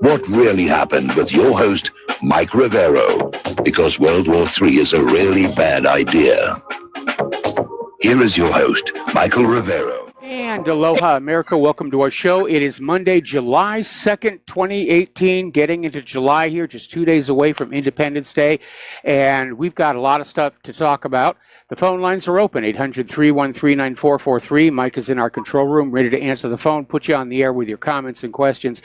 what really happened with your host, Mike Rivero, because World War III is a really bad idea. Here is your host, Michael Rivero. And aloha, America. Welcome to our show. It is Monday, July 2nd, 2018, getting into July here, just 2 days away from Independence Day. And we've got a lot of stuff to talk about. The phone lines are open, 800-313-9443. Mike is in our control room, ready to answer the phone, put you on the air with your comments and questions.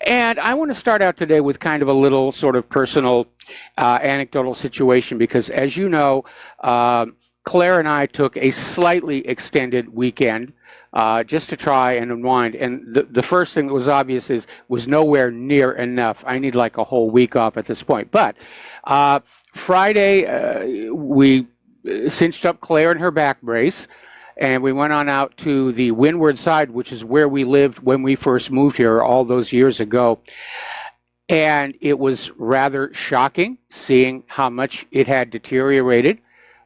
And I want to start out today with kind of a little sort of personal anecdotal situation, because as you know, Claire and I took a slightly extended weekend just to try and unwind. And the first thing that was obvious was nowhere near enough. I need like a whole week off at this point. But Friday, we cinched up Claire in her back brace, and we went on out to the windward side, which is where we lived when we first moved here all those years ago. And it was rather shocking seeing how much it had deteriorated.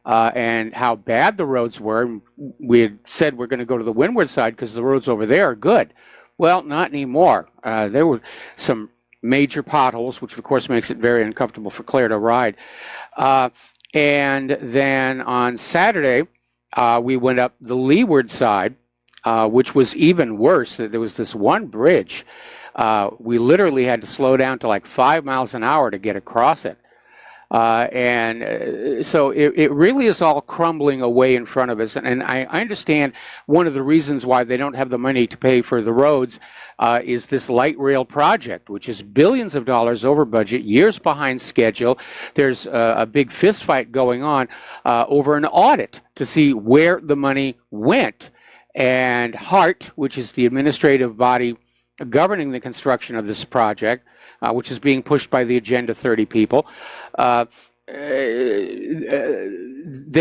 And how bad the roads were. We had said we're going to go to the windward side because the roads over there are good. Well, not anymore. There were some major potholes, which of course makes it very uncomfortable for Claire to ride. And then on Saturday, we went up the leeward side, which was even worse. There was this one bridge. We literally had to slow down to like 5 miles an hour to get across it. So it really is all crumbling away in front of us. And I understand one of the reasons why they don't have the money to pay for the roads is this light rail project, which is billions of dollars over budget, years behind schedule. There's a big fist fight going on over an audit to see where the money went. And HART, which is the administrative body governing the construction of this project, which is being pushed by the Agenda 30 people, they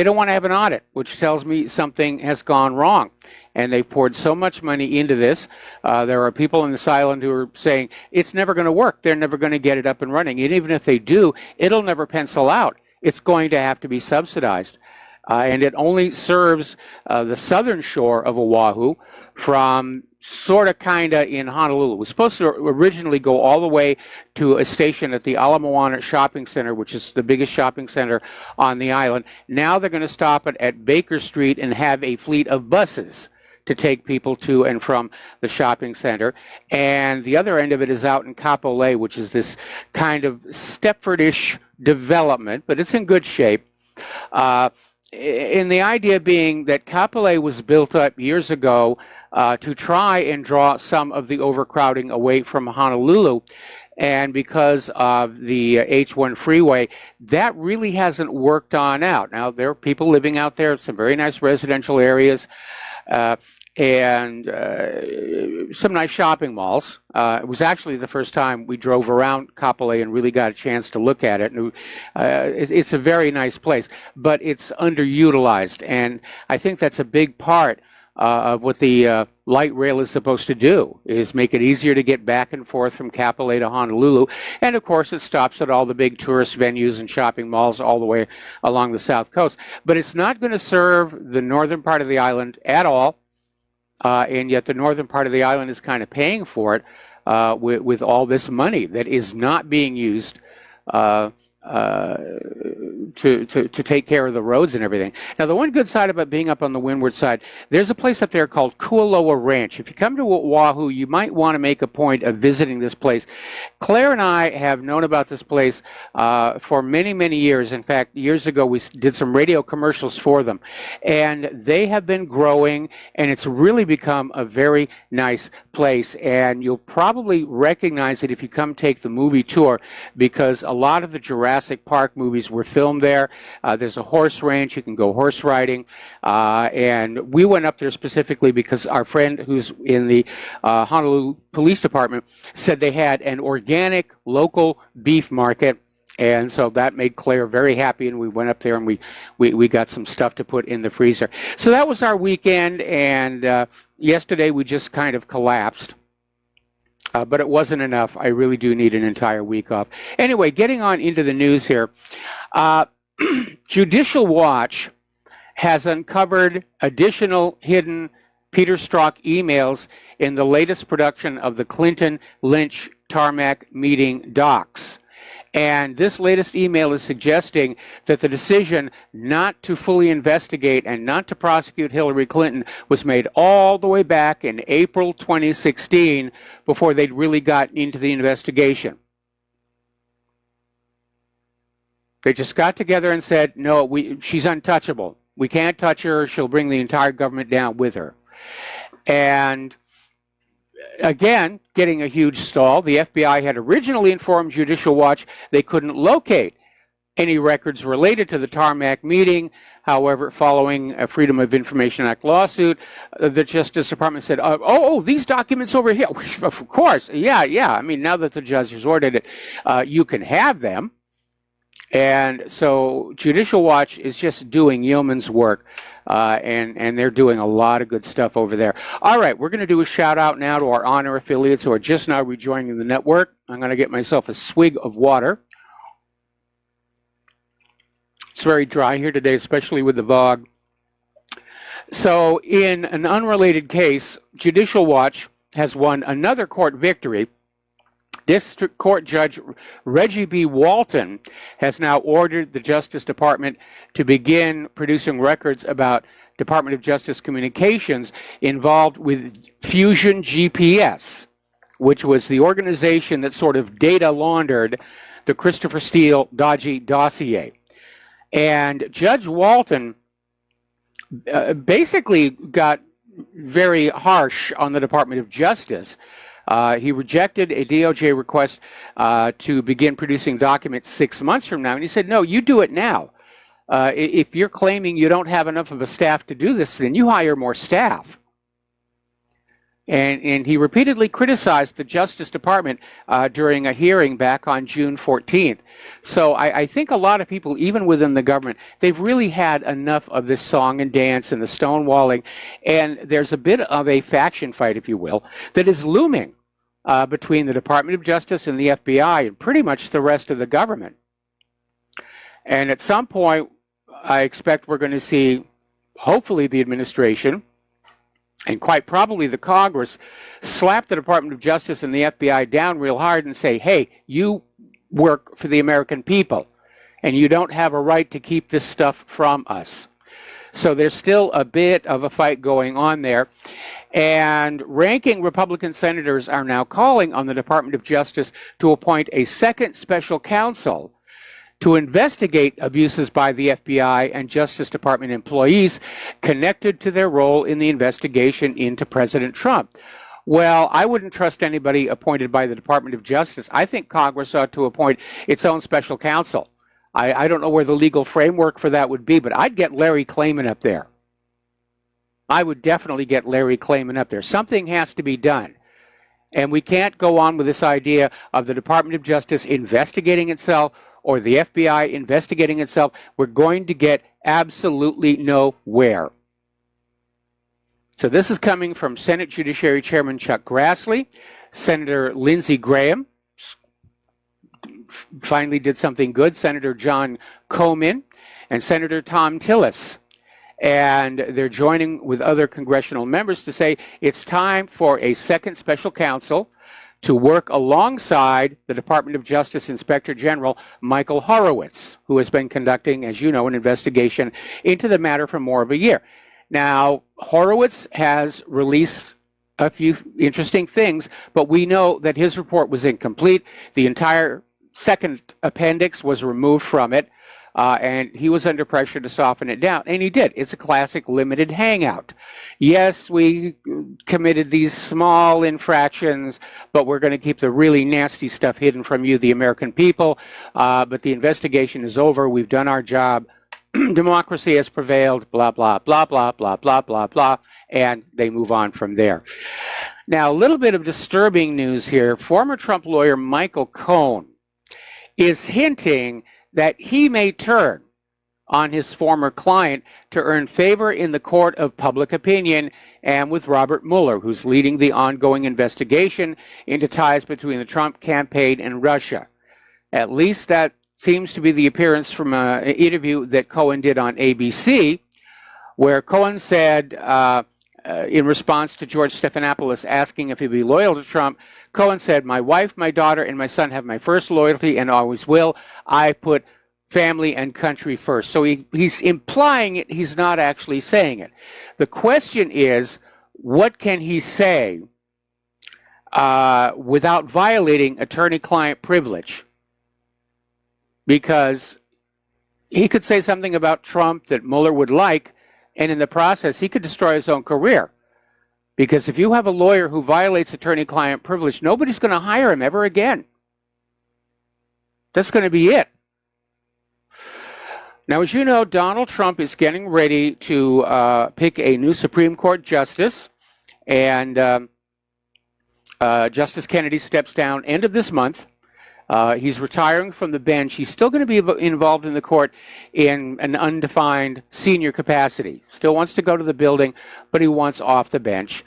don't want to have an audit, which tells me something has gone wrong. And they've poured so much money into this. There are people on this island who are saying it's never going to work. They're never going to get it up and running. And even if they do, it'll never pencil out. It's going to have to be subsidized. And it only serves the southern shore of Oahu from sort of kind of in Honolulu. It was supposed to originally go all the way to a station at the Ala Moana Shopping Center, which is the biggest shopping center on the island. Now they're going to stop it at Baker Street and have a fleet of buses to take people to and from the shopping center. And the other end of it is out in Kapolei, which is this kind of Stepford-ish development, but it's in good shape. And the idea being that Kapolei was built up years ago to try and draw some of the overcrowding away from Honolulu. And because of the H1 freeway, that really hasn't worked on out. Now, there are people living out there, some very nice residential areas, and some nice shopping malls. It was actually the first time we drove around Kapolei and really got a chance to look at it. And it's a very nice place, but it's underutilized. And I think that's a big part of what the light rail is supposed to do, is make it easier to get back and forth from Kapolei to Honolulu. And of course, it stops at all the big tourist venues and shopping malls all the way along the south coast. But it's not going to serve the northern part of the island at all. And yet the northern part of the island is kind of paying for it with all this money that is not being used to take care of the roads and everything. Now, the one good side about being up on the windward side, there's a place up there called Kualoa Ranch. If you come to Oahu, you might want to make a point of visiting this place. Claire and I have known about this place for many, many years. In fact, years ago, we did some radio commercials for them. And they have been growing, and it's really become a very nice place. And you'll probably recognize it if you come take the movie tour, because a lot of the Jurassic Park movies were filmed there. There's a horse ranch. You can go horse riding. And we went up there specifically because our friend who's in the Honolulu Police Department said they had an organic local beef market. And so that made Claire very happy, and we went up there and we got some stuff to put in the freezer. So that was our weekend, and yesterday we just kind of collapsed. But it wasn't enough. I really do need an entire week off. Anyway, getting on into the news here. Judicial Watch has uncovered additional hidden Peter Strzok emails in the latest production of the Clinton Lynch tarmac meeting docs. And this latest email is suggesting that the decision not to fully investigate and not to prosecute Hillary Clinton was made all the way back in April 2016 before they'd really gotten into the investigation. They just got together and said, no, she's untouchable. We can't touch her. She'll bring the entire government down with her. And again, getting a huge stall. The FBI had originally informed Judicial Watch they couldn't locate any records related to the tarmac meeting. However, following a Freedom of Information Act lawsuit, the Justice Department said, oh, these documents over here. Of course, yeah. I mean, now that the judge has ordered it, you can have them. And so Judicial Watch is just doing yeoman's work, and they're doing a lot of good stuff over there. All right, we're going to do a shout out now to our honor affiliates who are just now rejoining the network. I'm going to get myself a swig of water. It's very dry here today, especially with the fog. So in an unrelated case, Judicial Watch has won another court victory. District Court Judge Reggie B. Walton has now ordered the Justice Department to begin producing records about Department of Justice communications involved with Fusion GPS, which was the organization that sort of data laundered the Christopher Steele dodgy dossier. And Judge Walton basically got very harsh on the Department of Justice. He rejected a DOJ request to begin producing documents 6 months from now. And he said, no, you do it now. If you're claiming you don't have enough of a staff to do this, then you hire more staff. And he repeatedly criticized the Justice Department during a hearing back on June 14th. So I think a lot of people, even within the government, they've really had enough of this song and dance and the stonewalling. And there's a bit of a faction fight, if you will, that is looming between the Department of Justice and the FBI and pretty much the rest of the government. And at some point, I expect we're going to see, hopefully, the administration and quite probably the Congress slap the Department of Justice and the FBI down real hard and say, hey, you work for the American people, and you don't have a right to keep this stuff from us. So there's still a bit of a fight going on there. And ranking Republican senators are now calling on the Department of Justice to appoint a second special counsel to investigate abuses by the FBI and Justice Department employees connected to their role in the investigation into President Trump. Well, I wouldn't trust anybody appointed by the Department of Justice. I think Congress ought to appoint its own special counsel. I don't know where the legal framework for that would be, but I'd get Larry Klayman up there. I would definitely get Larry Klayman up there. Something has to be done. And we can't go on with this idea of the Department of Justice investigating itself or the FBI investigating itself. We're going to get absolutely nowhere. So this is coming from Senate Judiciary Chairman Chuck Grassley. Senator Lindsey Graham finally did something good. Senator John Comen and Senator Tom Tillis. And they're joining with other congressional members to say it's time for a second special counsel to work alongside the Department of Justice Inspector General Michael Horowitz, who has been conducting, as you know, an investigation into the matter for more of a year. Now, Horowitz has released a few interesting things, but we know that his report was incomplete. The entire second appendix was removed from it, and he was under pressure to soften it down, and he did. It's a classic limited hangout. Yes, we committed these small infractions, but we're going to keep the really nasty stuff hidden from you, the American people, but the investigation is over. We've done our job. Democracy has prevailed, blah, blah, blah, blah, blah, blah, blah, blah, and they move on from there. Now, a little bit of disturbing news here. Former Trump lawyer Michael Cohen is hinting that he may turn on his former client to earn favor in the court of public opinion and with Robert Mueller, who's leading the ongoing investigation into ties between the Trump campaign and Russia. At least that seems to be the appearance from an interview that Cohen did on ABC, where Cohen said in response to George Stephanopoulos asking if he'd be loyal to Trump, Cohen said, "My wife, my daughter, and my son have my first loyalty and always will. I put family and country first." So he's implying it. He's not actually saying it. The question is, what can he say without violating attorney-client privilege? Because he could say something about Trump that Mueller would like, and in the process, he could destroy his own career. Because if you have a lawyer who violates attorney-client privilege, nobody's going to hire him ever again. That's going to be it. Now, as you know, Donald Trump is getting ready to pick a new Supreme Court justice, and Justice Kennedy steps down end of this month. He's retiring from the bench. He's still going to be involved in the court in an undefined senior capacity. Still wants to go to the building, but he wants off the bench.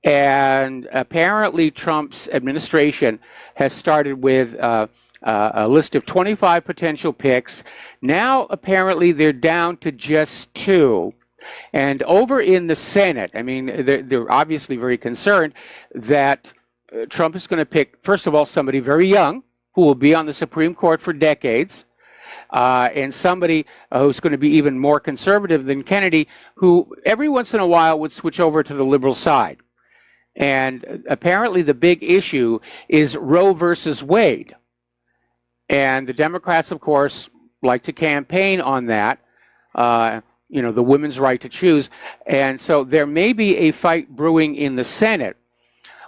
And apparently Trump's administration has started with a list of 25 potential picks. Now, apparently, they're down to just 2. And over in the Senate, I mean, they're obviously very concerned that Trump is going to pick, first of all, somebody very young who will be on the Supreme Court for decades, and somebody who's going to be even more conservative than Kennedy, who every once in a while would switch over to the liberal side. And apparently the big issue is Roe versus Wade. And the Democrats, of course, like to campaign on that, you know, the women's right to choose. And so there may be a fight brewing in the Senate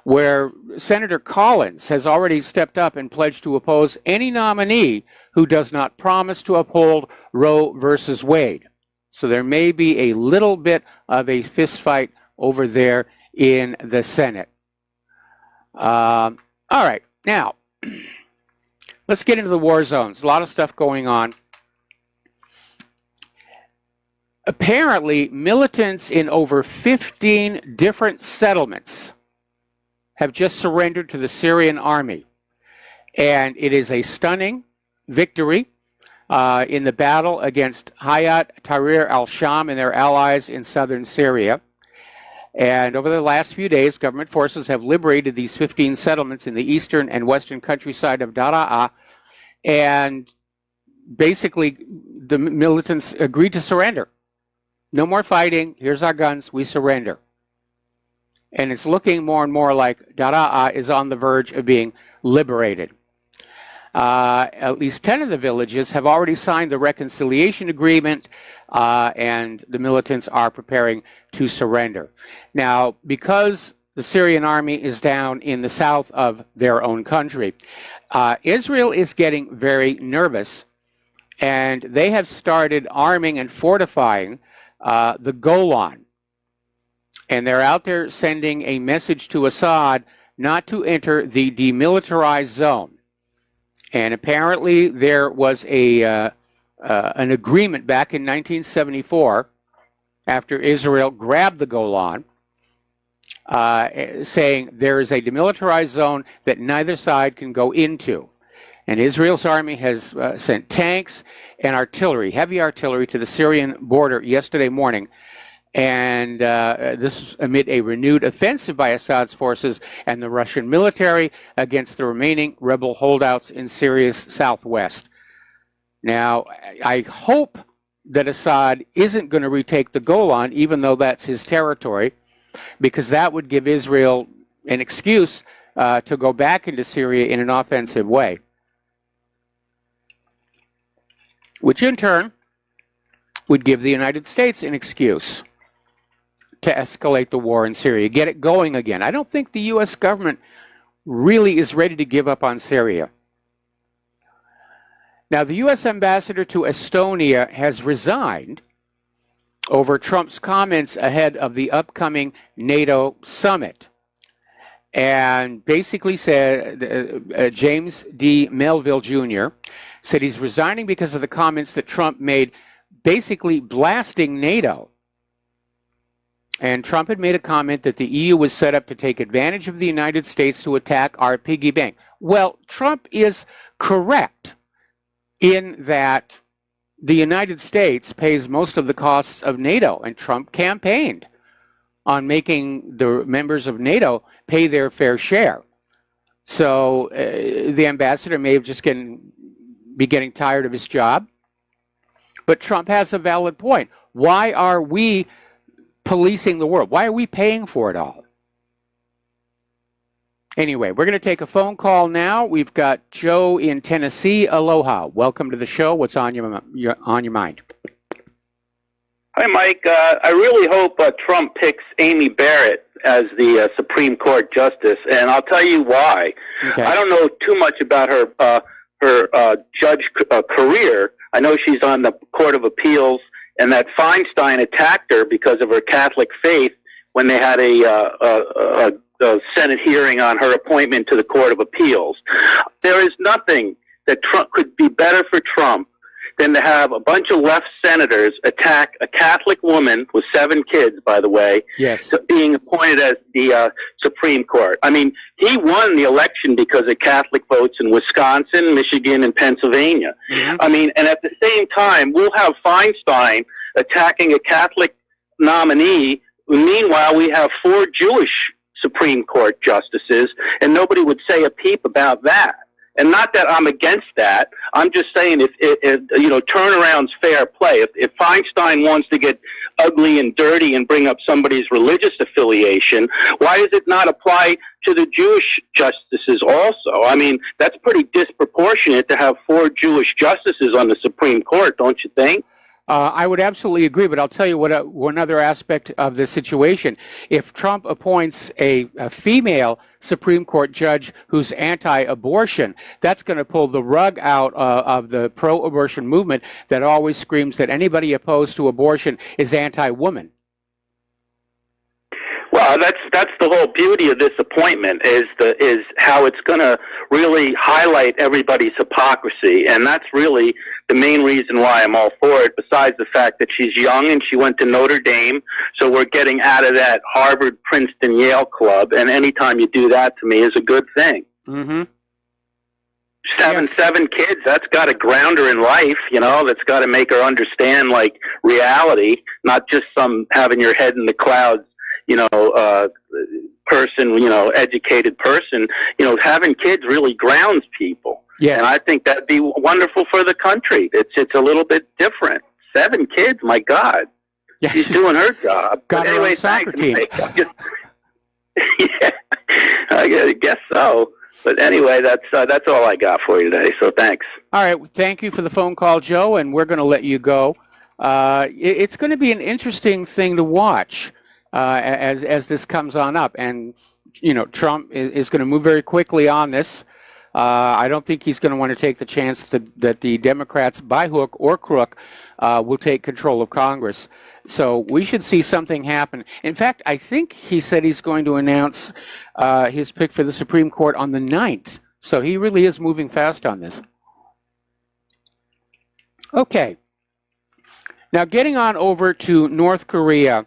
where Senator Collins has already stepped up and pledged to oppose any nominee who does not promise to uphold Roe versus Wade. So there may be a little bit of a fist fight over there in the Senate. All right, now, let's get into the war zones. A lot of stuff going on. Apparently, militants in over 15 different settlements have just surrendered to the Syrian army. And it is a stunning victory in the battle against Hayat Tahrir al-Sham and their allies in southern Syria. And over the last few days, government forces have liberated these 15 settlements in the eastern and western countryside of Daraa. And basically, the militants agreed to surrender. No more fighting. Here's our guns. We surrender. And it's looking more and more like Daraa is on the verge of being liberated. At least 10 of the villages have already signed the reconciliation agreement, and the militants are preparing to surrender. Now, because the Syrian army is down in the south of their own country, Israel is getting very nervous, and they have started arming and fortifying the Golan. And they're out there sending a message to Assad not to enter the demilitarized zone. And apparently there was an agreement back in 1974 after Israel grabbed the Golan, saying there is a demilitarized zone that neither side can go into. And Israel's army has sent tanks and artillery, heavy artillery, to the Syrian border yesterday morning. And this amid a renewed offensive by Assad's forces and the Russian military against the remaining rebel holdouts in Syria's southwest. Now, I hope that Assad isn't going to retake the Golan, even though that's his territory, because that would give Israel an excuse to go back into Syria in an offensive way, which in turn would give the United States an excuse to escalate the war in Syria, get it going again. I don't think the U.S. government really is ready to give up on Syria. Now, the U.S. ambassador to Estonia has resigned over Trump's comments ahead of the upcoming NATO summit, and basically said, James D. Melville Jr. said he's resigning because of the comments that Trump made, basically blasting NATO. And Trump had made a comment that the EU was set up to take advantage of the United States to attack our piggy bank. Well, Trump is correct in that the United States pays most of the costs of NATO, and Trump campaigned on making the members of NATO pay their fair share. So the ambassador may have just be getting tired of his job. But Trump has a valid point. Why are we policing the world? Why are we paying for it all? Anyway, we're going to take a phone call now. We've got Joe in Tennessee. Aloha. Welcome to the show. What's on your mind? Hi, Mike. I really hope Trump picks Amy Barrett as the Supreme Court justice, and I'll tell you why. Okay. I don't know too much about her judge career. I know she's on the Court of Appeals, and that Feinstein attacked her because of her Catholic faith when they had a Senate hearing on her appointment to the Court of Appeals. There is nothing that Trump could be better for Trump than to have a bunch of left senators attack a Catholic woman with 7 kids, by the way, yes, being appointed as the Supreme Court. I mean, he won the election because of Catholic votes in Wisconsin, Michigan, and Pennsylvania. Mm-hmm. I mean, and at the same time, we'll have Feinstein attacking a Catholic nominee. Meanwhile, we have 4 Jewish Supreme Court justices, and nobody would say a peep about that. And not that I'm against that. I'm just saying if turnaround's fair play. If Feinstein wants to get ugly and dirty and bring up somebody's religious affiliation, why does it not apply to the Jewish justices also? I mean, that's pretty disproportionate to have 4 Jewish justices on the Supreme Court, don't you think? I would absolutely agree, but I'll tell you one other aspect of this situation. If Trump appoints a female Supreme Court judge who's anti-abortion, that's going to pull the rug out of the pro-abortion movement that always screams that anybody opposed to abortion is anti-woman. Well, that's the whole beauty of this appointment is how it's going to really highlight everybody's hypocrisy, and that's really the main reason why I'm all for it. Besides the fact that she's young and she went to Notre Dame, so we're getting out of that Harvard, Princeton, Yale club, and anytime you do that to me is a good thing. Mm-hmm. Seven kids, that's got to ground her in life, that's got to make her understand like reality, not just some having your head in the clouds person, educated person. Having kids really grounds people. Yes. And I think that'd be wonderful for the country. It's a little bit different. 7 kids, my God. Yes. She's doing her job. Got her own soccer team. Yeah, I guess so. But anyway, that's all I got for you today, so thanks. All right, thank you for the phone call, Joe, and we're going to let you go. It's going to be an interesting thing to watch as this comes on up. And, Trump is going to move very quickly on this. I don't think he's going to want to take the chance that the Democrats, by hook or crook, will take control of Congress. So we should see something happen. In fact, I think he said he's going to announce his pick for the Supreme Court on the 9th. So he really is moving fast on this. Okay. Now, getting on over to North Korea.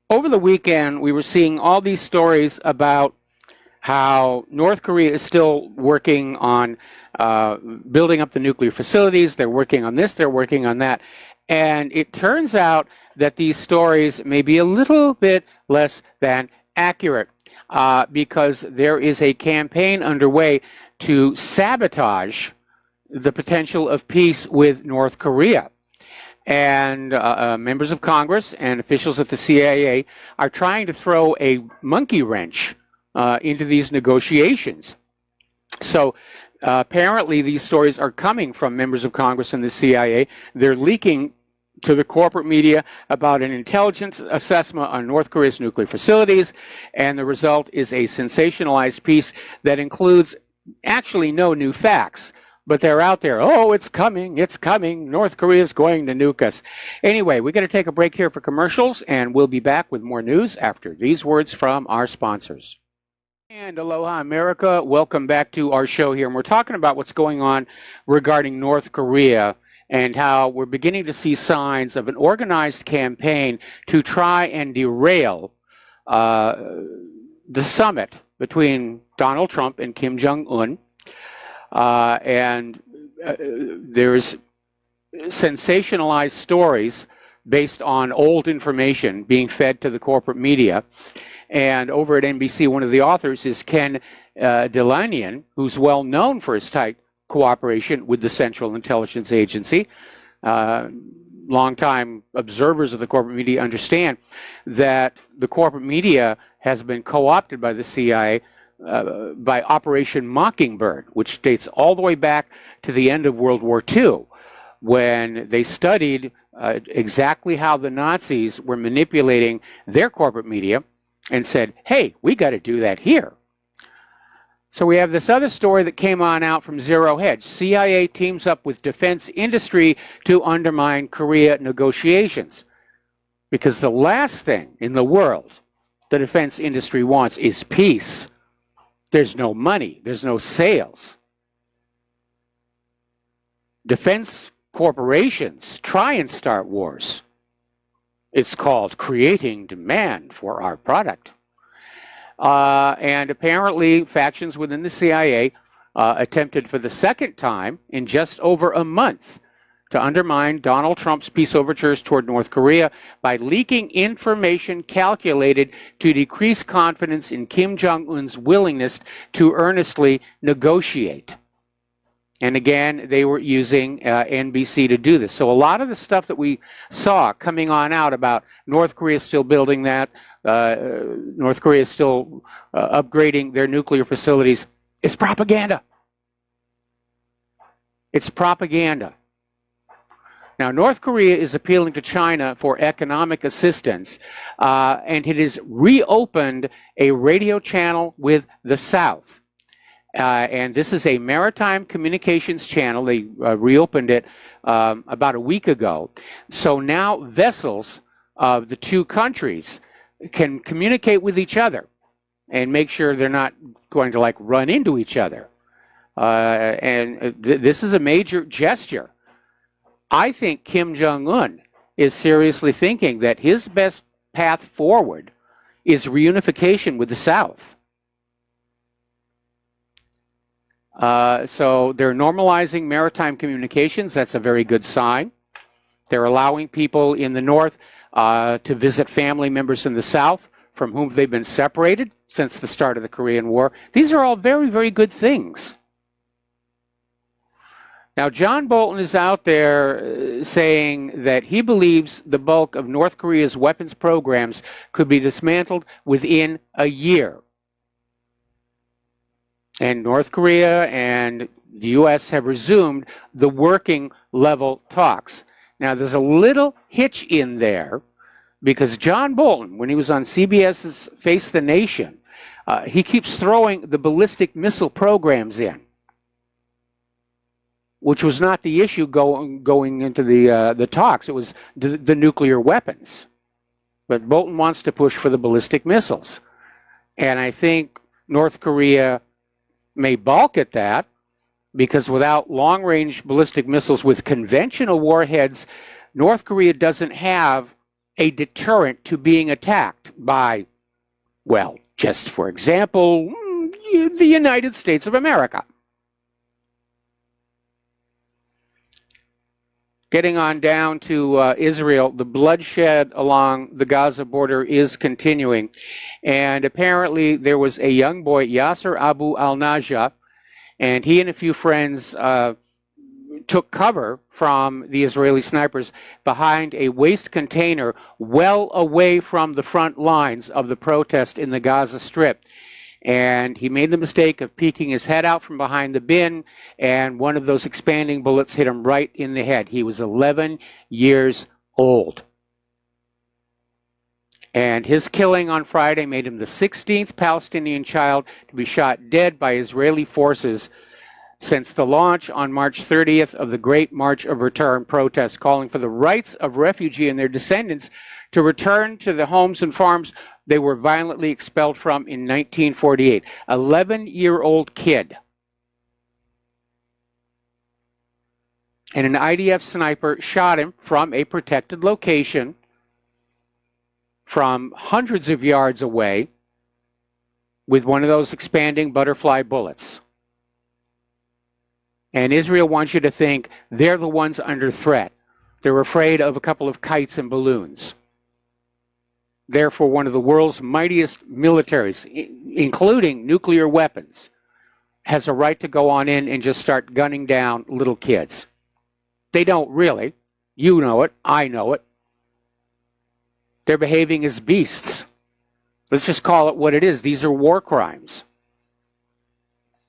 Over the weekend, we were seeing all these stories about how North Korea is still working on building up the nuclear facilities. They're working on this, they're working on that. And it turns out that these stories may be a little bit less than accurate because there is a campaign underway to sabotage the potential of peace with North Korea. And members of Congress and officials at the CIA are trying to throw a monkey wrench into these negotiations. So apparently these stories are coming from members of Congress and the CIA. They're leaking to the corporate media about an intelligence assessment on North Korea's nuclear facilities, and the result is a sensationalized piece that includes actually no new facts. But they're out there, oh, it's coming, North Korea's going to nuke us. Anyway, we're going to take a break here for commercials, and we'll be back with more news after these words from our sponsors. And aloha, America. Welcome back to our show here. And we're talking about what's going on regarding North Korea and how we're beginning to see signs of an organized campaign to try and derail the summit between Donald Trump and Kim Jong-un. And there's sensationalized stories based on old information being fed to the corporate media. And over at NBC, one of the authors is Ken Delanian, who's well known for his tight cooperation with the Central Intelligence Agency. Longtime observers of the corporate media understand that the corporate media has been co-opted by the CIA by Operation Mockingbird, which dates all the way back to the end of World War II, when they studied exactly how the Nazis were manipulating their corporate media and said, hey, we got to do that here. So we have this other story that came on out from Zero Hedge. CIA teams up with defense industry to undermine Korea negotiations. Because the last thing in the world the defense industry wants is peace. There's no money. There's no sales. Defense corporations try and start wars. It's called creating demand for our product. And apparently factions within the CIA attempted for the second time in just over a month to undermine Donald Trump's peace overtures toward North Korea by leaking information calculated to decrease confidence in Kim Jong-un's willingness to earnestly negotiate. And again, they were using NBC to do this. So a lot of the stuff that we saw coming on out about North Korea still building that, North Korea is still upgrading their nuclear facilities, is propaganda. It's propaganda. Now, North Korea is appealing to China for economic assistance, and it has reopened a radio channel with the South. And this is a maritime communications channel. They reopened it about a week ago. So now vessels of the two countries can communicate with each other and make sure they're not going to like run into each other. This is a major gesture. I think Kim Jong-un is seriously thinking that his best path forward is reunification with the South. So they're normalizing maritime communications. That's a very good sign. They're allowing people in the North to visit family members in the South from whom they've been separated since the start of the Korean War. These are all very, very good things. Now, John Bolton is out there saying that he believes the bulk of North Korea's weapons programs could be dismantled within a year. And North Korea and the U.S. have resumed the working level talks. Now, there's a little hitch in there because John Bolton, when he was on CBS's Face the Nation, he keeps throwing the ballistic missile programs in, which was not the issue going into the talks. It was the nuclear weapons. But Bolton wants to push for the ballistic missiles. And I think North Korea may balk at that because without long-range ballistic missiles with conventional warheads, North Korea doesn't have a deterrent to being attacked by, well, just for example, the United States of America. Getting on down to Israel, the bloodshed along the Gaza border is continuing. And apparently there was a young boy, Yasser Abu al-Najah, and he and a few friends took cover from the Israeli snipers behind a waste container well away from the front lines of the protest in the Gaza Strip. And he made the mistake of peeking his head out from behind the bin, and one of those expanding bullets hit him right in the head. He was 11 years old. And his killing on Friday made him the 16th Palestinian child to be shot dead by Israeli forces since the launch on March 30th of the Great March of Return protest, calling for the rights of refugees and their descendants to return to the homes and farms they were violently expelled from in 1948. 11-year-old kid. And an IDF sniper shot him from a protected location from hundreds of yards away with one of those expanding butterfly bullets. And Israel wants you to think they're the ones under threat. They're afraid of a couple of kites and balloons. Therefore, one of the world's mightiest militaries, including nuclear weapons, has a right to go on in and just start gunning down little kids. They don't really. You know it. I know it. They're behaving as beasts. Let's just call it what it is. These are war crimes.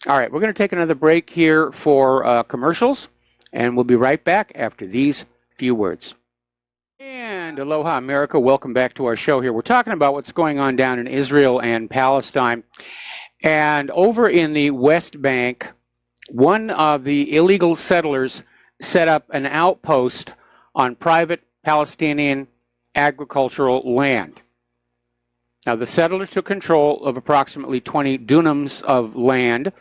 All right, we're going to take another break here for commercials, and we'll be right back after these few words. And aloha, America. Welcome back to our show here. We're talking about what's going on down in Israel and Palestine. And over in the West Bank, one of the illegal settlers set up an outpost on private Palestinian agricultural land. Now, the settlers took control of approximately 20 dunams of land,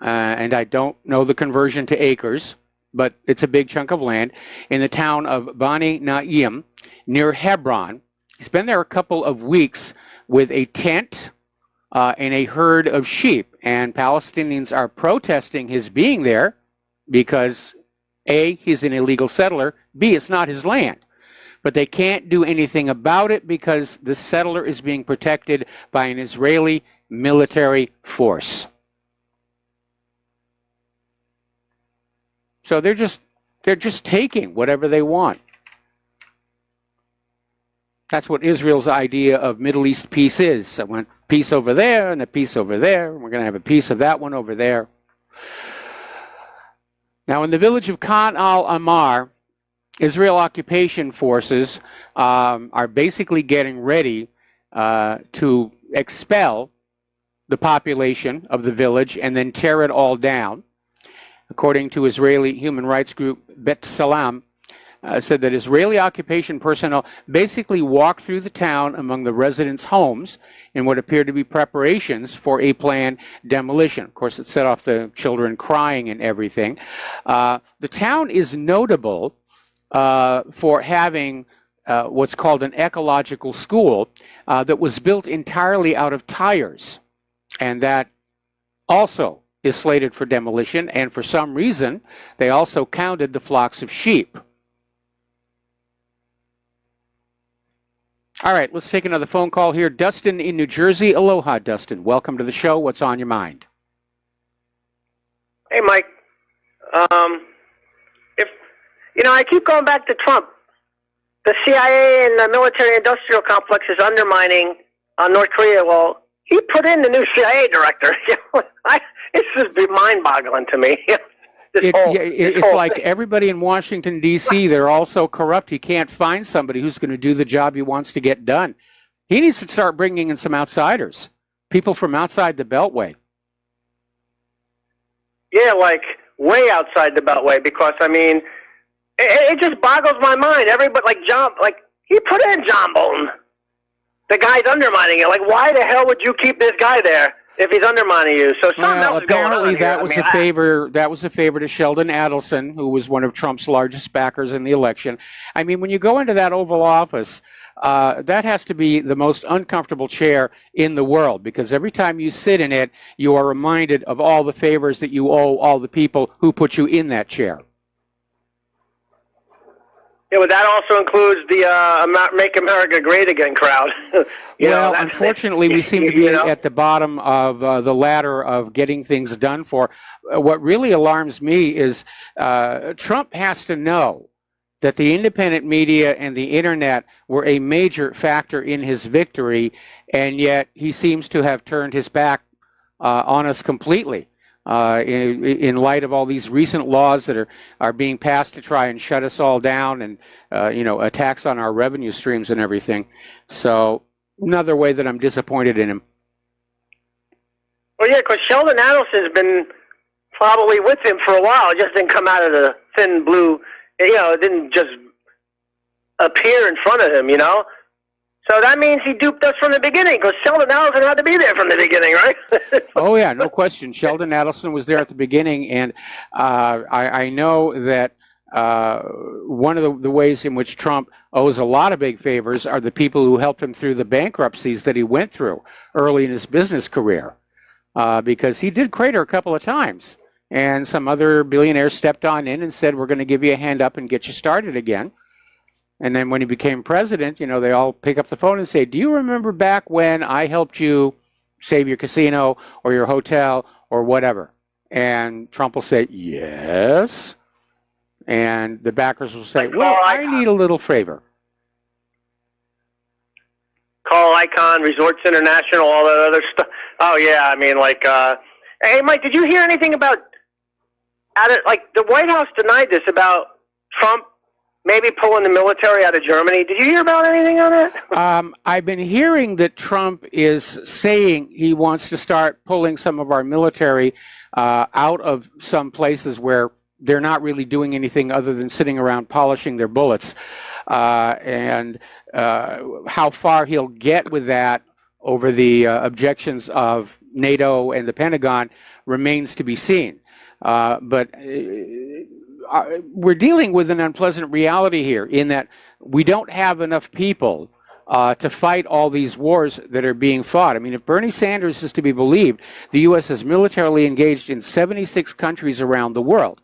and I don't know the conversion to acres, but it's a big chunk of land, in the town of Bani Na'im, near Hebron. He's been there a couple of weeks with a tent and a herd of sheep, and Palestinians are protesting his being there because, A, he's an illegal settler, B, it's not his land. But they can't do anything about it because the settler is being protected by an Israeli military force. So they're just taking whatever they want. That's what Israel's idea of Middle East peace is. I want peace over there and a peace over there, and we're going to have a piece of that one over there. Now, in the village of Khan al-Amar, Israel occupation forces are basically getting ready to expel the population of the village and then tear it all down. According to Israeli human rights group Bet Salam, said that Israeli occupation personnel basically walked through the town among the residents' homes in what appeared to be preparations for a planned demolition. Of course, it set off the children crying and everything. The town is notable for having what's called an ecological school that was built entirely out of tires, and that also is slated for demolition, and for some reason they also counted the flocks of sheep. All right, let's take another phone call here. Dustin in New Jersey. Aloha, Dustin. Welcome to the show. What's on your mind? Hey, Mike. I keep going back to Trump. The CIA and the military-industrial complex is undermining North Korea. Well, he put in the new CIA director. It's just mind-boggling to me. It's like everybody in Washington, D.C., they're all so corrupt, he can't find somebody who's going to do the job he wants to get done. He needs to start bringing in some outsiders, people from outside the Beltway. Yeah, like way outside the Beltway, because, I mean, it just boggles my mind. Everybody, he put in John Bolton. The guy's undermining it. Like, why the hell would you keep this guy there if he's undermining you? So something else is going on apparently that here. was a favor. That was a favor to Sheldon Adelson, who was one of Trump's largest backers in the election. I mean, when you go into that Oval Office, that has to be the most uncomfortable chair in the world, because every time you sit in it, you are reminded of all the favors that you owe all the people who put you in that chair. Yeah, well, that also includes the Make America Great Again crowd. Unfortunately, we seem to be at the bottom of the ladder of getting things done for. What really alarms me is Trump has to know that the independent media and the internet were a major factor in his victory, and yet he seems to have turned his back on us completely. In light of all these recent laws that are being passed to try and shut us all down, and attacks on our revenue streams and everything. So another way that I'm disappointed in him. Well, yeah, because Sheldon Adelson's been probably with him for a while. It just didn't come out of the thin blue. It didn't just appear in front of him. So that means he duped us from the beginning, because Sheldon Adelson had to be there from the beginning, right? Oh, yeah, no question. Sheldon Adelson was there at the beginning, and I know that one of the ways in which Trump owes a lot of big favors are the people who helped him through the bankruptcies that he went through early in his business career, because he did crater a couple of times, and some other billionaires stepped on in and said, we're going to give you a hand up and get you started again. And then when he became president, you know, they all pick up the phone and say, do you remember back when I helped you save your casino or your hotel or whatever? And Trump will say, yes. And the backers will say, well, I need a little favor. Call Icon, Resorts International, all that other stuff. Oh, yeah, I mean, like, hey, Mike, did you hear anything about, the White House denied this about Trump maybe pulling the military out of Germany. Did you hear about anything on that? I've been hearing that Trump is saying he wants to start pulling some of our military out of some places where they're not really doing anything other than sitting around polishing their bullets. And how far he'll get with that over the objections of NATO and the Pentagon remains to be seen. But we're dealing with an unpleasant reality here in that we don't have enough people to fight all these wars that are being fought. I mean, if Bernie Sanders is to be believed, the U.S. is militarily engaged in 76 countries around the world,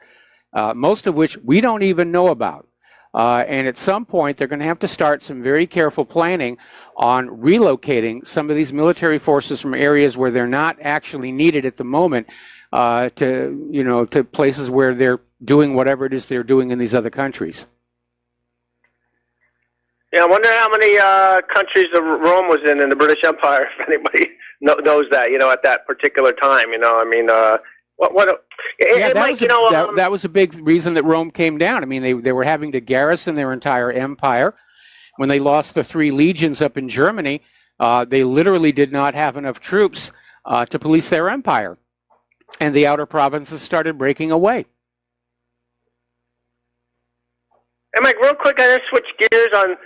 most of which we don't even know about. And at some point, they're going to have to start some very careful planning on relocating some of these military forces from areas where they're not actually needed at the moment to places where they're doing whatever it is they're doing in these other countries. Yeah, I wonder how many countries Rome was in the British Empire, if anybody knows that, at that particular time, I mean, that was a big reason that Rome came down. I mean, they were having to garrison their entire empire. When they lost the 3 legions up in Germany, they literally did not have enough troops to police their empire. And the outer provinces started breaking away. And Mike, real quick, I just switch gears on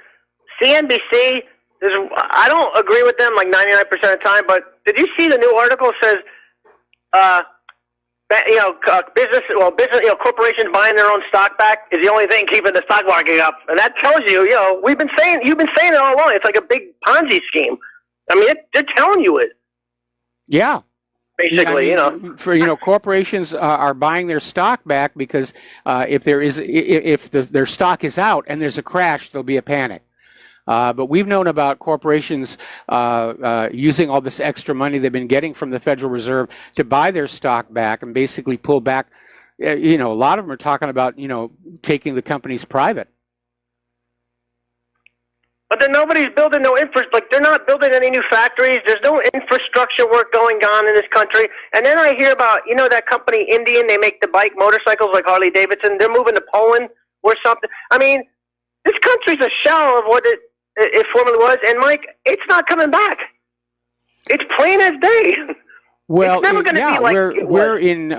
CNBC. I don't agree with them like 99% of the time, but did you see the new article says, corporations buying their own stock back is the only thing keeping the stock market up, and that tells you, you've been saying it all along. It's like a big Ponzi scheme. I mean, they're telling you it. Yeah. Basically, corporations are buying their stock back because if their stock is out and there's a crash, there'll be a panic. But we've known about corporations using all this extra money they've been getting from the Federal Reserve to buy their stock back and basically pull back. A lot of them are talking about, taking the companies private. But then nobody's building no infrastructure. They're not building any new factories. There's no infrastructure work going on in this country. And then I hear about, that company Indian, they make the motorcycles like Harley Davidson. They're moving to Poland or something. I mean, this country's a shell of what it formerly was. And Mike, it's not coming back. It's plain as day. Well, it's never going to be like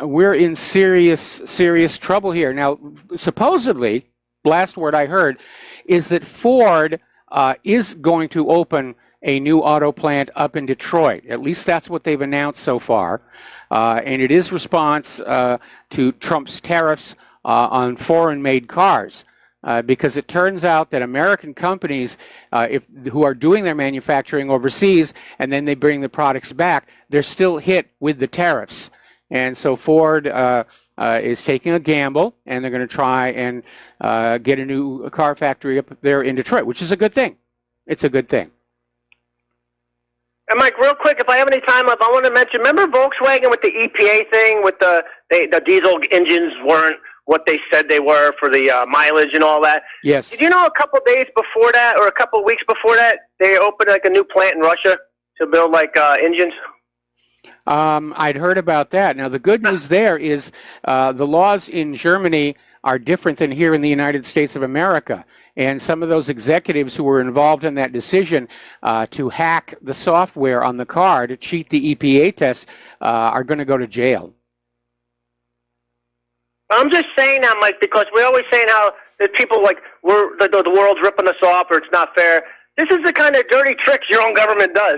we're in serious trouble here. Now, supposedly, last word I heard is that Ford is going to open a new auto plant up in Detroit. At least that's what they've announced so far. And it is response to Trump's tariffs on foreign-made cars. Because it turns out that American companies, who are doing their manufacturing overseas and then they bring the products back, they're still hit with the tariffs. And so Ford is taking a gamble, and they're going to try and get a new car factory up there in Detroit, which is a good thing. It's a good thing. And Mike, real quick, if I have any time left, I want to mention, remember Volkswagen with the EPA thing, with the diesel engines weren't what they said they were for the mileage and all that? Yes. Did you know a couple days before that, or a couple weeks before that, they opened like a new plant in Russia to build like engines? I'd heard about that. Now, the good news there is the laws in Germany are different than here in the United States of America. And some of those executives who were involved in that decision to hack the software on the car to cheat the EPA tests are going to go to jail. I'm just saying that, Mike, because we're always saying how there's people like the world's ripping us off or it's not fair. This is the kind of dirty tricks your own government does.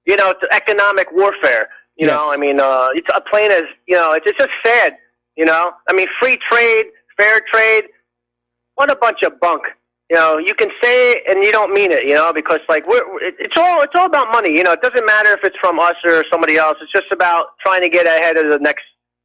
It's economic warfare. You know, I mean, it's a plain as, it's just sad. I mean, free trade, fair trade, what a bunch of bunk. You can say it and you don't mean it, because like it's all about money. It doesn't matter if it's from us or somebody else. It's just about trying to get ahead of the next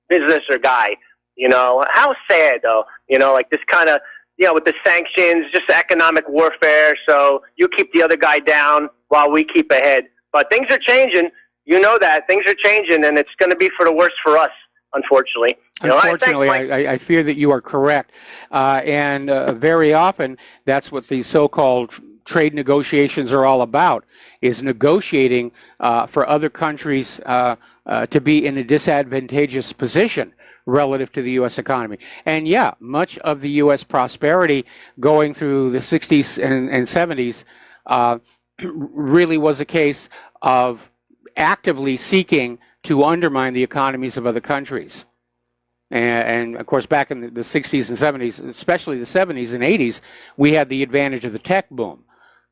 business or guy. How sad though, like this kind of with the sanctions, just economic warfare. So you keep the other guy down while we keep ahead. But things are changing. You know that. Things are changing, and it's going to be for the worse for us, unfortunately. Unfortunately, I fear that you are correct. And very often, that's what these so-called trade negotiations are all about, is negotiating for other countries to be in a disadvantageous position relative to the U.S. economy. And yeah, much of the U.S. prosperity going through the 60s and 70s really was a case of actively seeking to undermine the economies of other countries. And of course, back in the 60s and 70s, especially the 70s and 80s, we had the advantage of the tech boom.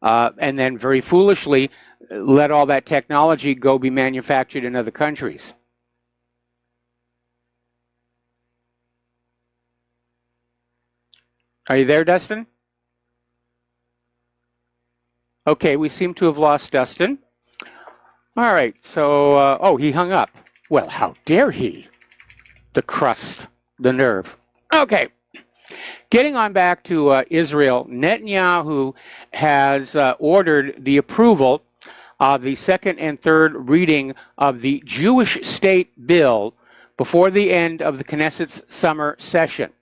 And then very foolishly let all that technology go be manufactured in other countries. Are you there, Dustin? Okay, we seem to have lost Dustin. All right, so, oh, he hung up. Well, how dare he? The crust, the nerve. Okay, getting on back to Israel, Netanyahu has ordered the approval of the second and third reading of the Jewish state bill before the end of the Knesset's summer session.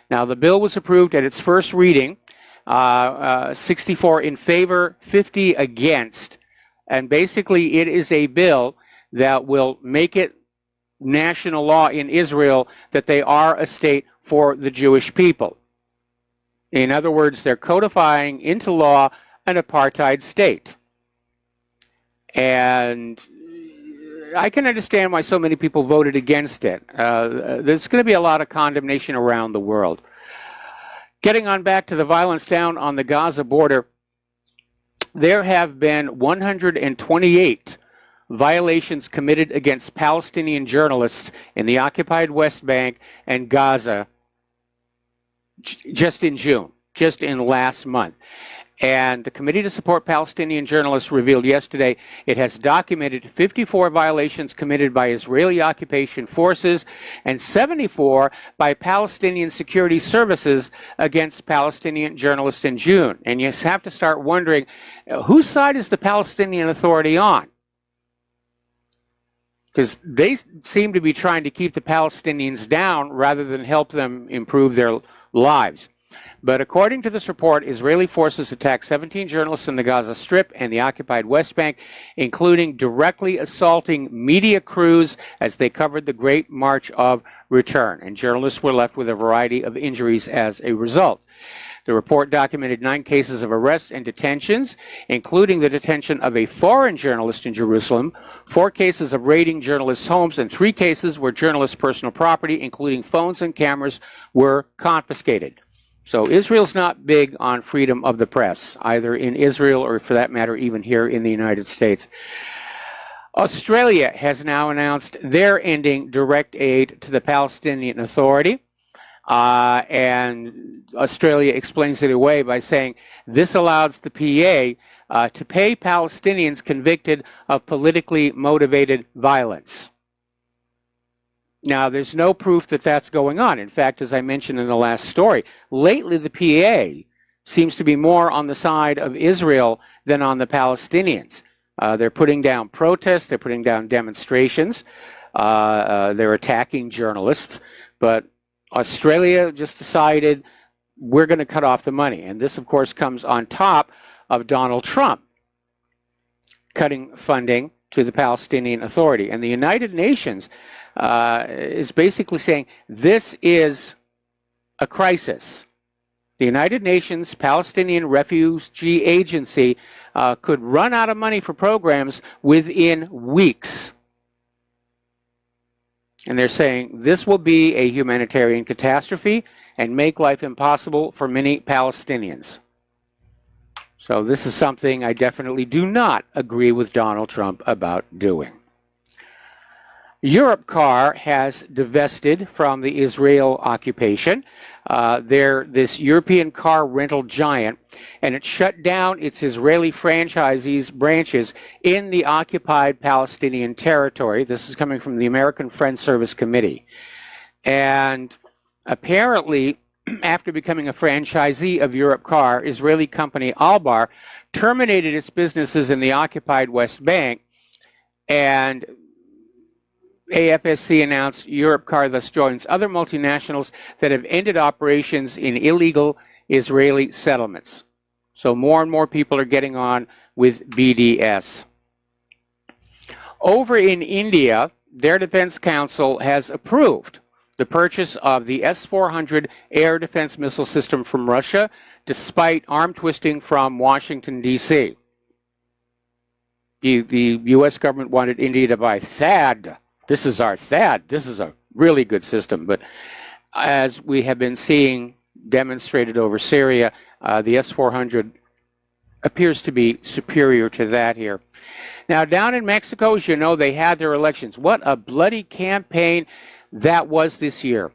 Now, the bill was approved at its first reading, 64 in favor, 50 against, and basically it is a bill that will make it national law in Israel that they are a state for the Jewish people. In other words, they're codifying into law an apartheid state. And I can understand why so many people voted against it. There's going to be a lot of condemnation around the world. Getting on back to the violence down on the Gaza border, there have been 128 violations committed against Palestinian journalists in the occupied West Bank and Gaza just in June, just in last month. And the Committee to Support Palestinian Journalists revealed yesterday it has documented 54 violations committed by Israeli occupation forces and 74 by Palestinian security services against Palestinian journalists in June. And you have to start wondering, whose side is the Palestinian Authority on? Because they seem to be trying to keep the Palestinians down rather than help them improve their lives. But according to this report, Israeli forces attacked 17 journalists in the Gaza Strip and the occupied West Bank, including directly assaulting media crews as they covered the Great March of Return. And journalists were left with a variety of injuries as a result. The report documented 9 cases of arrests and detentions, including the detention of a foreign journalist in Jerusalem, 4 cases of raiding journalists' homes, and 3 cases where journalists' personal property, including phones and cameras, were confiscated. So Israel's not big on freedom of the press, either in Israel or, for that matter, even here in the United States. Australia has now announced they're ending direct aid to the Palestinian Authority. And Australia explains it away by saying this allows the PA to pay Palestinians convicted of politically motivated violence. Now, there's no proof that that's going on. In fact, as I mentioned in the last story, lately the PA seems to be more on the side of Israel than on the Palestinians. They're putting down protests, they're putting down demonstrations, they're attacking journalists, but Australia just decided we're going to cut off the money. And this, of course, comes on top of Donald Trump cutting funding to the Palestinian Authority. And the United Nations is basically saying this is a crisis. The United Nations Palestinian Refugee Agency could run out of money for programs within weeks. And they're saying this will be a humanitarian catastrophe and make life impossible for many Palestinians. So this is something I definitely do not agree with Donald Trump about doing. Europcar has divested from the Israel occupation. They're this European car rental giant, and it shut down its Israeli franchisees' branches in the occupied Palestinian territory. This is coming from the American Friends Service Committee. And apparently, after becoming a franchisee of Europcar, Israeli company Albar terminated its businesses in the occupied West Bank, and AFSC announced Europcar thus joins other multinationals that have ended operations in illegal Israeli settlements. So more and more people are getting on with BDS. Over in India, their defense council has approved the purchase of the S-400 air defense missile system from Russia, despite arm twisting from Washington, D.C. The U.S. government wanted India to buy THAAD. This is our THAAD. This is a really good system. But as we have been seeing demonstrated over Syria, the S-400 appears to be superior to that here. Now, down in Mexico, as you know, they had their elections. What a bloody campaign that was this year.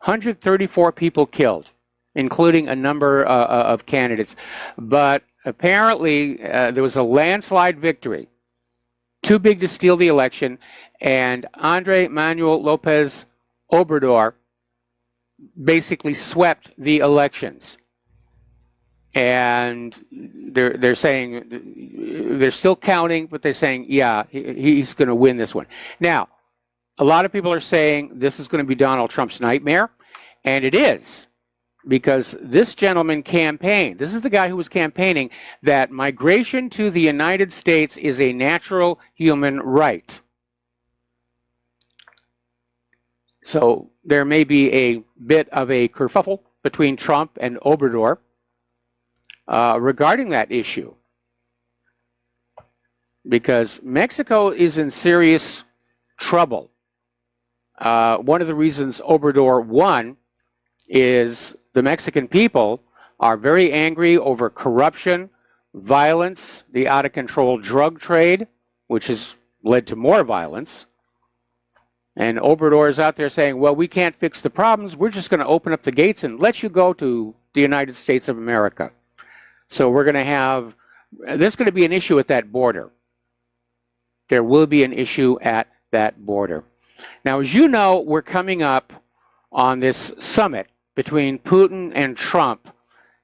134 people killed, including a number of candidates. But apparently, there was a landslide victory. Too big to steal the election, and Andrés Manuel López Obrador basically swept the elections. And they're saying, they're still counting, but they're saying, yeah, he's going to win this one. Now, a lot of people are saying this is going to be Donald Trump's nightmare, and it is, because this gentleman campaigned, this is the guy who was campaigning that migration to the United States is a natural human right. So there may be a bit of a kerfuffle between Trump and Obrador regarding that issue, because Mexico is in serious trouble. One of the reasons Obrador won is the Mexican people are very angry over corruption, violence, the out-of-control drug trade, which has led to more violence. And Obrador is out there saying, well, we can't fix the problems. We're just going to open up the gates and let you go to the United States of America. So we're going to have, there's going to be an issue at that border. There will be an issue at that border. Now, as you know, we're coming up on this summit between Putin and Trump,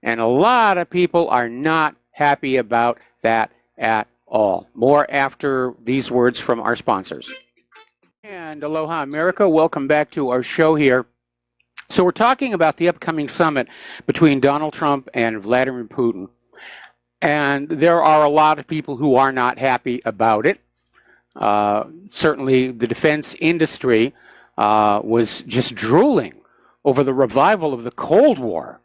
and a lot of people are not happy about that at all. More after these words from our sponsors. And aloha, America. Welcome back to our show here. So we're talking about the upcoming summit between Donald Trump and Vladimir Putin. And there are a lot of people who are not happy about it. Certainly the defense industry was just drooling over the revival of the Cold War,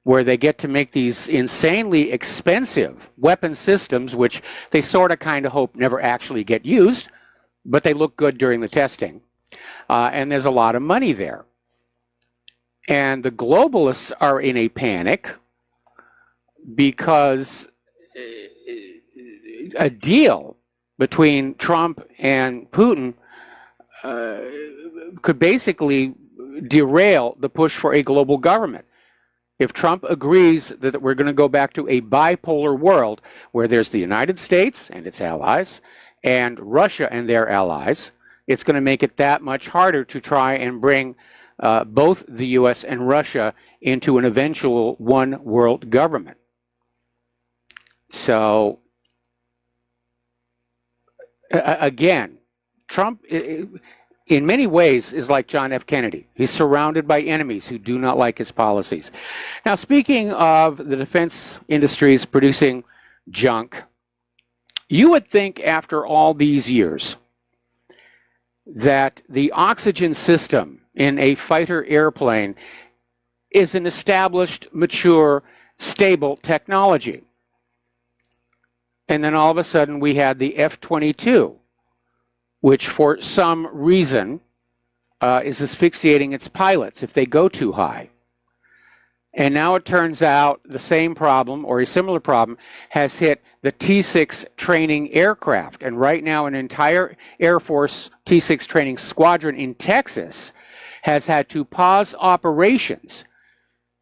where they get to make these insanely expensive weapon systems, which they sort of kind of hope never actually get used, but they look good during the testing. And there's a lot of money there. And the globalists are in a panic because a deal between Trump and Putin could basically derail the push for a global government. If Trump agrees that we're going to go back to a bipolar world where there's the United States and its allies and Russia and their allies, it's going to make it that much harder to try and bring both the U.S. and Russia into an eventual one world government. So, again, Trump, in many ways, is like John F. Kennedy. He's surrounded by enemies who do not like his policies. Now, speaking of the defense industries producing junk, you would think after all these years that the oxygen system in a fighter airplane is an established, mature, stable technology. And then all of a sudden we had the F-22, which for some reason is asphyxiating its pilots if they go too high. And now it turns out the same problem, or a similar problem, has hit the T-6 training aircraft. And right now an entire Air Force T-6 training squadron in Texas has had to pause operations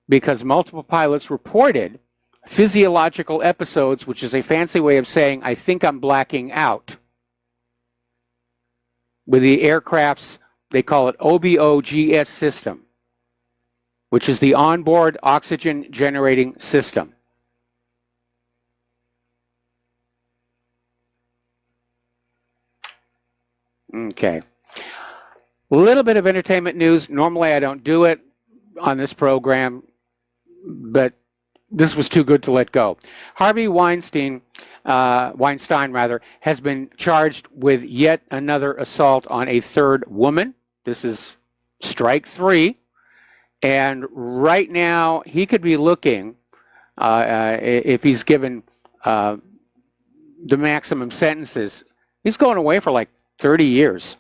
because multiple pilots reported physiological episodes, which is a fancy way of saying, I think I'm blacking out, with the aircraft's, they call it OBOGS system. which is the onboard oxygen generating system. Okay. A little bit of entertainment news. Normally I don't do it on this program, but this was too good to let go. Harvey Weinstein has been charged with yet another assault on a third woman. This is strike 3. And right now, he could be looking, if he's given the maximum sentences, he's going away for like 30 years.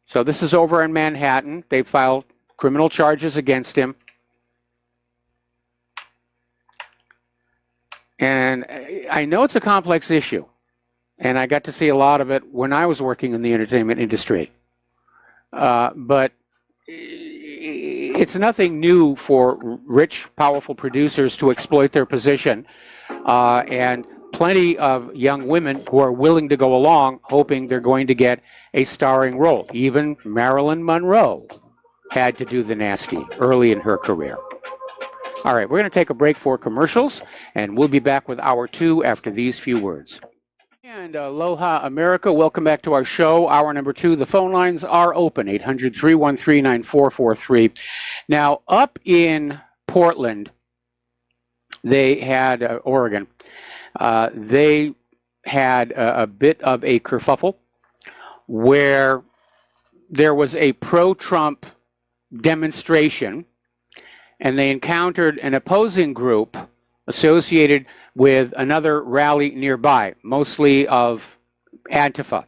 So this is over in Manhattan. They filed criminal charges against him. And I know it's a complex issue. And I got to see a lot of it when I was working in the entertainment industry. But it's nothing new for rich, powerful producers to exploit their position. And plenty of young women who are willing to go along, hoping they're going to get a starring role. Even Marilyn Monroe had to do the nasty early in her career. All right, we're going to take a break for commercials, and we'll be back with hour 2 after these few words. And aloha, America. Welcome back to our show. Hour number 2. The phone lines are open, 800-313-9443. Now, up in Portland, they had, Oregon, they had a bit of a kerfuffle where there was a pro-Trump demonstration, and they encountered an opposing group associated with another rally nearby, mostly of Antifa.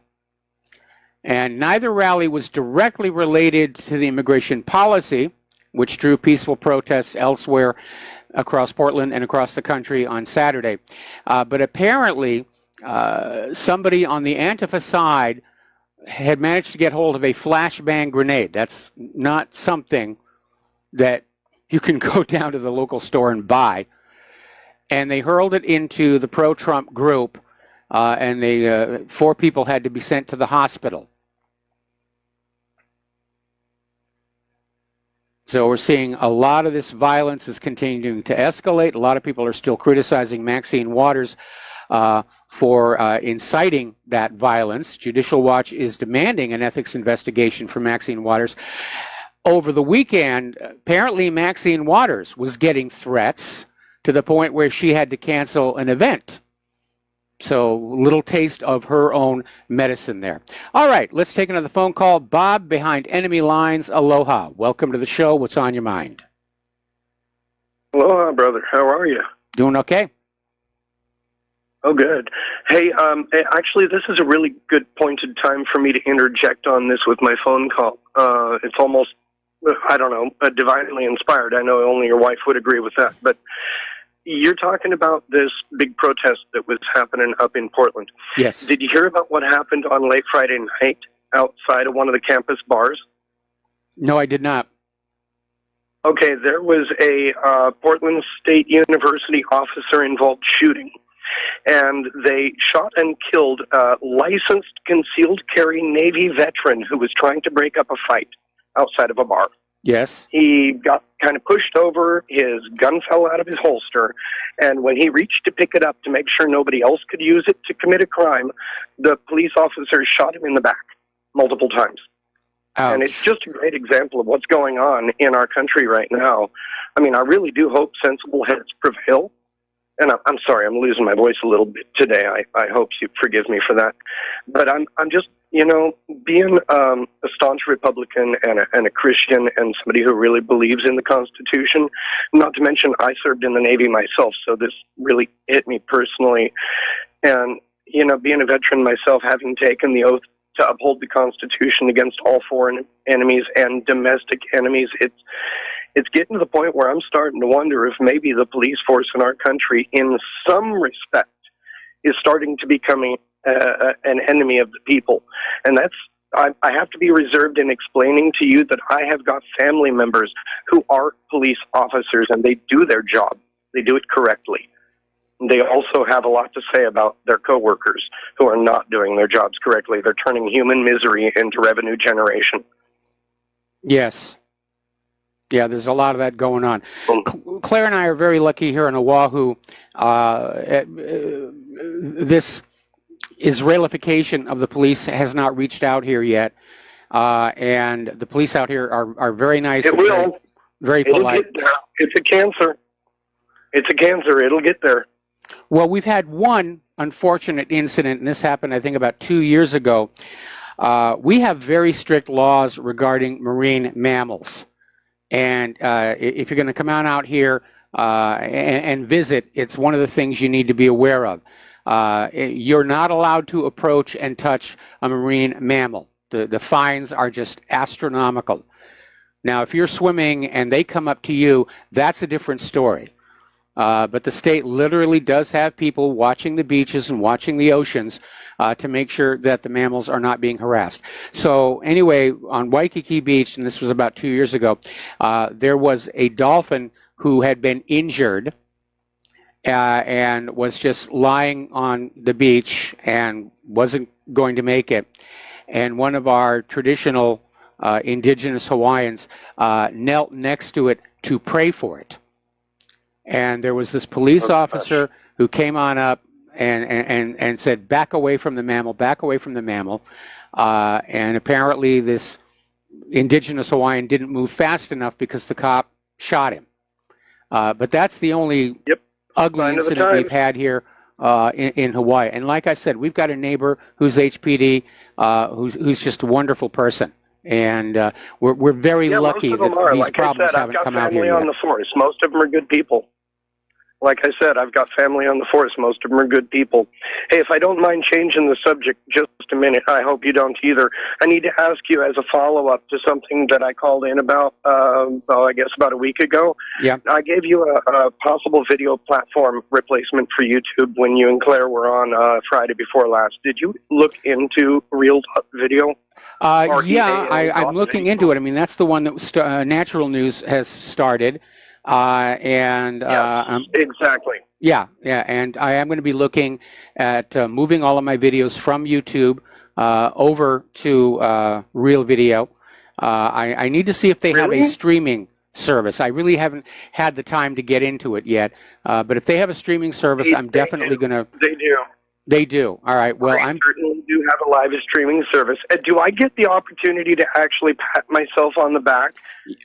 And neither rally was directly related to the immigration policy, which drew peaceful protests elsewhere across Portland and across the country on Saturday. But apparently, somebody on the Antifa side had managed to get hold of a flashbang grenade. That's not something that you can go down to the local store and buy. And they hurled it into the pro-Trump group, and they 4 people had to be sent to the hospital. So we're seeing a lot of this violence is continuing to escalate. A lot of people are still criticizing Maxine Waters for inciting that violence. Judicial Watch is demanding an ethics investigation for Maxine Waters. Over the weekend, apparently Maxine Waters was getting threats to the point where she had to cancel an event. So, little taste of her own medicine there. All right, let's take another phone call. Bob, behind enemy lines, aloha. Welcome to the show. What's on your mind? Aloha, brother. How are you? Doing okay. Oh, good. Hey, actually, this is a really good pointed time for me to interject on this with my phone call. It's almost, I don't know, divinely inspired. I know only your wife would agree with that, but you're talking about this big protest that was happening up in Portland. Yes. Did you hear about what happened on late Friday night outside of one of the campus bars? No, I did not. Okay, there was a Portland State University officer-involved shooting, and they shot and killed a licensed concealed carry Navy veteran who was trying to break up a fight outside of a bar. Yes. He got kind of pushed over, his gun fell out of his holster, and when he reached to pick it up to make sure nobody else could use it to commit a crime, the police officer shot him in the back multiple times. Ouch. And it's just a great example of what's going on in our country right now. I mean, I really do hope sensible heads prevail. And I'm sorry, I'm losing my voice a little bit today. I hope you forgive me for that. But I'm just, you know, being a staunch Republican and a Christian and somebody who really believes in the Constitution, not to mention I served in the Navy myself, so this really hit me personally. And, you know, being a veteran myself, having taken the oath to uphold the Constitution against all foreign enemies and domestic enemies, it's getting to the point where I'm starting to wonder if maybe the police force in our country, in some respect, is starting to become an enemy of the people. And that's, I have to be reserved in explaining to you that I have got family members who are police officers, and they do their job. They do it correctly. They also have a lot to say about their coworkers who are not doing their jobs correctly. They're turning human misery into revenue generation. Yes. Yeah, there's a lot of that going on. Claire and I are very lucky here in Oahu. This Israelification of the police has not reached out here yet. And the police out here are very nice. It will. Very polite. It'll get there. It's a cancer. It's a cancer. It'll get there. Well, we've had one unfortunate incident, and this happened, I think, about 2 years ago. We have very strict laws regarding marine mammals. And if you're going to come out here and visit, it's one of the things you need to be aware of. You're not allowed to approach and touch a marine mammal. The fines are just astronomical. Now, if you're swimming and they come up to you, that's a different story. But the state literally does have people watching the beaches and watching the oceans to make sure that the mammals are not being harassed. So anyway, on Waikiki Beach, and this was about 2 years ago, there was a dolphin who had been injured and was just lying on the beach and wasn't going to make it. And one of our traditional indigenous Hawaiians knelt next to it to pray for it. And there was this police officer who came on up and said, back away from the mammal, back away from the mammal. And apparently this indigenous Hawaiian didn't move fast enough because the cop shot him. But that's the only ugly incident we've had here in Hawaii. And like I said, we've got a neighbor who's HPD, who's just a wonderful person. And we're very lucky that these problems haven't come out here yet. On the force. Most of them are good people. Like I said, I've got family on the force. Most of them are good people. Hey, if I don't mind changing the subject just a minute, I hope you don't either. I need to ask you as a follow-up to something that I called in about, I guess about a week ago. Yeah. I gave you a possible video platform replacement for YouTube when you and Claire were on Friday before last. Did you look into Real Video? Yeah, I'm looking into it. I mean, that's the one that Natural News has started. Exactly. Yeah, and I am going to be looking at moving all of my videos from YouTube over to Real Video. I need to see if they have a streaming service. I really haven't had the time to get into it yet, but if they have a streaming service, I'm definitely going to... They do. They do. All right. Well, I certainly do have a live streaming service. Do I get the opportunity to actually pat myself on the back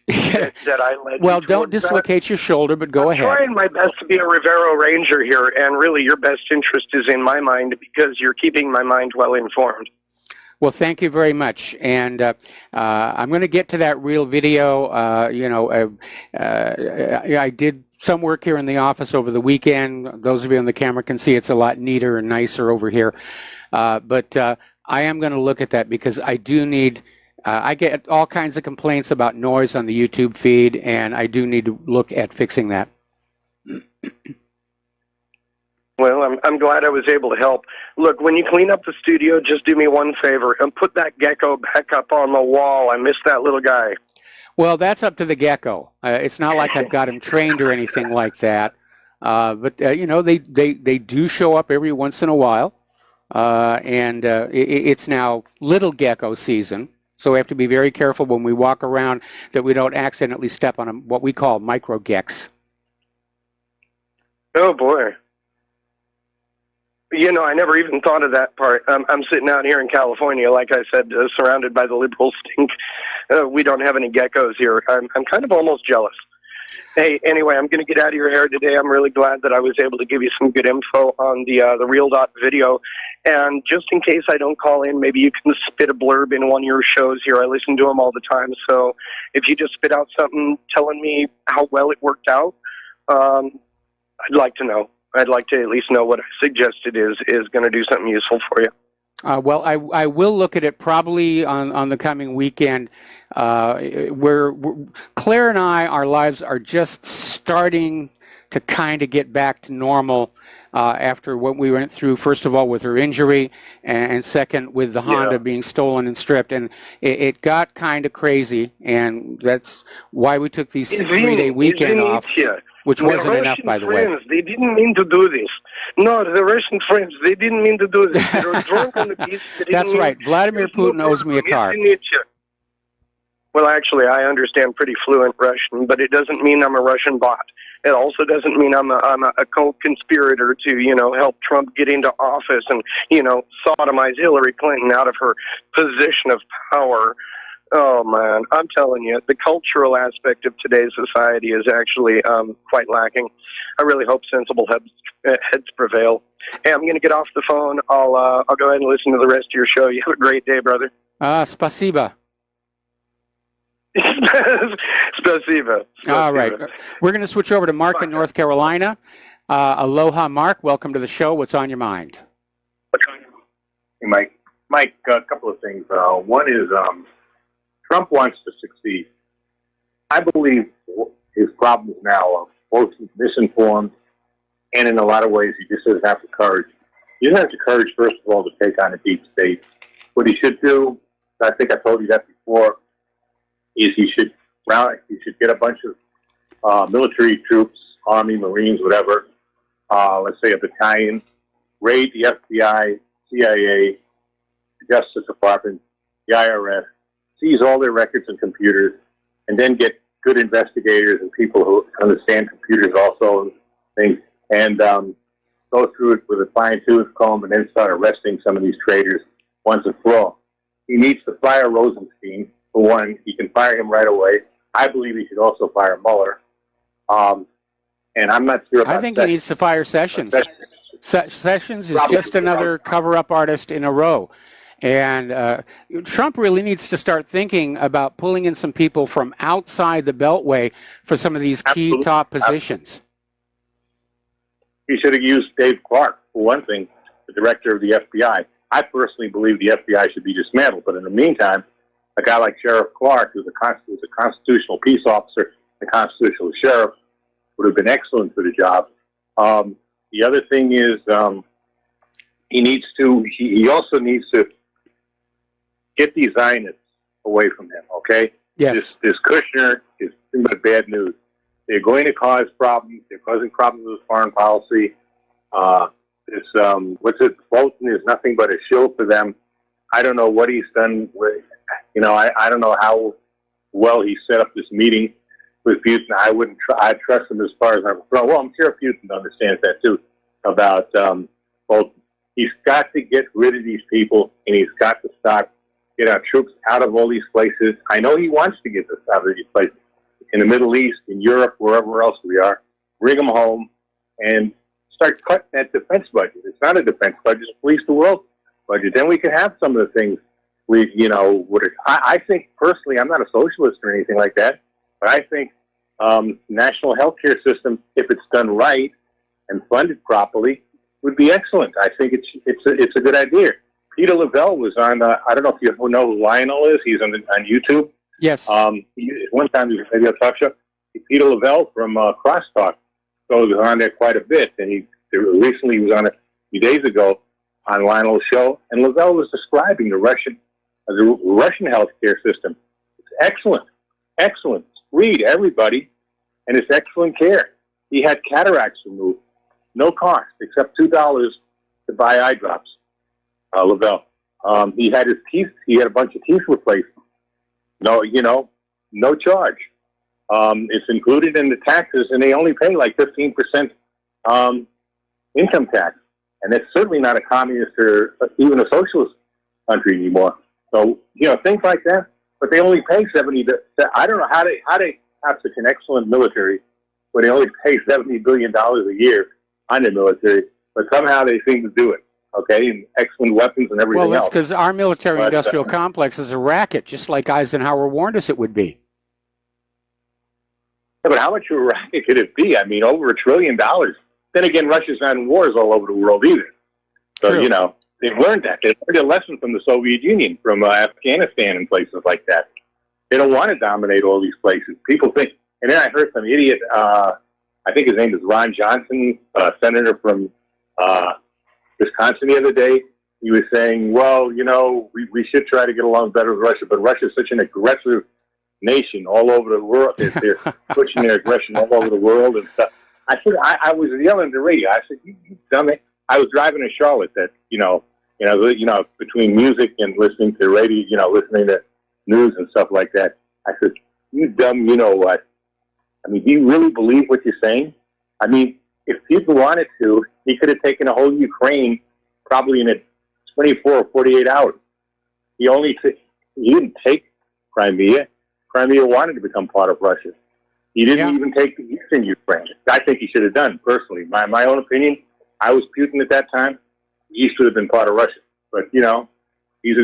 that I led? Well, don't dislocate your shoulder, but go ahead. I'm trying my best to be a Rivero Ranger here, and really your best interest is in my mind because you're keeping my mind well informed. Well, thank you very much. And I'm going to get to that Real Video. I did some work here in the office over the weekend. Those of you on the camera can see it's a lot neater and nicer over here. But I am going to look at that because I do need, I get all kinds of complaints about noise on the YouTube feed, and I do need to look at fixing that. Well, I'm glad I was able to help. Look, when you clean up the studio, just do me one favor and put that gecko back up on the wall. I miss that little guy. Well, that's up to the gecko. It's not like I've got him trained or anything like that. But they do show up every once in a while. And it's now little gecko season. So we have to be very careful when we walk around that we don't accidentally step on what we call micro gecks. Oh, boy. You know, I never even thought of that part. I'm sitting out here in California, like I said, surrounded by the liberal stink. We don't have any geckos here. I'm kind of almost jealous. Hey, anyway, I'm going to get out of your hair today. I'm really glad that I was able to give you some good info on the Real Video. And just in case I don't call in, maybe you can spit a blurb in one of your shows here. I listen to them all the time. So if you just spit out something telling me how well it worked out, I'd like to know. I'd like to at least know what I suggested is going to do something useful for you. Well, I will look at it probably on the coming weekend. Where Claire and I, our lives are just starting to kind of get back to normal after what we went through, first of all, with her injury, and second, with the Honda being stolen and stripped. And it got kind of crazy, and that's why we took these 3-day weekend off. Which wasn't enough, by the way. They didn't mean to do this. No, the Russian friends, they didn't mean to do this. They were drunk on the beach. That's right. Vladimir Putin owes me a car. Well, actually, I understand pretty fluent Russian, but it doesn't mean I'm a Russian bot. It also doesn't mean I'm a co-conspirator to, help Trump get into office and, sodomize Hillary Clinton out of her position of power. Oh, man, I'm telling you, the cultural aspect of today's society is actually quite lacking. I really hope sensible heads prevail. Hey, I'm going to get off the phone. I'll go ahead and listen to the rest of your show. You have a great day, brother. Spasiba. Spasiba. All right. We're going to switch over to Mark in North Carolina. Aloha, Mark. Welcome to the show. What's on your mind? Hey, Mike. Mike, a couple of things. One is Trump wants to succeed. I believe his problems now are both misinformed and in a lot of ways he just doesn't have the courage. He doesn't have the courage, first of all, to take on a deep state. What he should do, I think I told you that before, is he should get a bunch of military troops, Army, Marines, whatever, let's say a battalion, raid the FBI, CIA, the Justice Department, the IRS, seize all their records and computers, and then get good investigators and people who understand computers also and things, and go through it with a fine-tooth comb and then start arresting some of these traitors once and for all. He needs to fire Rosenstein. For one, he can fire him right away. I believe he should also fire Mueller. And I'm not sure about I think he needs to fire Sessions. Sessions is just another cover-up artist in a row. And Trump really needs to start thinking about pulling in some people from outside the Beltway for some of these key top positions. He should have used Dave Clark, for one thing, the director of the FBI. I personally believe the FBI should be dismantled. But in the meantime, a guy like Sheriff Clark, who's a constitutional peace officer, a constitutional sheriff, would have been excellent for the job. The other thing is he also needs to get these Zionists away from him, okay? Yes. This Kushner is nothing but bad news. They're going to cause problems. They're causing problems with foreign policy. Bolton is nothing but a shill for them. I don't know what he's done with, I don't know how well he set up this meeting with Putin. I'd trust him as far as I'm concerned. Well, I'm sure Putin understands that too about Bolton. He's got to get rid of these people, and he's got to get our troops out of all these places. I know he wants to get us out of these places in the Middle East, in Europe, wherever else we are. Bring them home and start cutting that defense budget. It's not a defense budget; it's a police the world budget. Then we can have some of the things I think personally, I'm not a socialist or anything like that, but I think national healthcare system, if it's done right and funded properly, would be excellent. I think it's a good idea. Peter Lavelle was on. I don't know if you know who Lionel is. He's on YouTube. Yes. One time he was maybe a talk show. Peter Lavelle from Crosstalk, so he was on there quite a bit, and he recently was on it a few days ago on Lionel's show, and Lavelle was describing the Russian healthcare system. It's excellent. It's free to everybody, and it's excellent care. He had cataracts removed, no cost except $2 to buy eye drops. Lavelle. He had his teeth. He had a bunch of teeth replaced. No charge. It's included in the taxes, and they only pay like 15% income tax. And it's certainly not a communist or even a socialist country anymore. So, things like that. But they only pay 70. I don't know how they have such an excellent military, but they only pay $70 billion a year on the military. But somehow they seem to do it. Okay, and excellent weapons and everything else. Well, that's because our military-industrial complex is a racket, just like Eisenhower warned us it would be. Yeah, but how much of a racket could it be? I mean, over $1 trillion. Then again, Russia's not in wars all over the world either. So, True. They've learned that. They learned a lesson from the Soviet Union, from Afghanistan and places like that. They don't want to dominate all these places. People think, and then I heard some idiot, I think his name is Ron Johnson, senator from Wisconsin the other day. He was saying, well, we should try to get along better with Russia, but Russia is such an aggressive nation all over the world. They're pushing their aggression all over the world and stuff. I said, I was yelling at the radio. I said, you dummy. I was driving to Charlotte that, between music and listening to radio, listening to news and stuff like that. I said, you dumb, you know what? I mean, do you really believe what you're saying? I mean, if Putin wanted to, he could have taken the whole Ukraine probably in a 24 or 48 hours. He didn't take Crimea. Crimea wanted to become part of Russia. He didn't even take the eastern Ukraine. I think he should have done, personally. My own opinion, I was Putin at that time. The East would have been part of Russia. But, you know, he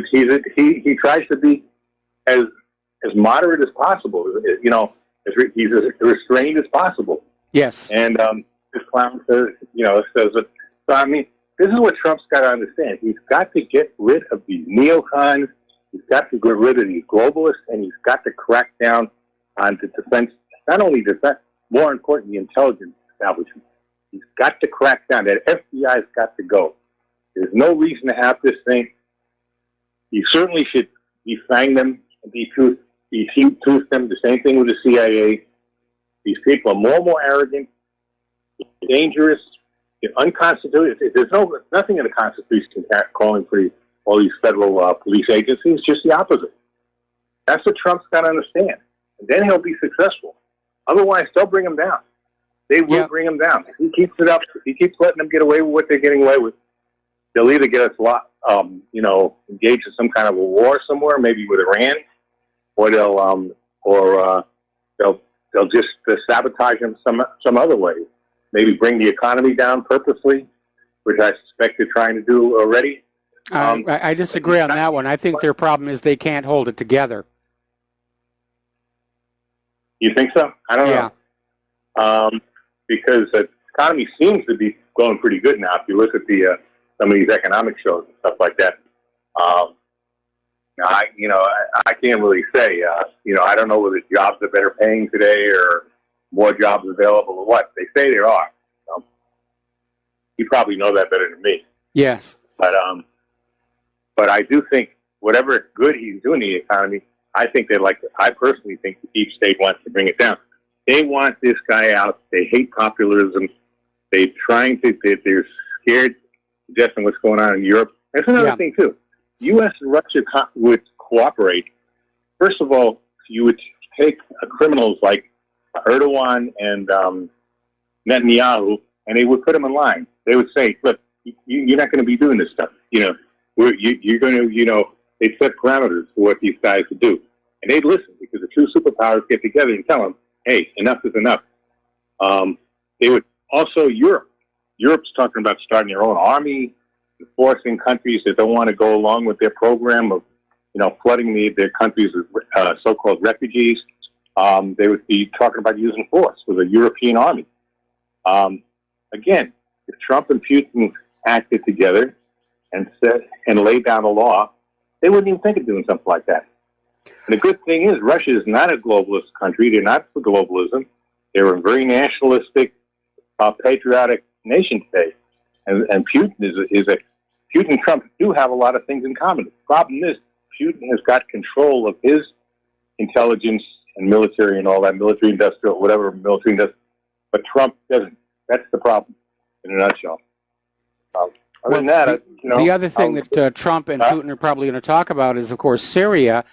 tries to be as moderate as possible, you know, he's as restrained as possible. Yes. And this clown says, you know, says that. So, I mean, this is what Trump's got to understand. He's got to get rid of these neocons. He's got to get rid of these globalists, and he's got to crack down on the defense, not only defense, more important, the intelligence establishment. He's got to crack down. That FBI's got to go. There's no reason to have this thing. He certainly should defang them and defuse them. The same thing with the CIA. These people are more and more arrogant, dangerous, unconstitutional. There's nothing in the Constitution calling for all these federal police agencies. Just the opposite. That's what Trump's got to understand. And then he'll be successful. Otherwise, they'll bring him down. They will bring him down. If he keeps it up, if he keeps letting them get away with what they're getting away with, they'll either get us, you know, engaged in some kind of a war somewhere, maybe with Iran, or they'll just sabotage him some other way. Maybe bring the economy down purposely, which I suspect they're trying to do already. I disagree on that one. I think their problem is they can't hold it together. You think so? I don't know. Because the economy seems to be going pretty good now. If you look at some of these economic shows and stuff like that, I can't really say. I don't know whether jobs are better paying today or more jobs available or what. They say there are. You probably know that better than me. Yes. But I do think whatever good he's doing in the economy, I personally think the deep state wants to bring it down. They want this guy out. They hate populism. They're scared to death of what's going on in Europe. That's another thing, too. U.S. and Russia would cooperate. First of all, you would take criminals like Erdogan and Netanyahu, and they would put them in line. They would say, look, you're not going to be doing this stuff. You know, you're going to, they'd set parameters for what these guys would do. And they'd listen because the two superpowers get together and tell them, hey, enough is enough. They would also, Europe's talking about starting their own army, forcing countries that don't want to go along with their program of, flooding their countries with so-called refugees. They would be talking about using force with a European army. Again, if Trump and Putin acted together and laid down a law, they wouldn't even think of doing something like that. And the good thing is, Russia is not a globalist country. They're not for globalism. They're a very nationalistic, patriotic nation today. And Putin Putin and Trump do have a lot of things in common. The problem is, Putin has got control of his intelligence and military and all that, military industrial, whatever military industrial, but Trump doesn't. That's the problem, in a nutshell. Other than that, the other thing that Trump and Putin are probably going to talk about is, of course, Syria.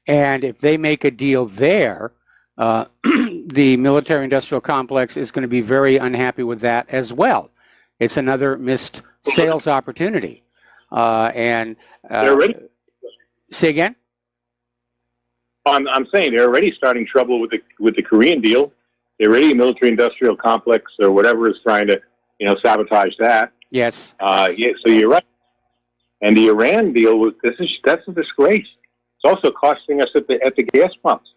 And if they make a deal there, the military-industrial complex is going to be very unhappy with that as well. It's another missed sales opportunity. They're already. Say again? I'm saying they're already starting trouble with the Korean deal. They're already a military-industrial complex or whatever is trying to, sabotage that. Yes. So you're right. And the Iran deal that's a disgrace. It's also costing us at the gas pumps,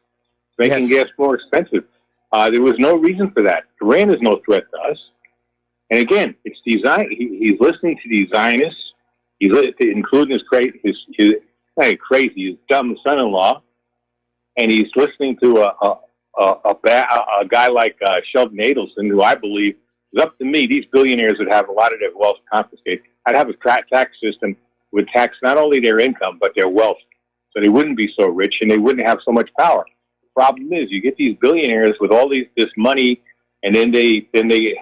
making gas more expensive. There was no reason for that. Iran is no threat to us. And again, it's design. He's listening to the Zionists. He's including his dumb son-in-law, and he's listening to a guy like Sheldon Adelson, who I believe is up to me. These billionaires would have a lot of their wealth confiscated. I'd have a tax system would tax not only their income but their wealth, so they wouldn't be so rich and they wouldn't have so much power. The problem is, you get these billionaires with all this money, and then they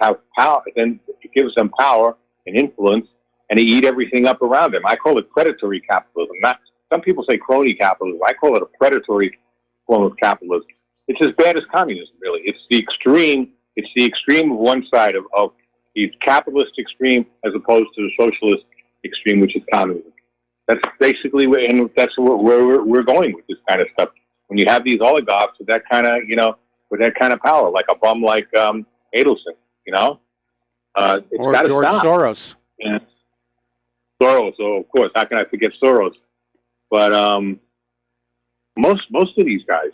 have power. Then it gives them power and influence, and they eat everything up around them. I call it predatory capitalism. Some people say crony capitalism. I call it a predatory form of capitalism. It's as bad as communism, really. It's the extreme. It's the extreme of one side of the capitalist extreme as opposed to the socialist extreme, which is communism. That's basically and that's where we're going with this kind of stuff. When you have these oligarchs with that kind of, with that kind of power, like a bum like Adelson, it's or got to George stop. Soros. Yeah. Soros, so of course, how can I forget Soros? But most of these guys,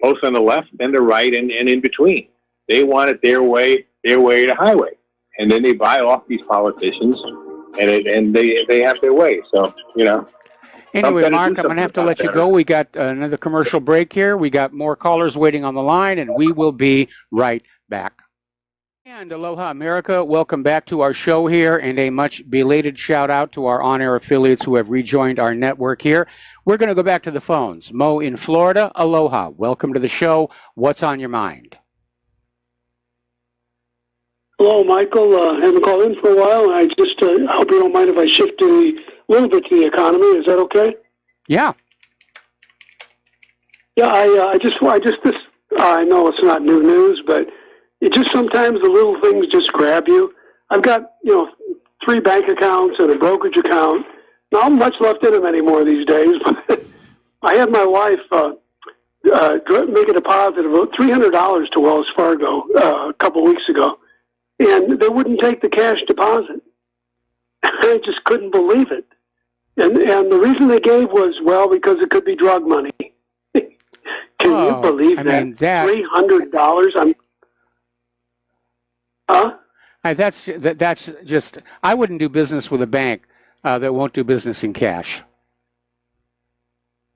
both on the left and the right and in between, they want it their way the highway, and then they buy off these politicians, and they have their way. So Anyway, Mark, I'm going to have to let you go. We got another commercial break here. We got more callers waiting on the line, and we will be right back. And aloha, America. Welcome back to our show here, and a much belated shout out to our on-air affiliates who have rejoined our network here. We're going to go back to the phones. Mo in Florida, aloha. Welcome to the show. What's on your mind? Hello, Michael. Haven't called in for a while, and I just hope you don't mind if I shift a little bit to the economy. Is that okay? Yeah. Yeah, I know it's not new news, but it just sometimes the little things just grab you. I've got 3 bank accounts and a brokerage account. Not much left in them anymore these days, but I had my wife make a deposit of about $300 to Wells Fargo a couple weeks ago, and they wouldn't take the cash deposit. I just couldn't believe it. And the reason they gave was, because it could be drug money. Can you believe that? I mean, $300? That's just, I wouldn't do business with a bank that won't do business in cash.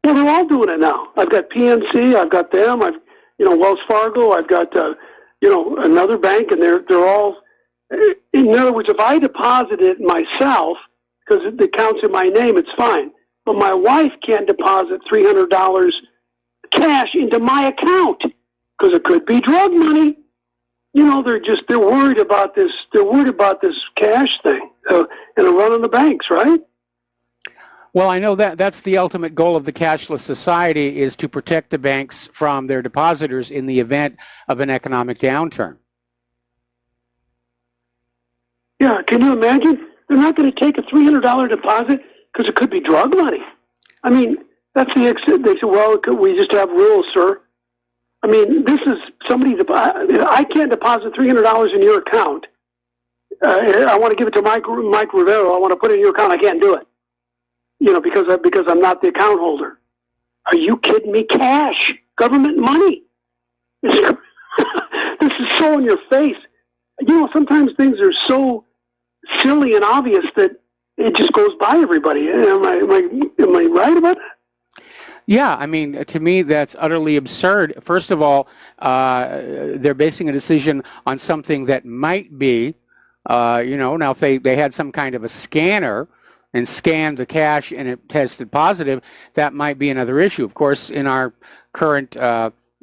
Well, they're all doing it now. I've got PNC, I've got them, Wells Fargo, I've got, another bank, and they're all, in other words, if I deposit it myself, because it counts in my name, it's fine. But my wife can't deposit $300 cash into my account because it could be drug money. They're worried about this. They're worried about this cash thing and a run on the banks, right? Well, I know that's the ultimate goal of the cashless society, is to protect the banks from their depositors in the event of an economic downturn. Yeah, can you imagine? They're not going to take a $300 deposit because it could be drug money. I mean, that's the exit. They say, we just have rules, sir. I mean, this is somebody. I can't deposit $300 in your account. I want to give it to Mike Rivero. I want to put it in your account. I can't do it. Because I'm not the account holder. Are you kidding me? Cash, government money. This is so in your face. Sometimes things are so silly and obvious that it just goes by everybody. Am I right about that? Yeah, I mean, to me, that's utterly absurd. First of all, they're basing a decision on something that might be, now if they had some kind of a scanner and scanned the cash and it tested positive, that might be another issue. Of course, in our current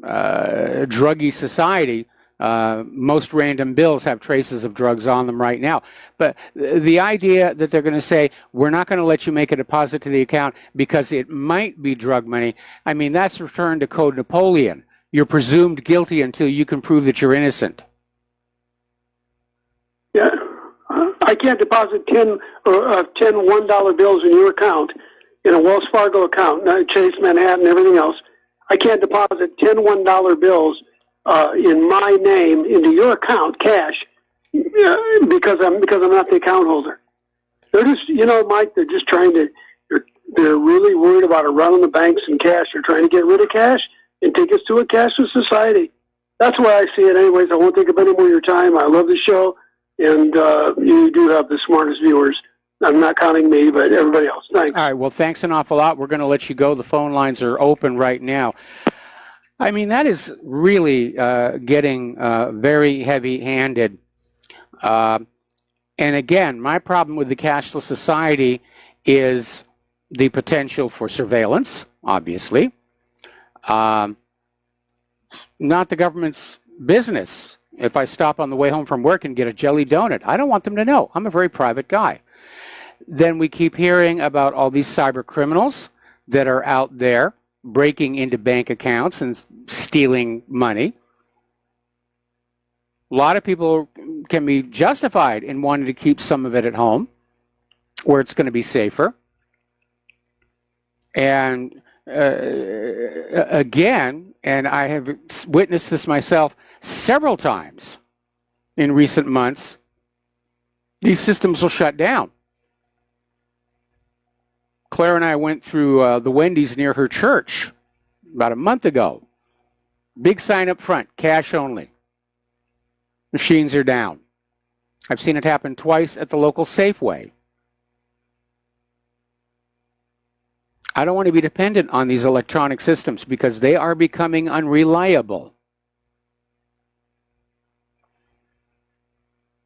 druggy society, most random bills have traces of drugs on them right now. But the idea that they're going to say, we're not going to let you make a deposit to the account because it might be drug money, I mean, that's return to Code Napoleon. You're presumed guilty until you can prove that you're innocent. Yeah. I can't deposit 10 $1 bills in your account, in a Wells Fargo account, Chase, Manhattan, everything else. I can't deposit 10 $1 bills in my name into your account, cash, because I'm not the account holder. They're just, Mike, they're just trying to. They're really worried about a run on the banks and cash. They're trying to get rid of cash and take us to a cashless society. That's why I see it. Anyways, I won't take up any more of your time. I love the show, and you do have the smartest viewers. I'm not counting me, but everybody else. Thanks. All right. Well, thanks an awful lot. We're going to let you go. The phone lines are open right now. I mean, that is really getting very heavy-handed. And again, my problem with the cashless society is the potential for surveillance, obviously. Not the government's business. If I stop on the way home from work and get a jelly donut, I don't want them to know. I'm a very private guy. Then we keep hearing about all these cyber criminals that are out there breaking into bank accounts and stealing money. A lot of people can be justified in wanting to keep some of it at home where it's going to be safer. And again, and I have witnessed this myself several times in recent months, these systems will shut down. Claire and I went through the Wendy's near her church about a month ago. Big sign up front, cash only. Machines are down. I've seen it happen twice at the local Safeway. I don't want to be dependent on these electronic systems because they are becoming unreliable.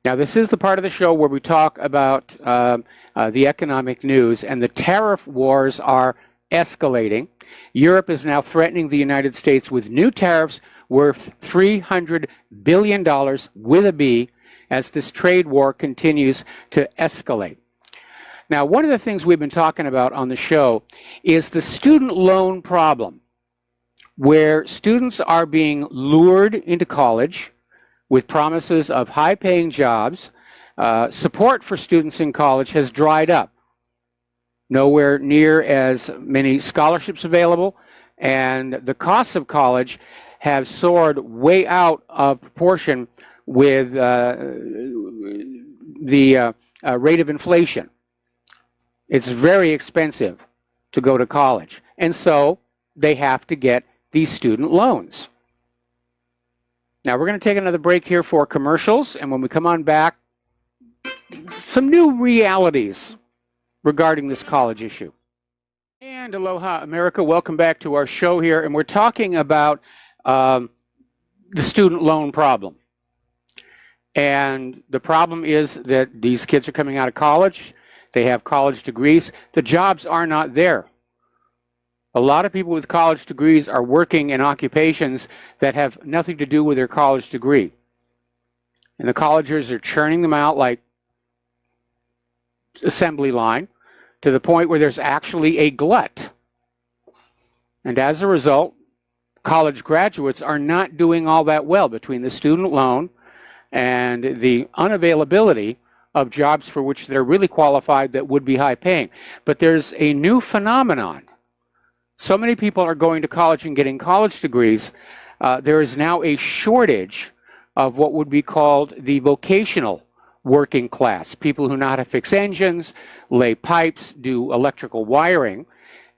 Now, this is the part of the show where we talk about the economic news, and the tariff wars are escalating. Europe is now threatening the United States with new tariffs worth $300 billion with a B as this trade war continues to escalate. Now, one of the things we've been talking about on the show is the student loan problem, where students are being lured into college with promises of high-paying jobs. Support for students in college has dried up. Nowhere near as many scholarships available, and the costs of college have soared way out of proportion with the rate of inflation. It's very expensive to go to college, and so they have to get these student loans. Now, we're going to take another break here for commercials, and when we come on back, some new realities regarding this college issue. And aloha, America. Welcome back to our show here, and we're talking about the student loan problem. And the problem is that these kids are coming out of college. They have college degrees. The jobs are not there. A lot of people with college degrees are working in occupations that have nothing to do with their college degree. And the colleges are churning them out like assembly line to the point where there's actually a glut. And as a result, college graduates are not doing all that well between the student loan and the unavailability of jobs for which they're really qualified that would be high paying. But there's a new phenomenon. So many people are going to college and getting college degrees. There is now a shortage of what would be called the vocational working class, people who know how to fix engines, lay pipes, do electrical wiring.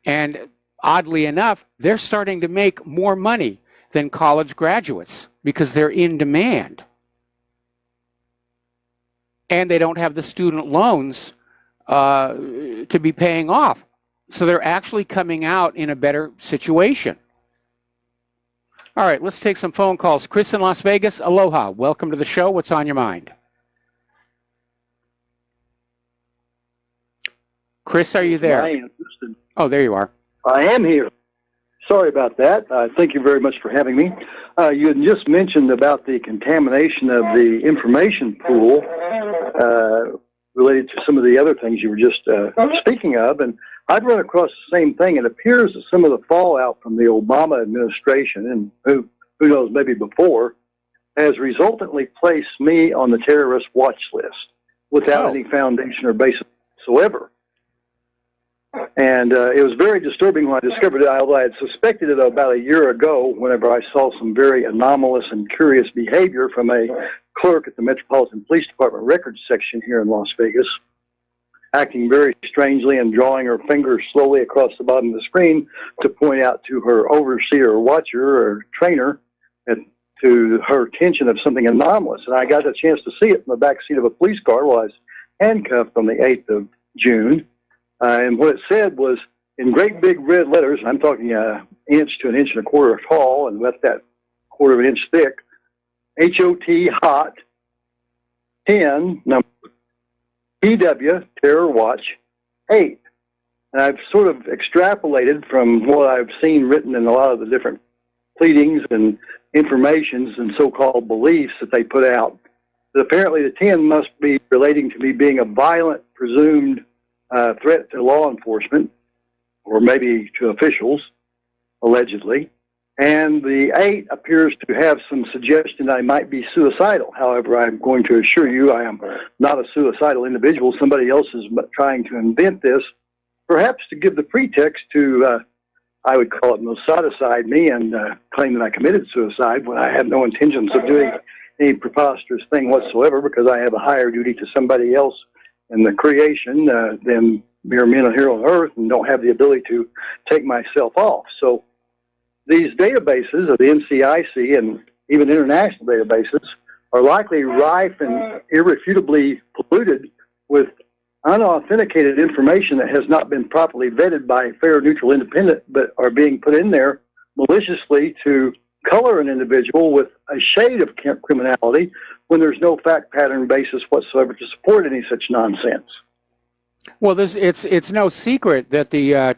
And oddly enough, they're starting to make more money than college graduates because they're in demand. And they don't have the student loans to be paying off. So they're actually coming out in a better situation. All right, let's take some phone calls. Chris in Las Vegas, aloha. Welcome to the show. What's on your mind? Chris, are you there? I am, Houston. Oh, there you are. I am here. Sorry about that. Thank you very much for having me. You had just mentioned about the contamination of the information pool related to some of the other things you were just speaking of, and I'd run across the same thing. It appears that some of the fallout from the Obama administration, and who knows, maybe before, has resultantly placed me on the terrorist watch list without any foundation or basis whatsoever. And it was very disturbing when I discovered it, although I had suspected it about a year ago whenever I saw some very anomalous and curious behavior from a clerk at the Metropolitan Police Department records section here in Las Vegas, acting very strangely and drawing her finger slowly across the bottom of the screen to point out to her overseer or watcher or trainer to her attention of something anomalous. And I got a chance to see it in the back seat of a police car while I was handcuffed on the 8th of June. And what it said was, in great big red letters, I'm talking an inch to an inch and a quarter tall, and about that quarter of an inch thick, HOT hot 10 number PW Terror Watch 8. And I've sort of extrapolated from what I've seen written in a lot of the different pleadings and informations and so-called beliefs that they put out, that apparently the 10 must be relating to me being a violent, presumed threat to law enforcement, or maybe to officials, allegedly. And the 8 appears to have some suggestion I might be suicidal. However, I'm going to assure you I am not a suicidal individual. Somebody else is trying to invent this, perhaps to give the pretext to, I would call it Mossadicide me and claim that I committed suicide when I had no intentions of doing any preposterous thing whatsoever, because I have a higher duty to somebody else in the creation than mere men here on earth, and don't have the ability to take myself off. So these databases of the NCIC and even international databases are likely rife and irrefutably polluted with unauthenticated information that has not been properly vetted by fair, neutral, independent, but are being put in there maliciously to color an individual with a shade of criminality when there's no fact pattern basis whatsoever to support any such nonsense. Well, it's no secret that the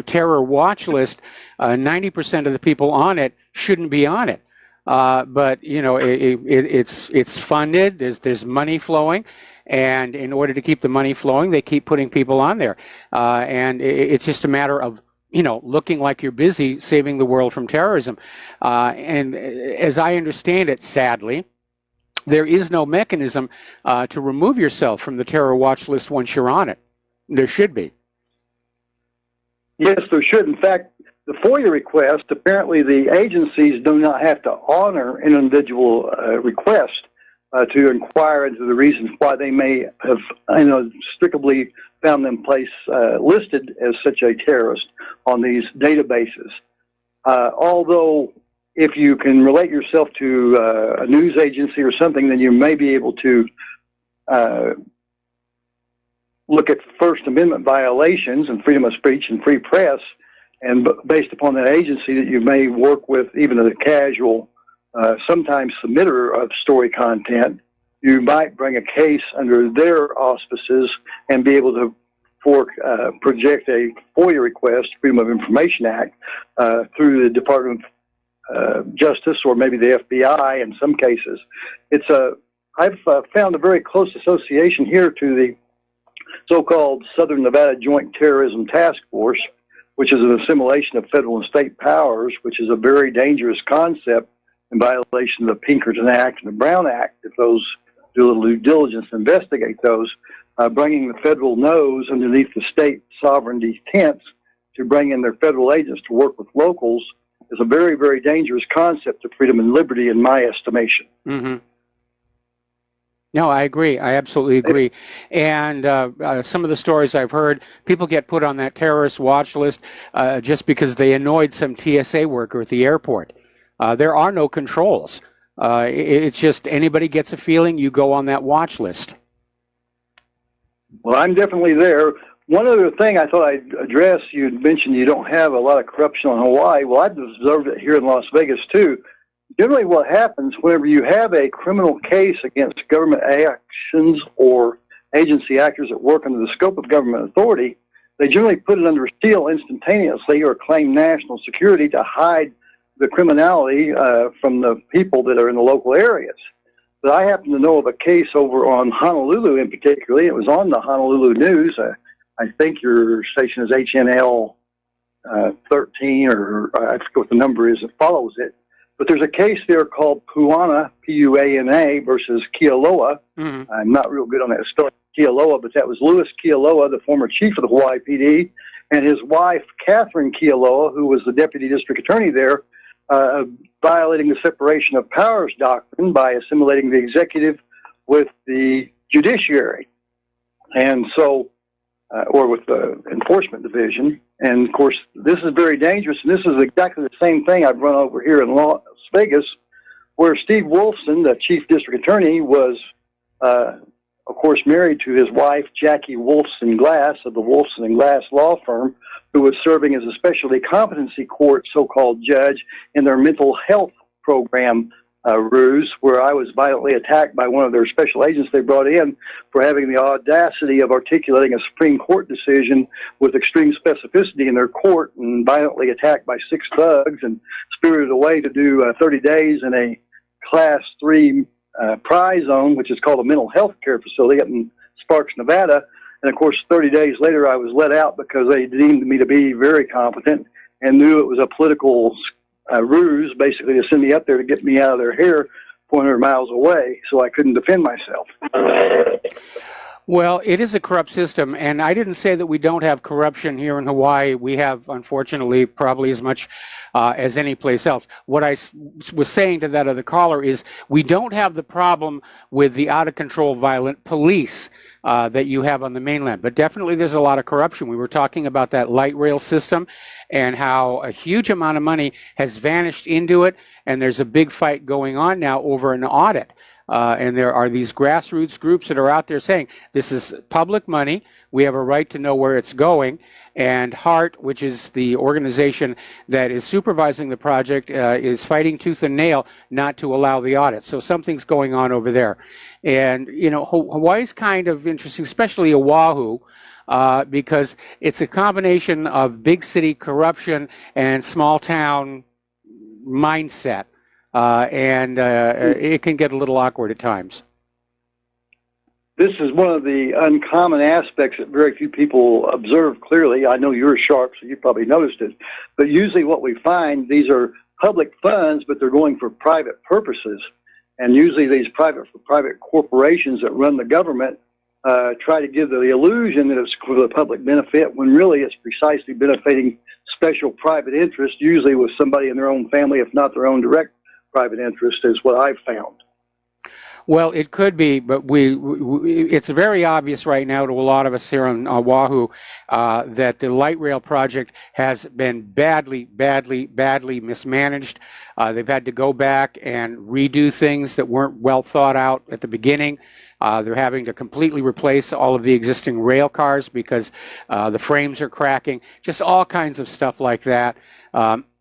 terror watch list, 90% of the people on it shouldn't be on it. But you know, it's funded. There's money flowing, and in order to keep the money flowing, they keep putting people on there. And it's just a matter of, you know, looking like you're busy saving the world from terrorism. And as I understand it, sadly, there is no mechanism to remove yourself from the terror watch list once you're on it. There should be. Yes, there should. In fact, the FOIA request, apparently the agencies do not have to honor an individual request to inquire into the reasons why they may have, you know, strictly found them listed as such a terrorist on these databases. Although if you can relate yourself to a news agency or something, then you may be able to look at First Amendment violations and freedom of speech and free press, and based upon that agency that you may work with, even as a casual, sometimes submitter of story content, you might bring a case under their auspices and be able to project a FOIA request, Freedom of Information Act, through the Department of Justice or maybe the FBI in some cases. I've found a very close association here to the so-called Southern Nevada Joint Terrorism Task Force, which is an assimilation of federal and state powers, which is a very dangerous concept in violation of the Pinkerton Act and the Brown Act. If those do a little due diligence to investigate those, bringing the federal nose underneath the state sovereignty tents to bring in their federal agents to work with locals is a very, very dangerous concept of freedom and liberty in my estimation. Mm-hmm. No, I agree. I absolutely agree. And some of the stories I've heard, people get put on that terrorist watch list just because they annoyed some TSA worker at the airport. There are no controls. It's just anybody gets a feeling, you go on that watch list. Well, I'm definitely there. One other thing I thought I'd address, you had mentioned you don't have a lot of corruption on Hawaii. Well, I've observed it here in Las Vegas, too. Generally what happens whenever you have a criminal case against government actions or agency actors that work under the scope of government authority, they generally put it under seal instantaneously or claim national security to hide the criminality from the people that are in the local areas. But I happen to know of a case over on Honolulu in particular. It was on the Honolulu News. I think your station is HNL 13, or I forget what the number is that follows it. But there's a case there called Puana, P-U-A-N-A, versus Kealoha. Mm-hmm. I'm not real good on that spelling, Kealoha, but that was Louis Kealoha, the former chief of the Hawaii PD, and his wife, Catherine Kealoha, who was the deputy district attorney there, violating the separation of powers doctrine by assimilating the executive with the judiciary. And so, or with the enforcement division. And of course, this is very dangerous. And this is exactly the same thing I've run over here in Las Vegas, where Steve Wolfson, the chief district attorney, was, of course, married to his wife, Jackie Wolfson Glass of the Wolfson and Glass law firm, who was serving as a specialty competency court so-called judge in their mental health program ruse, where I was violently attacked by one of their special agents they brought in for having the audacity of articulating a Supreme Court decision with extreme specificity in their court, and violently attacked by 6 thugs and spirited away to do 30 days in a Class 3 prize zone, which is called a mental health care facility up in Sparks, Nevada. And of course, 30 days later, I was let out because they deemed me to be very competent and knew it was a political ruse, basically to send me up there to get me out of their hair 400 miles away, so I couldn't defend myself. Well, it is a corrupt system, and I didn't say that we don't have corruption here in Hawaii. We have, unfortunately, probably as much as any place else. What I was saying to that other caller is we don't have the problem with the out-of-control violent police that you have on the mainland, but definitely there's a lot of corruption. We were talking about that light rail system and how a huge amount of money has vanished into it, and there's a big fight going on now over an audit. And there are these grassroots groups that are out there saying this is public money. We have a right to know where it's going. And HART, which is the organization that is supervising the project, is fighting tooth and nail not to allow the audit. So something's going on over there. And, you know, Hawaii's kind of interesting, especially Oahu, because it's a combination of big city corruption and small town mindset. And it can get a little awkward at times. This is one of the uncommon aspects that very few people observe clearly. I know you're sharp, so you probably noticed it. But usually what we find, these are public funds, but they're going for private purposes. And usually these private corporations that run the government try to give the illusion that it's for the public benefit, when really it's precisely benefiting special private interest, usually with somebody in their own family, if not their own direct private interest, is what I've found. Well, it could be, but it's very obvious right now to a lot of us here on Oahu that the light rail project has been badly mismanaged. They've had to go back and redo things that weren't well thought out at the beginning. They're having to completely replace all of the existing rail cars because the frames are cracking, just all kinds of stuff like that.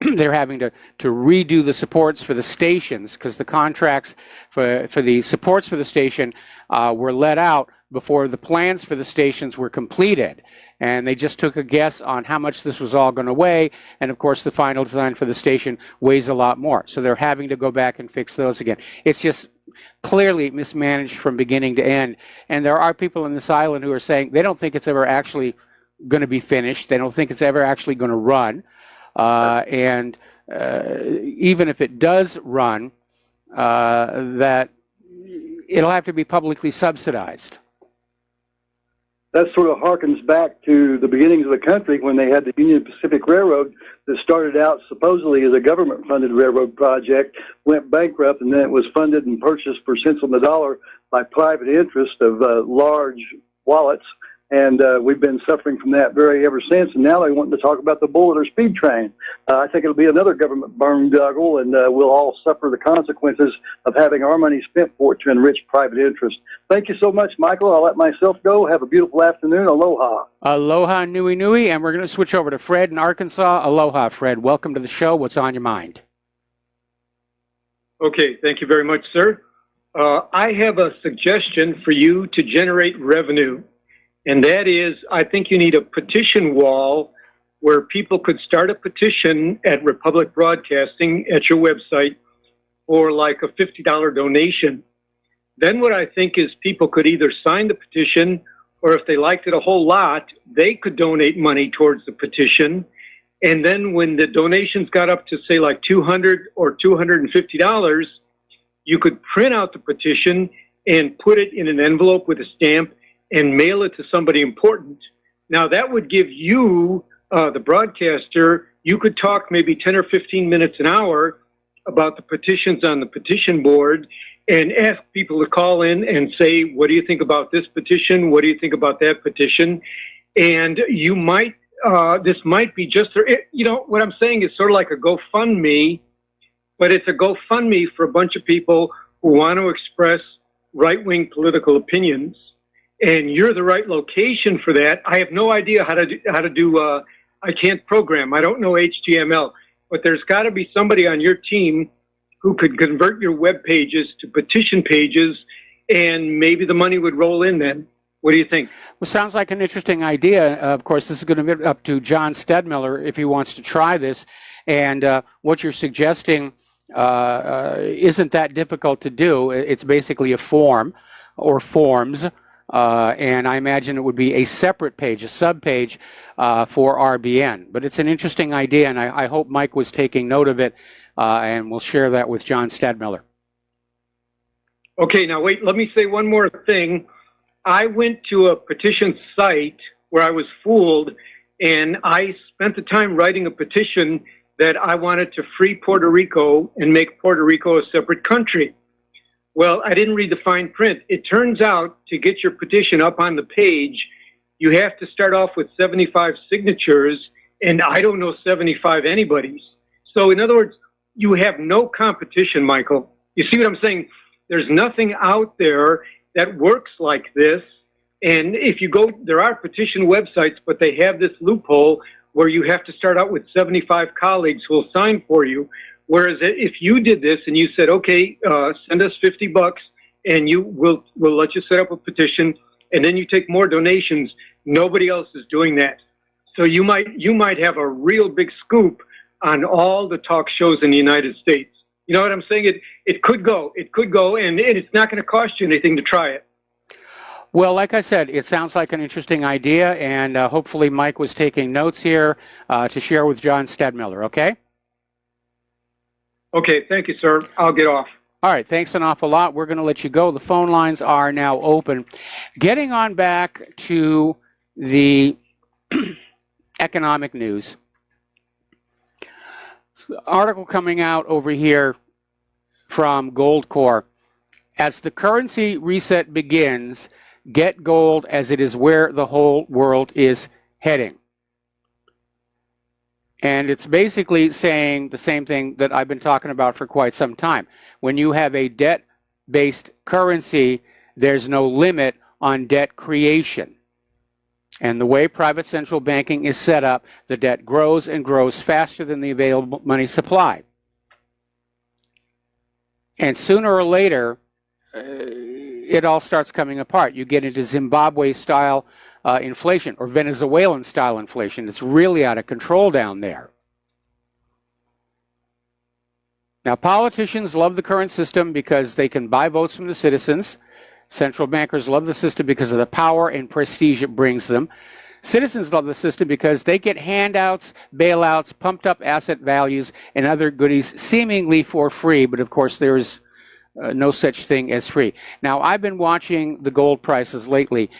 They're having to redo the supports for the stations because the contracts for the supports for the station were let out before the plans for the stations were completed. And they just took a guess on how much this was all going to weigh. And of course, the final design for the station weighs a lot more. So they're having to go back and fix those again. It's just clearly mismanaged from beginning to end. And there are people in this island who are saying they don't think it's ever actually going to be finished. They don't think it's ever actually going to run. And even if it does run, that it'll have to be publicly subsidized. That sort of harkens back to the beginnings of the country when they had the Union Pacific Railroad that started out supposedly as a government-funded railroad project, went bankrupt, and then it was funded and purchased for cents on the dollar by private interest of large wallets. And we've been suffering from that ever since. And now they want to talk about the bullet or speed train. I think it'll be another government boondoggle, and we'll all suffer the consequences of having our money spent for it to enrich private interest. Thank you so much, Michael. I'll let myself go. Have a beautiful afternoon. Aloha. Aloha, nui nui. And we're going to switch over to Fred in Arkansas. Aloha, Fred. Welcome to the show. What's on your mind? Okay. Thank you very much, sir. I have a suggestion for you to generate revenue. And that is, I think you need a petition wall where people could start a petition at Republic Broadcasting at your website for like a $50 donation. Then what I think is people could either sign the petition, or if they liked it a whole lot, they could donate money towards the petition. And then when the donations got up to say like $200 or $250, you could print out the petition and put it in an envelope with a stamp and mail it to somebody important. Now that would give you, the broadcaster, you could talk maybe 10 or 15 minutes an hour about the petitions on the petition board and ask people to call in and say, what do you think about this petition? What do you think about that petition? And you might, this might be just, you know, what I'm saying is sort of like a GoFundMe, but it's a GoFundMe for a bunch of people who want to express right-wing political opinions. And you're the right location for that. I have no idea how to do. I can't program. I don't know HTML. But there's got to be somebody on your team who could convert your web pages to petition pages, and maybe the money would roll in then. What do you think? Well, sounds like an interesting idea. Of course, this is going to be up to John Stedmiller if he wants to try this. And what you're suggesting isn't that difficult to do. It's basically a form or forms. and I imagine it would be a separate page, a sub-page for RBN. But it's an interesting idea, and I hope Mike was taking note of it, and we'll share that with John Stadmiller. Okay, now wait, let me say one more thing. I went to a petition site where I was fooled, and I spent the time writing a petition that I wanted to free Puerto Rico and make Puerto Rico a separate country. Well, I didn't read the fine print. It turns out to get your petition up on the page, you have to start off with 75 signatures, and I don't know 75 anybody's. So in other words, you have no competition, Michael. You see what I'm saying? There's nothing out there that works like this. And if you go, there are petition websites, but they have this loophole where you have to start out with 75 colleagues who will sign for you. Whereas if you did this and you said, okay, send us $50 and we'll let you set up a petition, and then you take more donations, nobody else is doing that. So you might have a real big scoop on all the talk shows in the United States. You know what I'm saying? It could go, and it's not going to cost you anything to try it. Well, like I said, it sounds like an interesting idea, and hopefully Mike was taking notes here to share with John Stadmiller, okay? Okay, thank you, sir. I'll get off. All right, thanks an awful lot. We're going to let you go. The phone lines are now open. Getting on back to the economic news. Article coming out over here from Goldcore. As the currency reset begins, get gold as it is where the whole world is heading. And it's basically saying the same thing that I've been talking about for quite some time. When you have a debt-based currency, there's no limit on debt creation. And the way private central banking is set up, the debt grows and grows faster than the available money supply. And sooner or later, it all starts coming apart. You get into Zimbabwe-style inflation or Venezuelan-style inflation. It's really out of control down there. Now, politicians love the current system because they can buy votes from the citizens. Central bankers love the system because of the power and prestige it brings them. Citizens love the system because they get handouts, bailouts, pumped up asset values, and other goodies seemingly for free. But of course, there's no such thing as free. Now, I've been watching the gold prices lately.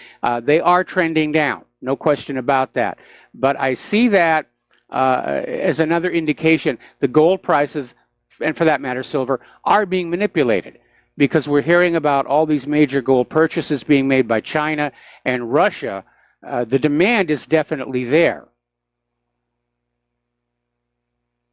They are trending down, no question about that. But I see that as another indication the gold prices, and for that matter, silver, are being manipulated. Because we're hearing about all these major gold purchases being made by China and Russia. The demand is definitely there.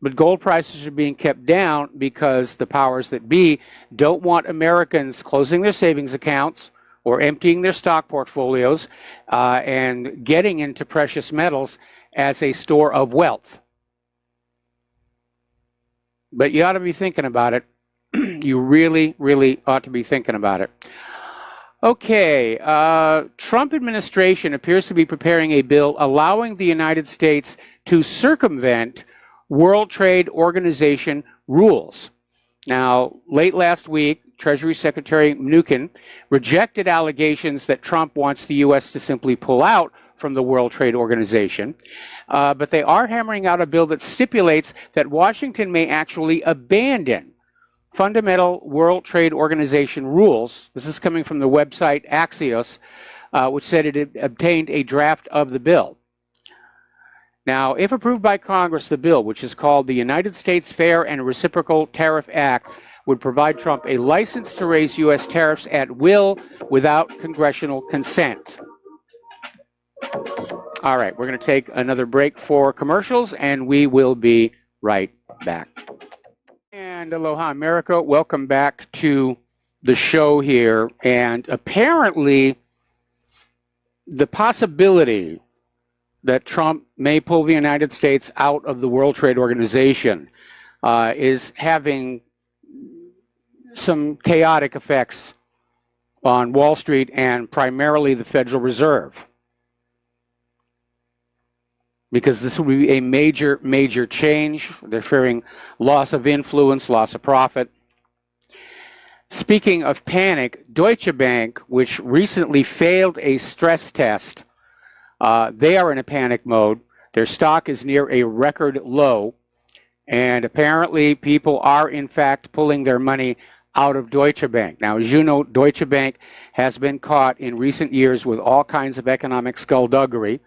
But gold prices are being kept down because the powers that be don't want Americans closing their savings accounts or emptying their stock portfolios and getting into precious metals as a store of wealth. But you ought to be thinking about it. You really, really ought to be thinking about it. Okay, Trump administration appears to be preparing a bill allowing the United States to circumvent World Trade Organization rules. Now, late last week, Treasury Secretary Mnuchin rejected allegations that Trump wants the U.S. to simply pull out from the World Trade Organization, but they are hammering out a bill that stipulates that Washington may actually abandon fundamental World Trade Organization rules. This is coming from the website Axios, which said it had obtained a draft of the bill. Now, if approved by Congress, the bill, which is called the United States Fair and Reciprocal Tariff Act, would provide Trump a license to raise U.S. tariffs at will without congressional consent. All right, we're going to take another break for commercials, and we will be right back. And aloha, America. Welcome back to the show here. And apparently, the possibility that Trump may pull the United States out of the World Trade Organization is having some chaotic effects on Wall Street and primarily the Federal Reserve. Because this will be a major, major change. They're fearing loss of influence, loss of profit. Speaking of panic, Deutsche Bank, which recently failed a stress test, they are in a panic mode. Their stock is near a record low, and apparently people are, in fact, pulling their money out of Deutsche Bank. Now, as you know, Deutsche Bank has been caught in recent years with all kinds of economic skullduggery,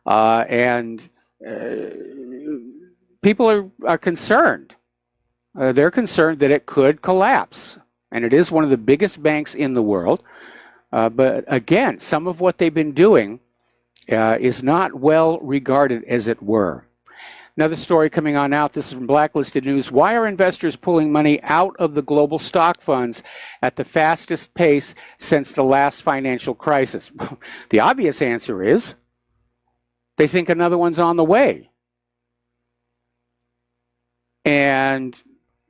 and people are concerned. They're concerned that it could collapse, and it is one of the biggest banks in the world. But again, some of what they've been doing is not well regarded, as it were. Another story coming on out, this is from Blacklisted News. Why are investors pulling money out of the global stock funds at the fastest pace since the last financial crisis? The obvious answer is they think another one's on the way. And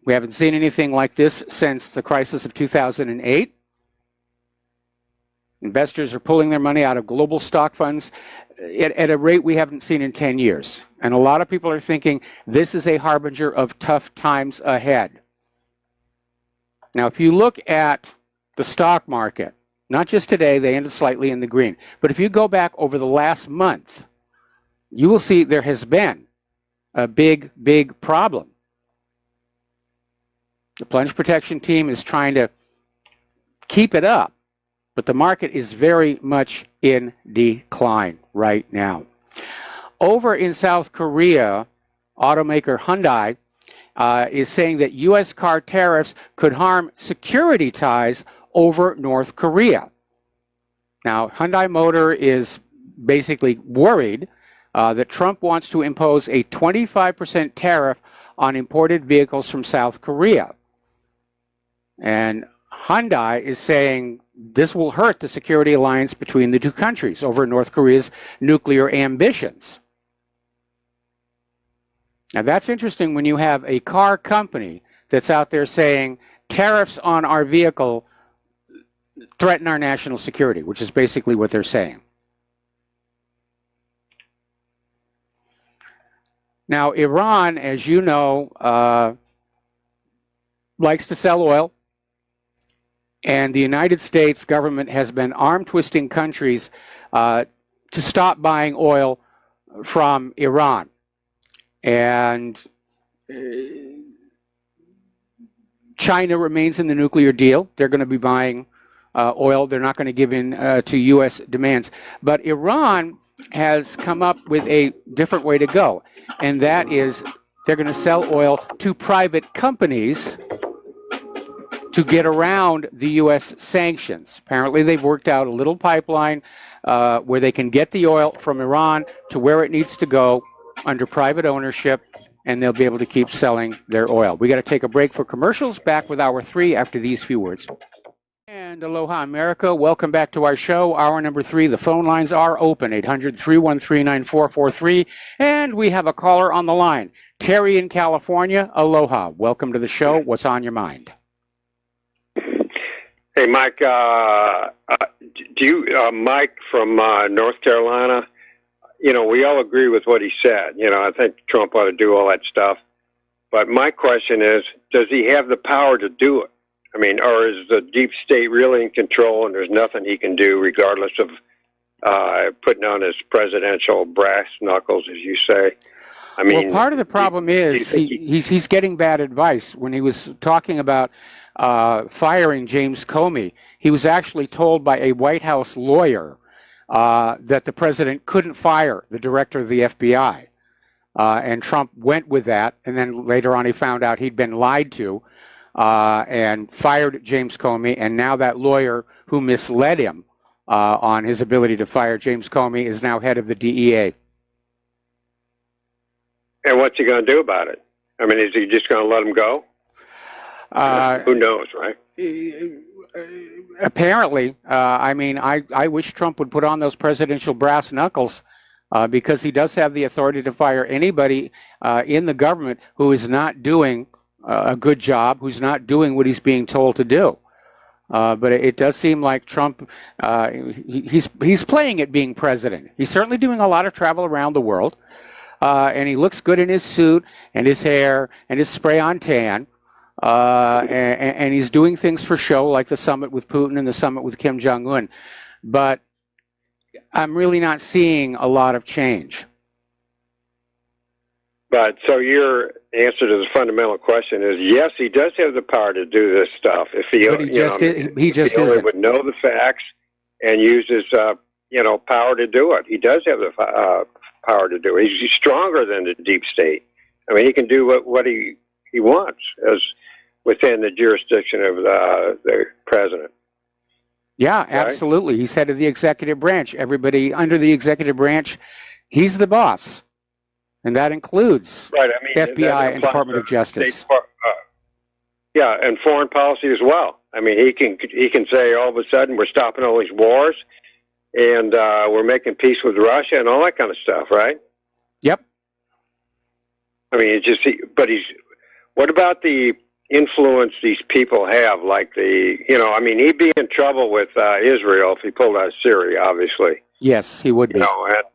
we haven't seen anything like this since the crisis of 2008. Investors are pulling their money out of global stock funds at a rate we haven't seen in 10 years. And a lot of people are thinking this is a harbinger of tough times ahead. Now, if you look at the stock market, not just today, they ended slightly in the green. But if you go back over the last month, you will see there has been a big, big problem. The plunge protection team is trying to keep it up, but the market is very much in decline right now. Over in South Korea, automaker Hyundai is saying that U.S. car tariffs could harm security ties over North Korea. Now, Hyundai Motor is basically worried that Trump wants to impose a 25% tariff on imported vehicles from South Korea. And Hyundai is saying this will hurt the security alliance between the two countries over North Korea's nuclear ambitions. Now, that's interesting when you have a car company that's out there saying tariffs on our vehicle threaten our national security, which is basically what they're saying. Now, Iran, as you know, likes to sell oil. And the United States government has been arm-twisting countries to stop buying oil from Iran. And China remains in the nuclear deal. They're going to be buying oil. They're not going to give in to U.S. demands. But Iran has come up with a different way to go, and that is they're going to sell oil to private companies to get around the U.S. sanctions. Apparently, they've worked out a little pipeline where they can get the oil from Iran to where it needs to go under private ownership, and they'll be able to keep selling their oil. We got to take a break for commercials. Back with Hour 3 after these few words. And aloha, America. Welcome back to our show. Hour number 3. The phone lines are open, 800-313-9443. And we have a caller on the line. Terry in California. Aloha. Welcome to the show. What's on your mind? Hey, Mike, Mike from North Carolina, you know, we all agree with what he said. You know, I think Trump ought to do all that stuff. But my question is, does he have the power to do it? I mean, or is the deep state really in control and there's nothing he can do regardless of putting on his presidential brass knuckles, as you say? I mean, well, part of the problem is he's getting bad advice. When he was talking about firing James Comey, he was actually told by a White House lawyer that the president couldn't fire the director of the FBI. And Trump went with that, and then later on he found out he'd been lied to and fired James Comey, and now that lawyer who misled him on his ability to fire James Comey is now head of the DEA. And what's he going to do about it? I mean, is he just going to let him go? Who knows, right? Apparently. I mean, I wish Trump would put on those presidential brass knuckles because he does have the authority to fire anybody in the government who is not doing a good job, who's not doing what he's being told to do. But it does seem like Trump, he's playing at being president. He's certainly doing a lot of travel around the world. And he looks good in his suit and his hair and his spray-on tan. and he's doing things for show, like the summit with Putin and the summit with Kim Jong-un. But I'm really not seeing a lot of change. But so your answer to the fundamental question is yes, he does have the power to do this stuff. If he, But he just only isn't. would know the facts and use his, power to do it. He does have the power to do it. He's stronger than the deep state. I mean, he can do what he wants as within the jurisdiction of the president. Yeah, Right? absolutely. He's head of the executive branch. Everybody under the executive branch, he's the boss. And that includes Right. I mean, FBI and Department of Justice. Yeah, and foreign policy as well. I mean, he can say all of a sudden we're stopping all these wars and we're making peace with Russia and all that kind of stuff, right? Yep. I mean, what about the influence these people have? Like he'd be in trouble with Israel if he pulled out of Syria, obviously. Yes, he would be. And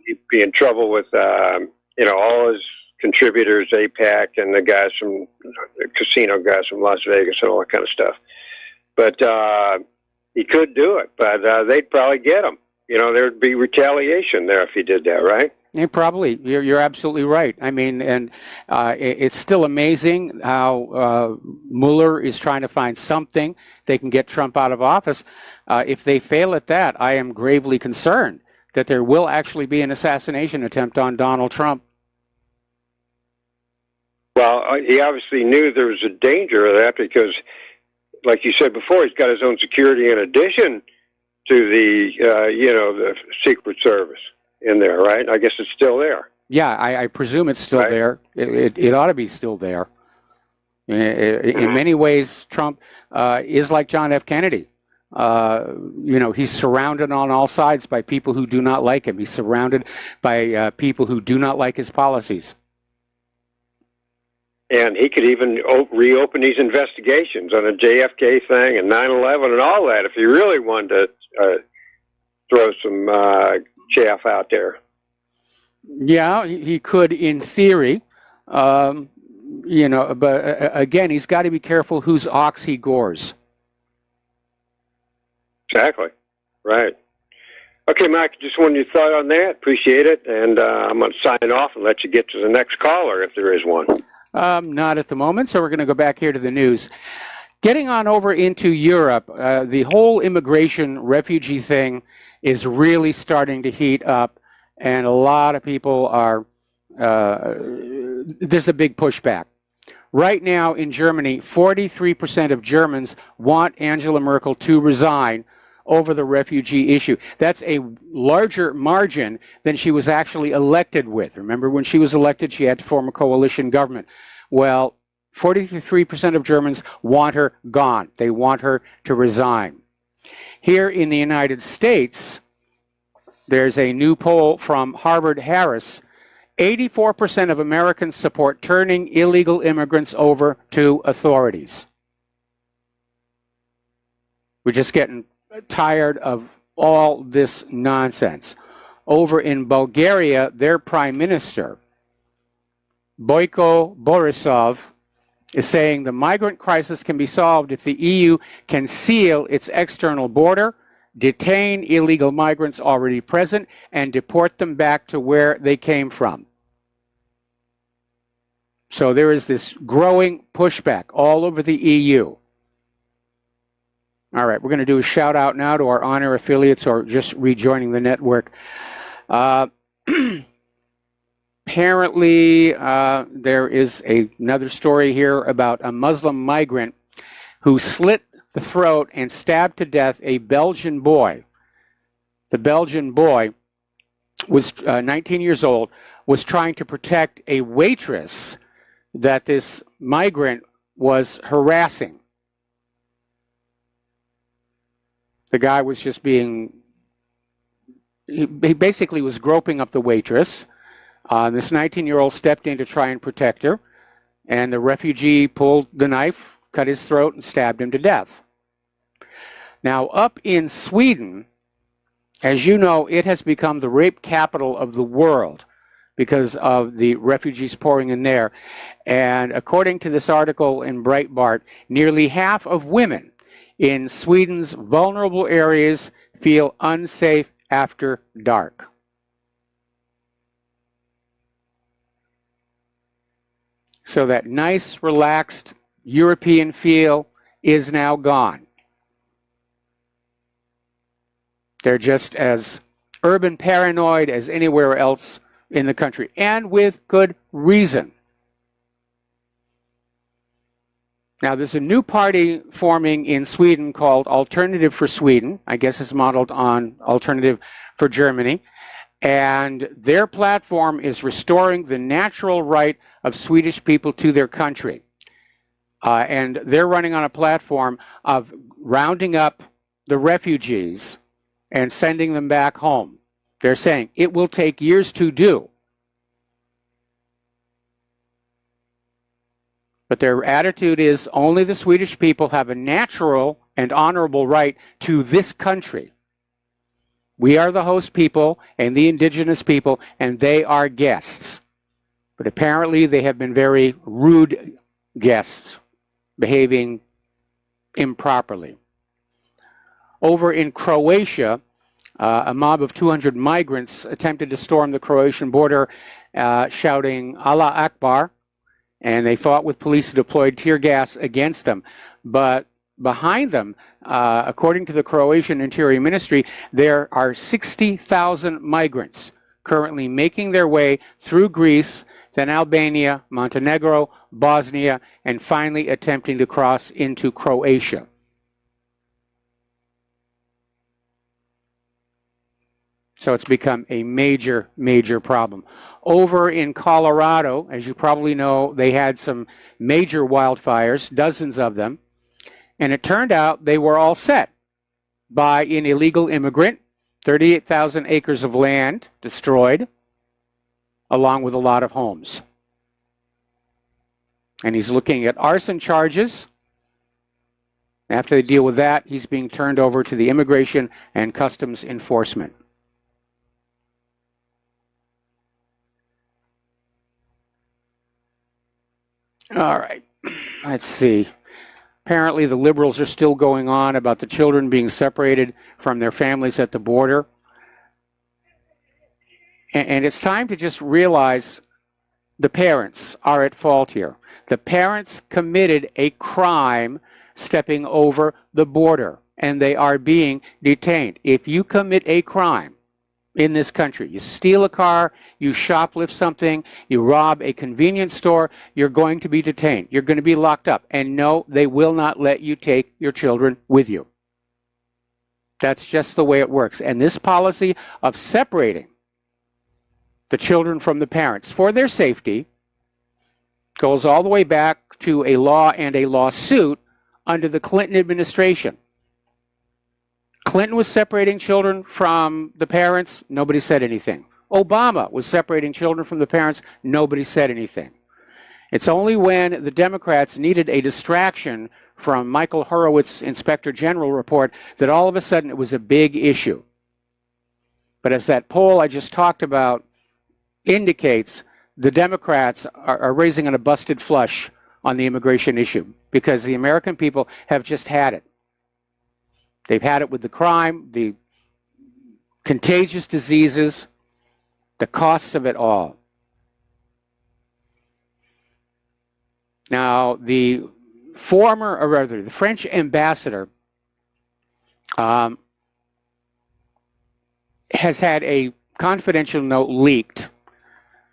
he'd be in trouble with, all his contributors, APAC, and the guys from the casino guys from Las Vegas and all that kind of stuff. But he could do it, but they'd probably get him. There'd be retaliation there if he did that, right? Yeah, probably. You're absolutely right. I mean, and it's still amazing how Mueller is trying to find something they can get Trump out of office. If they fail at that, I am gravely concerned that there will actually be an assassination attempt on Donald Trump. Well, he obviously knew there was a danger of that because, like you said before, he's got his own security in addition to the Secret Service in there, right? I guess it's still there. Yeah, I presume it's still there. It ought to be still there. In many ways, Trump is like John F. Kennedy. He's surrounded on all sides by people who do not like him. He's surrounded by people who do not like his policies. And he could even reopen these investigations on the JFK thing and 9/11 and all that if he really wanted to throw some chaff out there. Yeah, he could in theory, but again, he's got to be careful whose ox he gores. Exactly. Right. Okay, Mike, just wanted your thought on that. Appreciate it. And I'm going to sign off and let you get to the next caller if there is one. Not at the moment, so we're going to go back here to the news. Getting on over into Europe, the whole immigration refugee thing is really starting to heat up, and a lot of people are, there's a big pushback. Right now in Germany, 43% of Germans want Angela Merkel to resign over the refugee issue. That's a larger margin than she was actually elected with. Remember, when she was elected, she had to form a coalition government. Well, 43% of Germans want her gone. They want her to resign. Here in the United States, there's a new poll from Harvard-Harris. 84% of Americans support turning illegal immigrants over to authorities. We're just getting tired of all this nonsense. Over in Bulgaria, their prime minister, Boyko Borisov, is saying the migrant crisis can be solved if the EU can seal its external border, detain illegal migrants already present, and deport them back to where they came from. So there is this growing pushback all over the EU. All right, we're going to do a shout out now to our on-air affiliates or just rejoining the network. Apparently, there is another story here about a Muslim migrant who slit the throat and stabbed to death a Belgian boy. The Belgian boy was 19 years old, was trying to protect a waitress that this migrant was harassing. The guy was just he basically was groping up the waitress. This 19-year-old stepped in to try and protect her, and the refugee pulled the knife, cut his throat, and stabbed him to death. Now, up in Sweden, as you know, it has become the rape capital of the world. because of the refugees pouring in there. And according to this article in Breitbart, nearly half of women in Sweden's vulnerable areas feel unsafe after dark. So that nice, relaxed European feel is now gone. They're just as urban paranoid as anywhere else in the country, and with good reason. Now, there's a new party forming in Sweden called Alternative for Sweden. I guess it's modeled on Alternative for Germany. And their platform is restoring the natural right of Swedish people to their country. And they're running on a platform of rounding up the refugees and sending them back home. They're saying it will take years to do. But their attitude is only the Swedish people have a natural and honorable right to this country. We are the host people and the indigenous people, and they are guests. But apparently they have been very rude guests, behaving improperly. Over in Croatia, a mob of 200 migrants attempted to storm the Croatian border, shouting Allah Akbar, and they fought with police who deployed tear gas against them. But behind them, according to the Croatian Interior Ministry, there are 60,000 migrants currently making their way through Greece, then Albania, Montenegro, Bosnia, and finally attempting to cross into Croatia. So it's become a major, major problem. Over in Colorado, as you probably know, they had some major wildfires, dozens of them, and it turned out they were all set by an illegal immigrant, 38,000 acres of land destroyed, along with a lot of homes. And he's looking at arson charges. After they deal with that, he's being turned over to the Immigration and Customs Enforcement. All right, let's see. Apparently the liberals are still going on about the children being separated from their families at the border. And it's time to just realize the parents are at fault here. The parents committed a crime stepping over the border, and they are being detained. If you commit a crime in this country, you steal a car, you shoplift something, you rob a convenience store, you're going to be detained. You're going to be locked up. And no, they will not let you take your children with you. That's just the way it works. And this policy of separating the children from the parents for their safety goes all the way back to a law and a lawsuit under the Clinton administration. Clinton was separating children from the parents, nobody said anything. Obama was separating children from the parents, nobody said anything. It's only when the Democrats needed a distraction from Michael Horowitz's Inspector General report that all of a sudden it was a big issue. But as that poll I just talked about indicates, the Democrats are raising on a busted flush on the immigration issue because the American people have just had it. They've had it with the crime, the contagious diseases, the costs of it all. Now, the French ambassador has had a confidential note leaked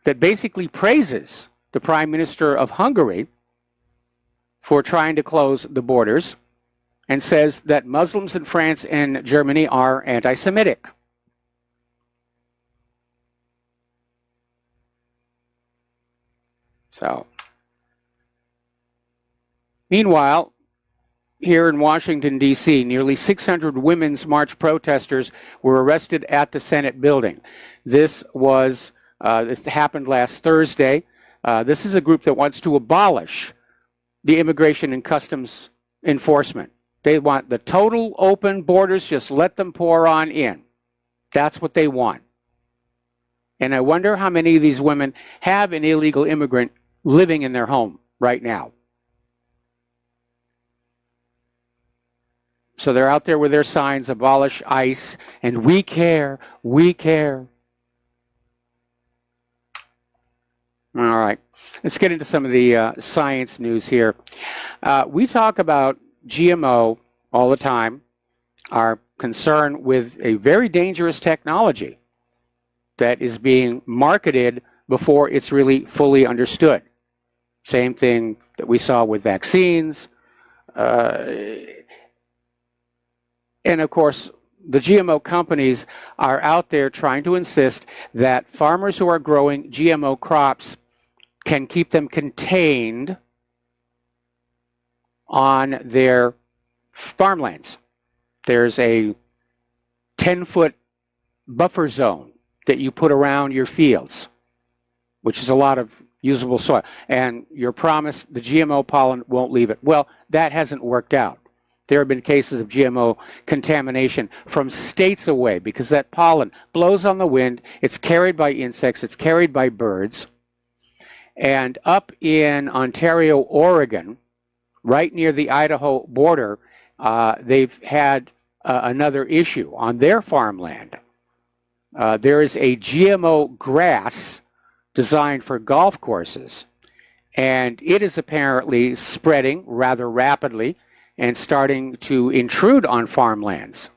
that basically praises the Prime Minister of Hungary for trying to close the borders and says that Muslims in France and Germany are anti-Semitic. So, meanwhile, here in Washington, D.C., nearly 600 Women's March protesters were arrested at the Senate building. This happened last Thursday. This is a group that wants to abolish the Immigration and Customs Enforcement. They want the total open borders, just let them pour on in. That's what they want. And I wonder how many of these women have an illegal immigrant living in their home right now. So they're out there with their signs, abolish ICE, and we care, we care. All right, let's get into some of the science news here. We talk about GMO all the time, our concern with a very dangerous technology that is being marketed before it's really fully understood. Same thing that we saw with vaccines. And of course, the GMO companies are out there trying to insist that farmers who are growing GMO crops can keep them contained on their farmlands. There's a 10-foot buffer zone that you put around your fields, which is a lot of usable soil. And you're promised the GMO pollen won't leave it. Well, that hasn't worked out. There have been cases of GMO contamination from states away because that pollen blows on the wind. It's carried by insects. It's carried by birds. And up in Ontario, Oregon, right near the Idaho border, they've had another issue on their farmland. There is a GMO grass designed for golf courses, and it is apparently spreading rather rapidly and starting to intrude on farmlands.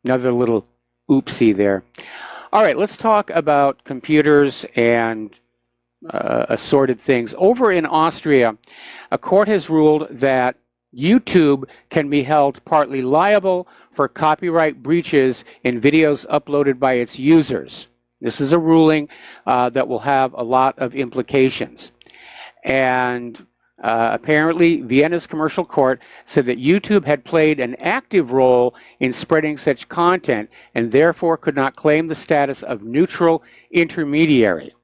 Another little oopsie there. All right, let's talk about computers and assorted things. Over in Austria, a court has ruled that YouTube can be held partly liable for copyright breaches in videos uploaded by its users. This is a ruling that will have a lot of implications. And apparently, Vienna's commercial court said that YouTube had played an active role in spreading such content and therefore could not claim the status of neutral intermediary.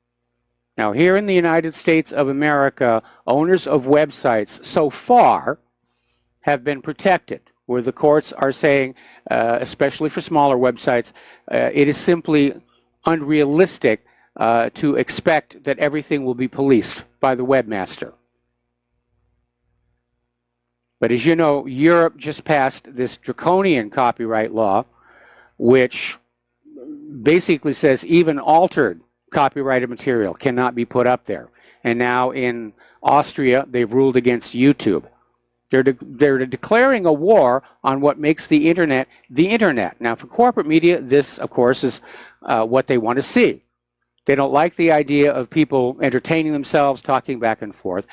Now, here in the United States of America, owners of websites so far have been protected, where the courts are saying, especially for smaller websites, it is simply unrealistic to expect that everything will be policed by the webmaster. But as you know, Europe just passed this draconian copyright law, which basically says even altered copyrighted material cannot be put up there. And now in Austria, they've ruled against YouTube. They're declaring a war on what makes the internet the internet. Now, for corporate media, this, of course, is what they want to see. They don't like the idea of people entertaining themselves, talking back and forth.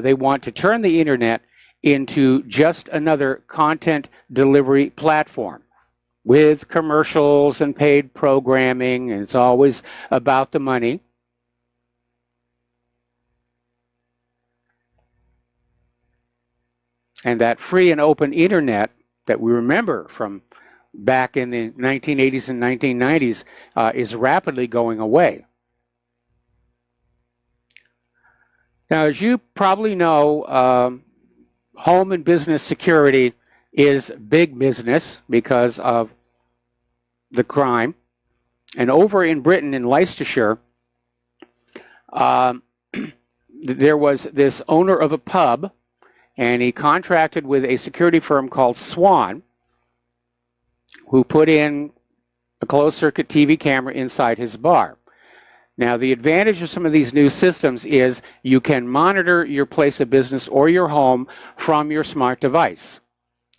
They want to turn the internet into just another content delivery platform with commercials and paid programming, and it's always about the money. And that free and open internet that we remember from back in the 1980s and 1990s is rapidly going away. Now, as you probably know, home and business security is big business because of the crime. And over in Britain, in Leicestershire, there was this owner of a pub, and he contracted with a security firm called Swan, who put in a closed-circuit TV camera inside his bar. Now, the advantage of some of these new systems is you can monitor your place of business or your home from your smart device.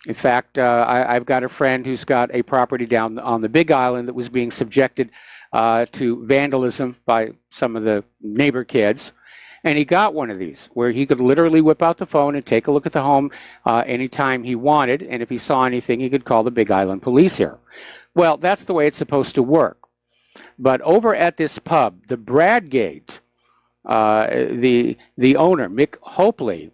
In fact, I've got a friend who's got a property down on the Big Island that was being subjected to vandalism by some of the neighbor kids. And he got one of these where he could literally whip out the phone and take a look at the home anytime he wanted. And if he saw anything, he could call the Big Island police here. Well, that's the way it's supposed to work. But over at this pub, the Bradgate, the owner, Mick Hopley,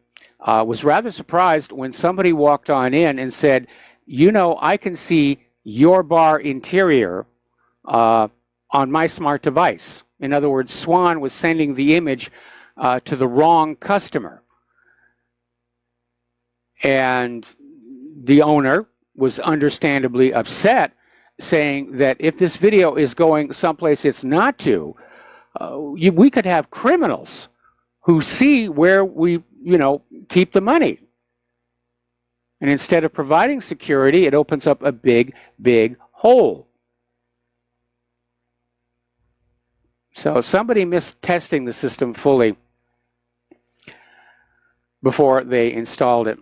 was rather surprised when somebody walked on in and said, you know, I can see your bar interior on my smart device. In other words, Swan was sending the image to the wrong customer. And the owner was understandably upset, saying that if this video is going someplace it's not to, we could have criminals who see where we, keep the money. And instead of providing security, it opens up a big, big hole. So somebody missed testing the system fully before they installed it.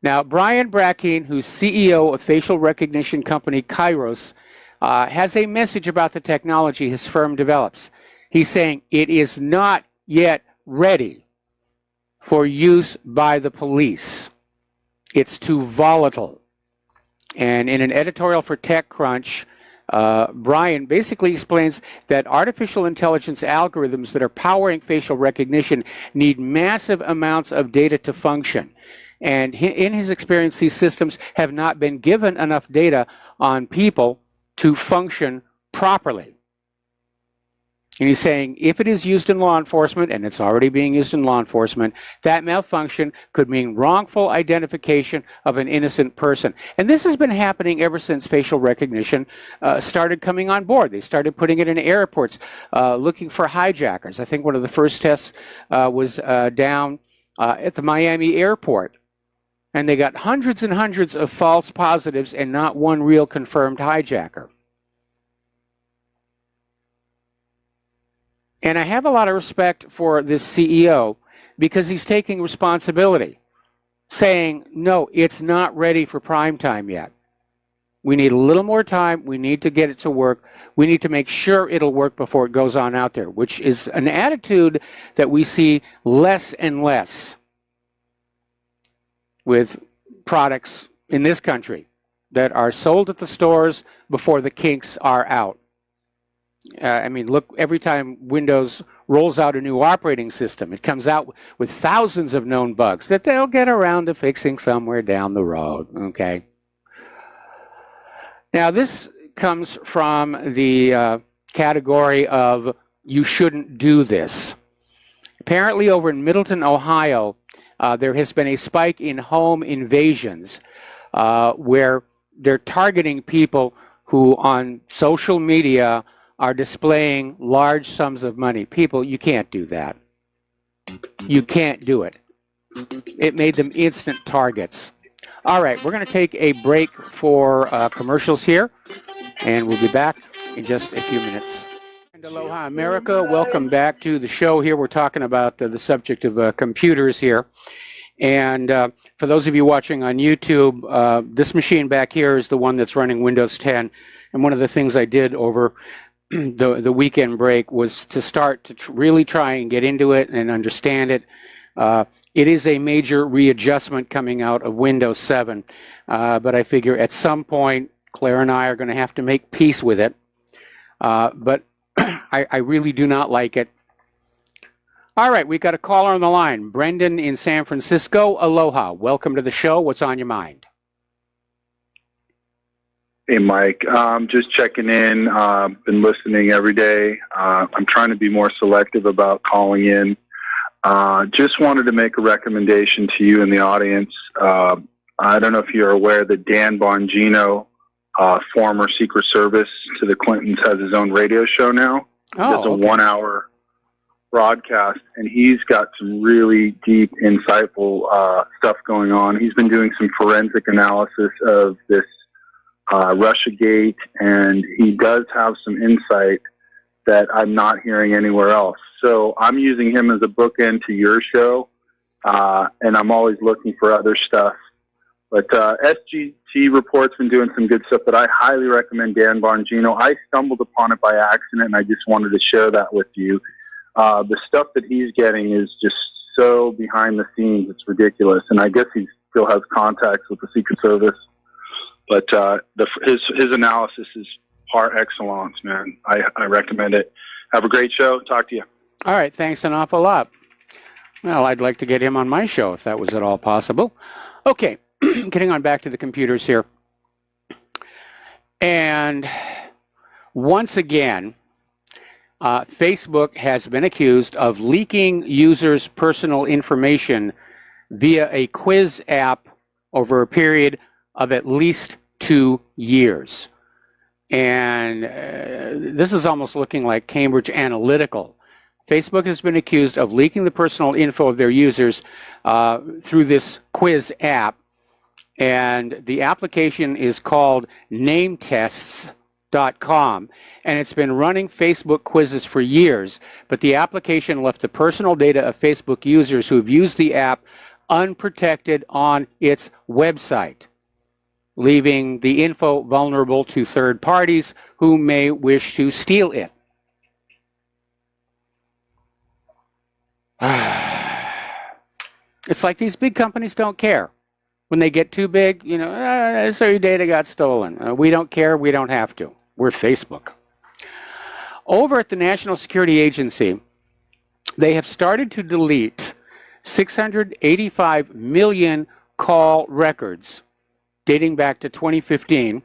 Now, Brian Brackeen, who's CEO of facial recognition company Kairos, has a message about the technology his firm develops. He's saying it is not yet ready for use by the police. It's too volatile. And in an editorial for TechCrunch, Brian basically explains that artificial intelligence algorithms that are powering facial recognition need massive amounts of data to function. And in his experience, these systems have not been given enough data on people to function properly. And he's saying if it is used in law enforcement, and it's already being used in law enforcement, that malfunction could mean wrongful identification of an innocent person. And this has been happening ever since facial recognition started coming on board. They started putting it in airports, looking for hijackers. I think one of the first tests was down at the Miami airport. And they got hundreds and hundreds of false positives and not one real confirmed hijacker. And I have a lot of respect for this CEO because he's taking responsibility, saying, no, it's not ready for prime time yet. We need a little more time. We need to get it to work. We need to make sure it'll work before it goes on out there, which is an attitude that we see less and less with products in this country that are sold at the stores before the kinks are out. I mean, look, every time Windows rolls out a new operating system, it comes out with thousands of known bugs that they'll get around to fixing somewhere down the road, okay? Now, this comes from the category of you shouldn't do this. Apparently, over in Middleton, Ohio, there has been a spike in home invasions where they're targeting people who on social media are displaying large sums of money. People, you can't do that. You can't do it. It made them instant targets. All right, we're going to take a break for commercials here, and we'll be back in just a few minutes. And aloha, America. Welcome back to the show here. We're talking about the subject of computers here. And for those of you watching on YouTube, this machine back here is the one that's running Windows 10. And one of the things I did over the weekend break was to start to really try and get into it and understand it. It is a major readjustment coming out of Windows 7, but I figure at some point Claire and I are going to have to make peace with it. But I really do not like it. All right, we got a caller on the line, Brendan in San Francisco. Aloha, welcome to the show. What's on your mind? Hey, Mike. Just checking in. Been listening every day. I'm trying to be more selective about calling in. Just wanted to make a recommendation to you and the audience. I don't know if you're aware that Dan Bongino, former Secret Service to the Clintons, has his own radio show now. Oh, it's a okay. 1-hour broadcast, and he's got some really deep, insightful stuff going on. He's been doing some forensic analysis of this Russiagate, and he does have some insight that I'm not hearing anywhere else. So I'm using him as a bookend to your show, and I'm always looking for other stuff. But SGT Report's been doing some good stuff, but I highly recommend Dan Bongino. I stumbled upon it by accident, and I just wanted to share that with you. The stuff that he's getting is just so behind the scenes, it's ridiculous. And I guess he still has contacts with the Secret Service. But his analysis is par excellence, man. I recommend it. Have a great show. Talk to you. All right, thanks an awful lot. Well, I'd like to get him on my show if that was at all possible. Okay, getting on back to the computers here. And once again, Facebook has been accused of leaking users' personal information via a quiz app over a period of at least 2 years. And this is almost looking like Cambridge Analytical. Facebook has been accused of leaking the personal info of their users through this quiz app. And the application is called nametests.com, and it's been running Facebook quizzes for years, but the application left the personal data of Facebook users who have used the app unprotected on its website, leaving the info vulnerable to third parties who may wish to steal it. It's like these big companies don't care. When they get too big, you know, so your data got stolen. We don't care. We don't have to. We're Facebook. Over at the National Security Agency, they have started to delete 685 million call records dating back to 2015,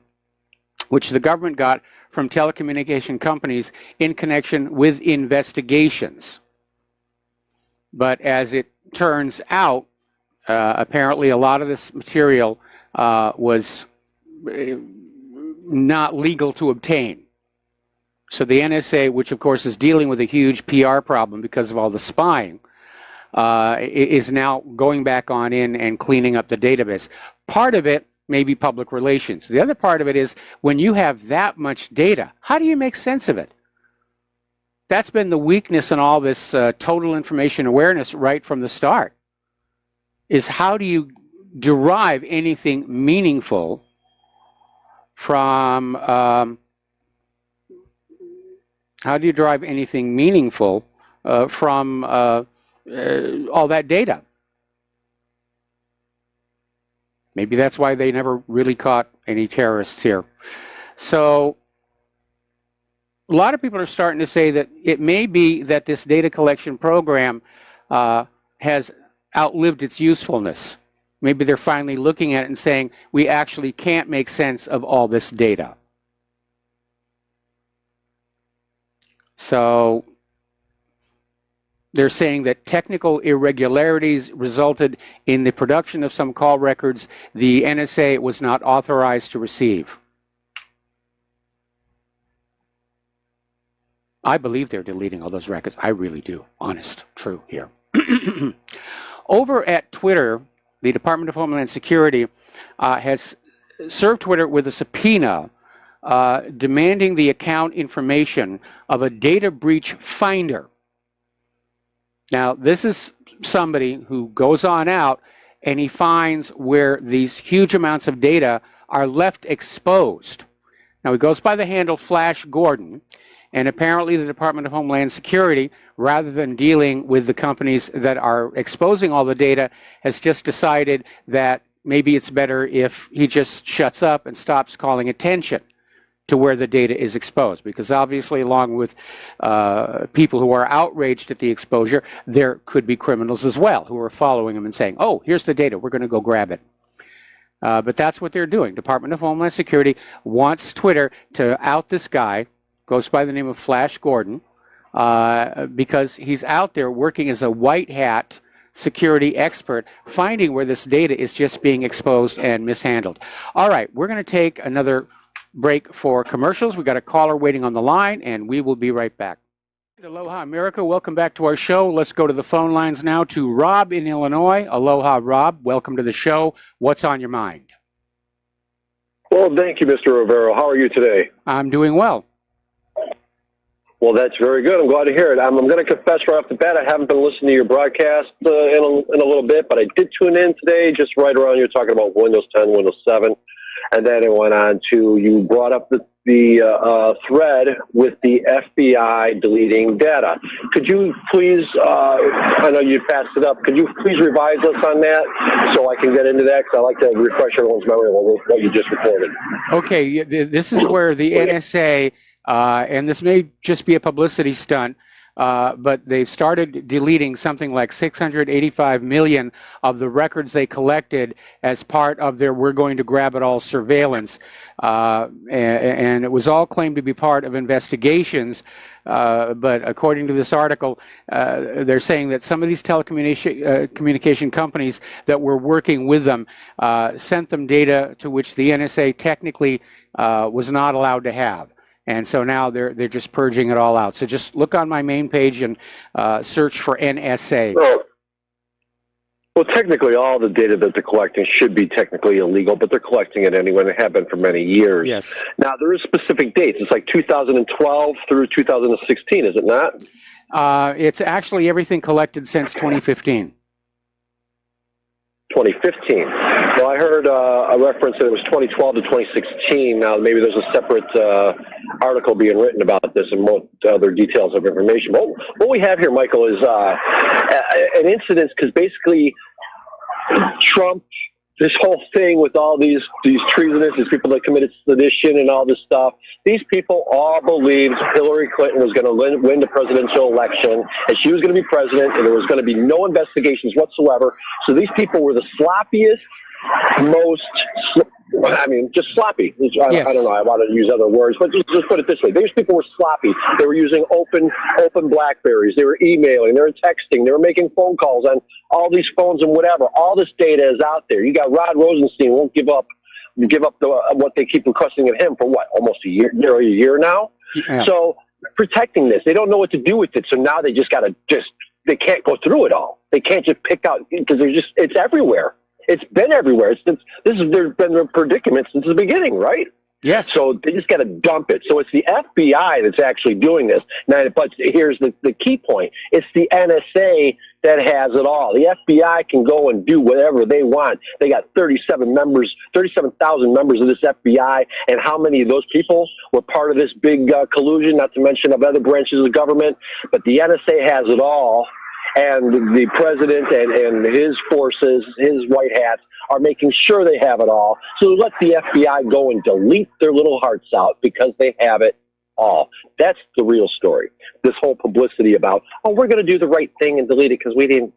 which the government got from telecommunication companies in connection with investigations. But as it turns out, apparently a lot of this material was not legal to obtain. So the NSA, which of course is dealing with a huge PR problem because of all the spying, is now going back on in and cleaning up the database. Part of it may be public relations. The other part of it is when you have that much data, how do you make sense of it? That's been the weakness in all this total information awareness right from the start. Is how do you derive anything meaningful from all that data? Maybe that's why they never really caught any terrorists here. So a lot of people are starting to say that it may be that this data collection program has outlived its usefulness. Maybe they're finally looking at it and saying, we actually can't make sense of all this data. So they're saying that technical irregularities resulted in the production of some call records the NSA was not authorized to receive. I believe they're deleting all those records. I really do. Honest, true here. Over at Twitter, the Department of Homeland Security has served Twitter with a subpoena demanding the account information of a data breach finder. Now, this is somebody who goes on out and he finds where these huge amounts of data are left exposed. Now, he goes by the handle Flash Gordon, and apparently the Department of Homeland Security, rather than dealing with the companies that are exposing all the data, has just decided that maybe it's better if he just shuts up and stops calling attention to where the data is exposed. Because obviously, along with people who are outraged at the exposure, there could be criminals as well who are following him and saying, oh, here's the data, we're going to go grab it. But that's what they're doing. Department of Homeland Security wants Twitter to out this guy, goes by the name of Flash Gordon, because he's out there working as a white hat security expert, finding where this data is just being exposed and mishandled. All right, we're going to take another break for commercials. We've got a caller waiting on the line, and we will be right back. Aloha, America. Welcome back to our show. Let's go to the phone lines now to Rob in Illinois. Aloha, Rob. Welcome to the show. What's on your mind? Well, thank you, Mr. Rivero. How are you today? I'm doing well. Well, that's very good. I'm glad to hear it. I'm going to confess right off the bat, I haven't been listening to your broadcast in a little bit, but I did tune in today, just right around you're talking about Windows 10, Windows 7, and then it went on to, you brought up the thread with the FBI deleting data. Could you please, I know you passed it up, could you please revise us on that so I can get into that? Because I like to refresh everyone's memory of what you just reported. Okay, this is where the NSA, and this may just be a publicity stunt, but they've started deleting something like 685 million of the records they collected as part of their "we're going to grab it all" surveillance, and it was all claimed to be part of investigations. But according to this article, they're saying that some of these communication companies that were working with them sent them data to which the NSA technically was not allowed to have. And so now they're just purging it all out. So just look on my main page and search for NSA. Well, technically, all the data that they're collecting should be technically illegal, but they're collecting it anyway, and they have been for many years. Yes. Now, there is specific dates. It's like 2012 through 2016, is it not? It's actually everything collected since 2015. 2015. Well, I heard a reference that it was 2012 to 2016. Now, maybe there's a separate article being written about this and more other details of information. But what we have here, Michael, is an incident, because basically Trump, this whole thing with all these treasonous, these people that committed sedition and all this stuff, these people all believed Hillary Clinton was going to win the presidential election, and she was going to be president, and there was going to be no investigations whatsoever. So these people were the sloppiest, just sloppy. Yes. I don't know, I want to use other words, but just put it this way. These people were sloppy. They were using open BlackBerries. They were emailing. They were texting. They were making phone calls on all these phones and whatever. All this data is out there. You got Rod Rosenstein won't give up what they keep requesting of him for what, almost a year, nearly a year now. Yeah. So protecting this, they don't know what to do with it. So now they just got to they can't go through it all. They can't just pick out, because it's everywhere. It's been everywhere. There's been a predicament since the beginning, right? Yes. So they just got to dump it. So it's the FBI that's actually doing this. Now, but here's the key point. It's the NSA that has it all. The FBI can go and do whatever they want. They got 37,000 members of this FBI, and how many of those people were part of this big collusion, not to mention of other branches of government. But the NSA has it all. And the president and his forces, his white hats, are making sure they have it all. So let the FBI go and delete their little hearts out, because they have it all. That's the real story. This whole publicity about, we're going to do the right thing and delete it because it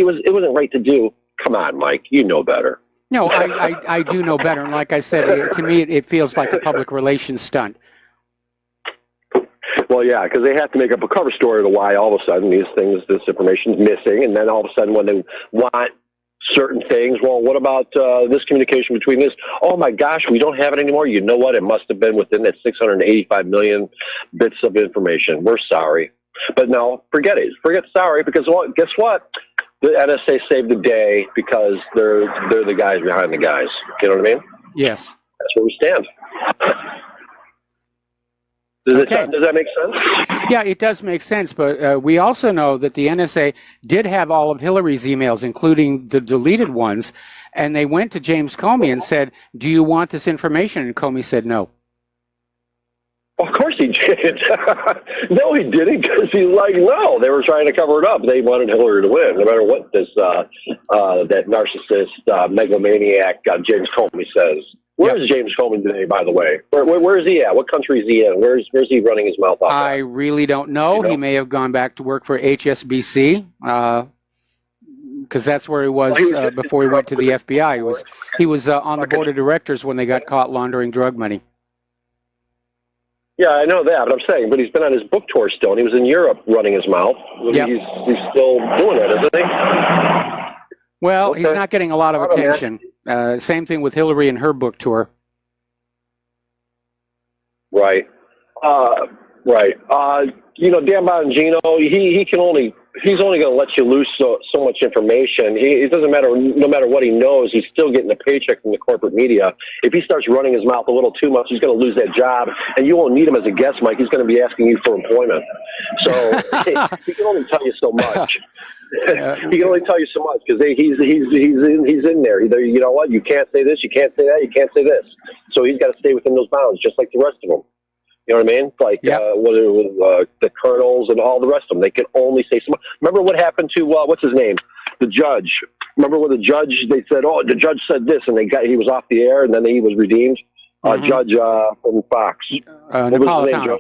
wasn't right to do. Come on, Mike, you know better. No, I do know better. And like I said, to me, it feels like a public relations stunt. Well, yeah, because they have to make up a cover story to why all of a sudden this information is missing, and then all of a sudden when they want certain things, well, what about this communication between this? Oh my gosh, we don't have it anymore. You know what? It must have been within that 685 million bits of information. We're sorry, but no, forget it. Forget sorry, because guess what? The NSA saved the day because they're the guys behind the guys. You know what I mean? Yes. That's where we stand. Does that make sense? Yeah, it does make sense, but we also know that the NSA did have all of Hillary's emails, including the deleted ones, and they went to James Comey and said, do you want this information? And Comey said no. Of course he did. No, he didn't, because he's like, no, they were trying to cover it up. They wanted Hillary to win, no matter what that narcissist, megalomaniac James Comey says. Where's James Comey today, by the way? Where is he at? What country is he in? Where's he running his mouth off at? I really don't know. You know? He may have gone back to work for HSBC, because that's where he was, before he went to the FBI. He was on the board of directors when they got caught laundering drug money. Yeah, I know that, but I'm saying, he's been on his book tour still, and he was in Europe running his mouth. Yep. He's still doing it, isn't he? Well, okay. He's not getting a lot of attention. Same thing with Hillary and her book tour. Right. Right. Dan Bongino, he's only going to let you loose so much information. It doesn't matter, no matter what he knows, he's still getting a paycheck from the corporate media. If he starts running his mouth a little too much, he's going to lose that job, and you won't need him as a guest, Mike. He's going to be asking you for employment. So he can only tell you so much. He can only tell you so much, because he's in there. Either, you know what, you can't say this, you can't say that, you can't say this. So he's got to stay within those bounds, just like the rest of them. You know what I mean? Like the colonels and all the rest of them. They can only say so much. Remember what happened to, what's his name? The judge. Remember when they said, the judge said this, and he was off the air, and then he was redeemed? Judge from Fox. What was his name?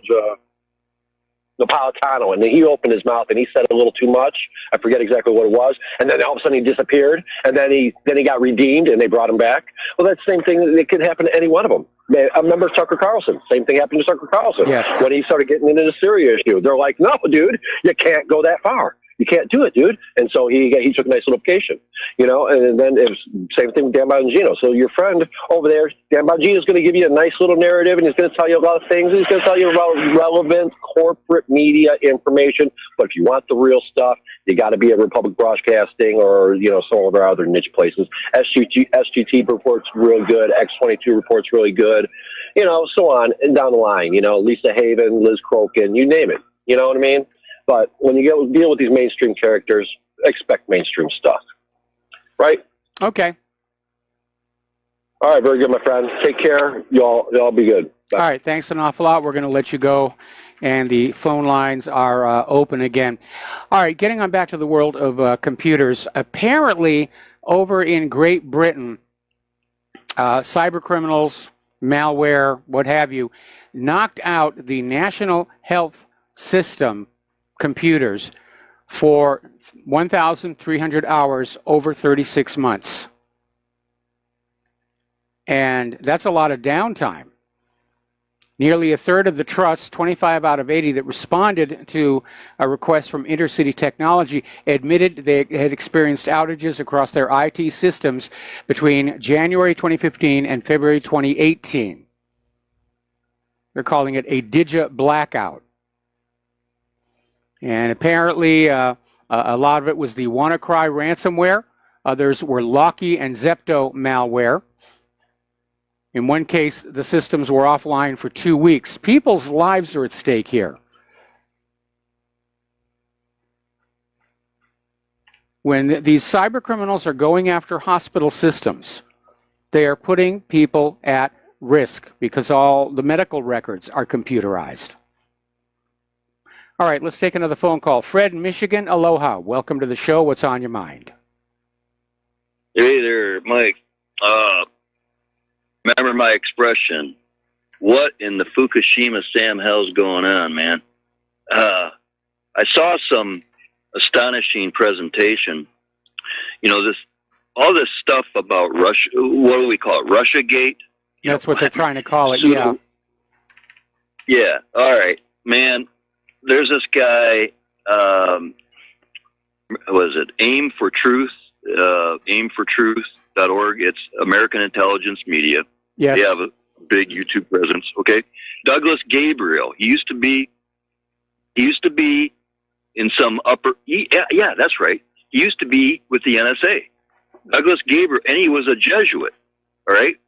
Napolitano, and then he opened his mouth and he said a little too much. I forget exactly what it was, and then all of a sudden he disappeared, and then he got redeemed, and they brought him back. Well, that's the same thing that could happen to any one of them. I remember Tucker Carlson. Same thing happened to Tucker Carlson. Yes. When he started getting into the Syria issue. They're like, no, dude, you can't go that far. You can't do it, dude. And so he took a nice little vacation, you know, and then it was same thing with Dan Bongino. So your friend over there, Dan Bongino, is going to give you a nice little narrative, and he's going to tell you a lot of things. He's going to tell you about relevant corporate media information. But if you want the real stuff, you got to be at Republic Broadcasting or, you know, some of our other niche places. SGT reports really good. X22 reports really good, you know, so on and down the line, you know, Lisa Haven, Liz Crokin, you name it. You know what I mean? But when you deal with these mainstream characters, expect mainstream stuff. Right? Okay. All right, very good, my friend. Take care. Y'all be good. Bye. All right, thanks an awful lot. We're going to let you go, and the phone lines are open again. All right, getting on back to the world of computers. Apparently, over in Great Britain, cyber criminals, malware, what have you, knocked out the National Health System computers for 1,300 hours over 36 months. And that's a lot of downtime. Nearly a third of the trusts, 25 out of 80, that responded to a request from Intercity Technology admitted they had experienced outages across their IT systems between January 2015 and February 2018. They're calling it a Digi blackout. And apparently, a lot of it was the WannaCry ransomware. Others were Locky and Zepto malware. In one case, the systems were offline for 2 weeks. People's lives are at stake here. When these cyber criminals are going after hospital systems, they are putting people at risk because all the medical records are computerized. All right, let's take another phone call. Fred in Michigan, aloha. Welcome to the show. What's on your mind? Hey there, Mike. Remember my expression, what in the Fukushima Sam hell's going on, man? I saw some astonishing presentation. You know, all this stuff about Russia, what do we call it, Russiagate? That's what they're trying to call it, yeah. Yeah, all right. Man, there's this guy, was it Aim for Truth? AimForTruth.org. It's American Intelligence Media. Yes. They have a big YouTube presence. Okay. Douglas Gabriel. He used to be in some yeah, that's right. He used to be with the NSA. Douglas Gabriel, and he was a Jesuit. All right.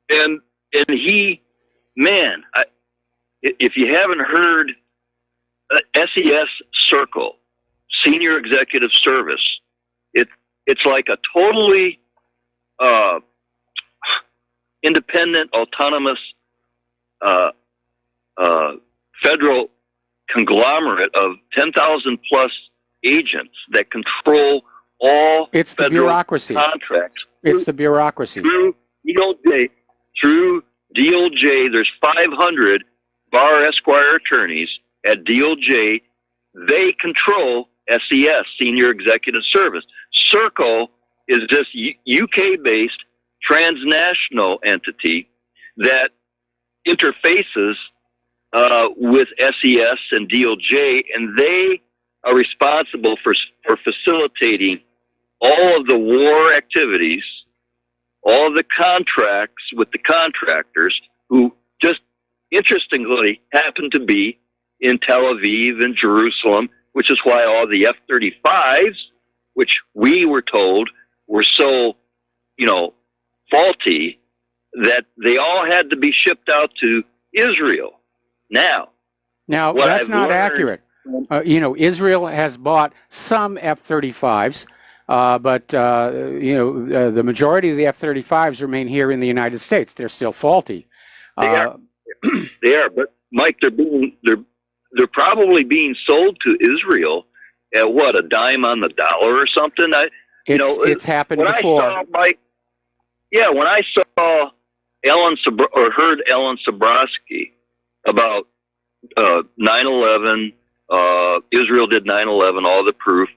And he, man, if you haven't heard SES Circle, Senior Executive Service, it's like a totally independent, autonomous federal conglomerate of 10,000 plus agents that control all it's the federal bureaucracy. Contracts. It's the bureaucracy. Through DOJ, there's 500 Bar Esquire attorneys at DOJ. They control SES, Senior Executive Service. Circle is this UK-based transnational entity that interfaces with SES and DOJ, and they are responsible for facilitating all of the war activities, all of the contracts with the contractors who just interestingly happen to be in Tel Aviv and Jerusalem, which is why all the F-35s, which we were told were so, faulty, that they all had to be shipped out to Israel. Now that's not accurate. Israel has bought some F-35s, but the majority of the F-35s remain here in the United States. They're still faulty. They are, but Mike, they're probably being sold to Israel at what, a dime on the dollar or something. It's happened before. When I saw heard Ellen Sabrowski about 9/11. Israel did 9/11. All the proof.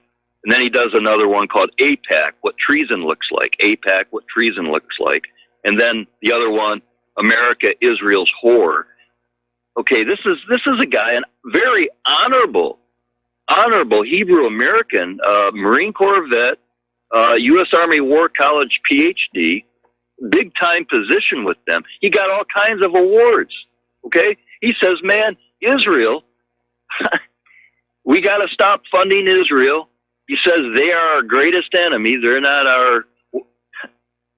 And then he does another one called AIPAC, what treason looks like. AIPAC, what treason looks like. And then the other one, America, Israel's whore. Okay, this is a guy, a very honorable Hebrew American, Marine Corps vet, U.S. Army War College PhD, big time position with them. He got all kinds of awards. Okay, he says, man, Israel, we got to stop funding Israel. He says they are our greatest enemy. They're not our...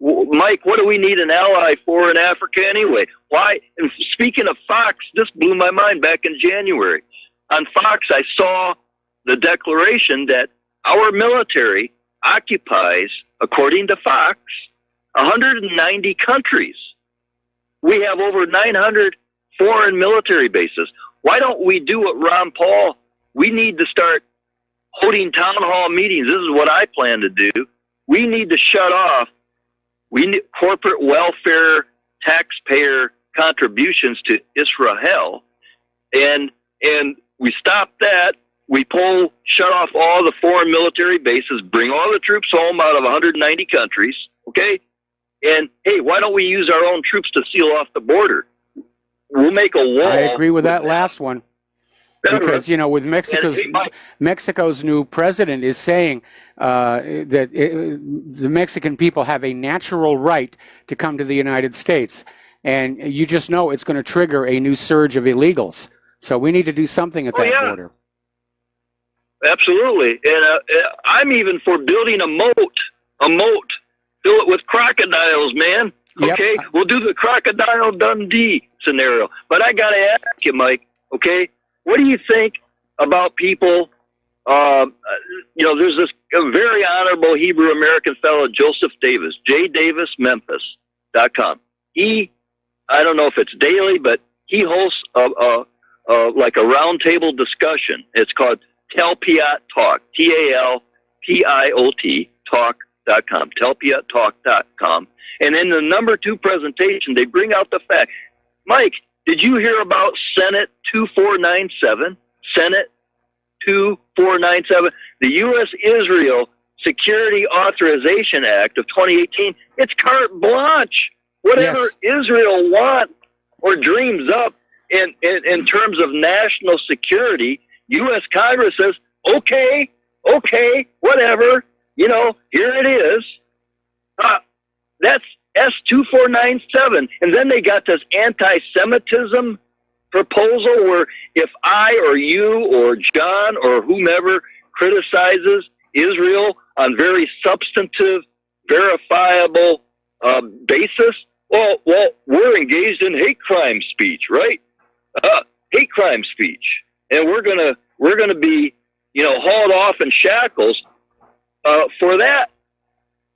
Mike, what do we need an ally for in Africa anyway? Why? And speaking of Fox, this blew my mind back in January. On Fox, I saw the declaration that our military occupies, according to Fox, 190 countries. We have over 900 foreign military bases. Why don't we do what Ron Paul? We need to start holding town hall meetings. This is what I plan to do. We need to shut off corporate welfare taxpayer contributions to Israel, and we stop that. We shut off all the foreign military bases, bring all the troops home out of 190 countries, okay? And, hey, why don't we use our own troops to seal off the border? We'll make a wall. I agree with that last one. Because, with Mexico's new president is saying that the Mexican people have a natural right to come to the United States. And you just know it's going to trigger a new surge of illegals. So we need to do something at that border. Absolutely. And I'm even for building a moat. Fill it with crocodiles, man. Okay? Yep. We'll do the Crocodile Dundee scenario. But I got to ask you, Mike, okay? What do you think about people? There's this very honorable Hebrew American fellow, Joseph Davis, jdavismemphis.com. I don't know if it's daily, but he hosts like a roundtable discussion. It's called Talpiot Talk, TALPIOT Talk.com, TalpiotTalk.com. And in the number 2 presentation, they bring out the fact, Mike, did you hear about Senate 2497? Senate 2497, the U.S.-Israel Security Authorization Act of 2018. It's carte blanche. Whatever Israel wants or dreams up in terms of national security, U.S. Congress says, okay, whatever. Here it is. That's S2497. And then they got this anti-Semitism proposal where if I or you or John or whomever criticizes Israel on very substantive, verifiable basis, well, we're engaged in hate crime speech, right? Hate crime speech. And we're gonna be, hauled off in shackles for that.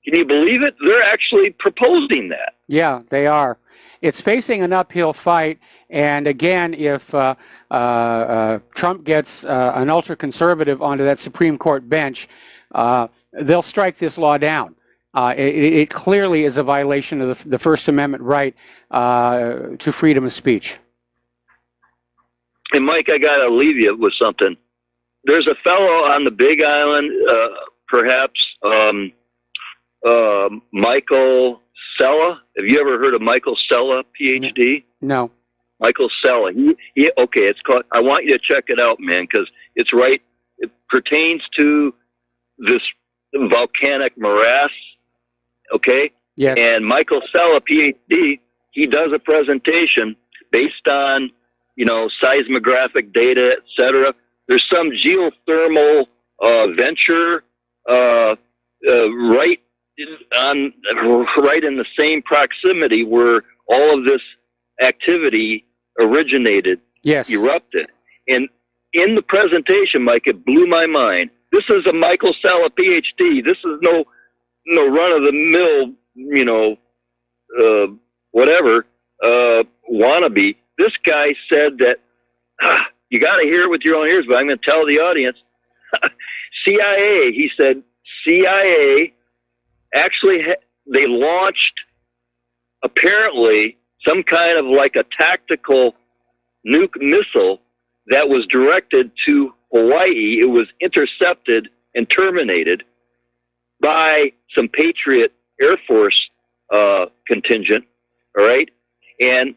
Can you believe it? They're actually proposing that. Yeah, they are. It's facing an uphill fight. And again, if Trump gets an ultra-conservative onto that Supreme Court bench, they'll strike this law down. It clearly is a violation of the First Amendment right to freedom of speech. And Mike, I got to leave you with something. There's a fellow on the Big Island, perhaps Michael Sella. Have you ever heard of Michael Sella, PhD? No. Michael Sella. It's called. I want you to check it out, man, because it's right. It pertains to this volcanic morass. Okay. Yes. And Michael Sella, PhD, he does a presentation based on seismographic data, etc. There's some geothermal venture right in the same proximity where all of this activity originated, erupted. And in the presentation, Mike, it blew my mind. This is a Michael Sella PhD. This is no run-of-the-mill, wannabe. This guy said that, you got to hear it with your own ears, but I'm going to tell the audience. CIA, he said, CIA actually, they launched apparently some kind of like a tactical nuke missile that was directed to Hawaii. It was intercepted and terminated by some Patriot Air Force contingent, all right? And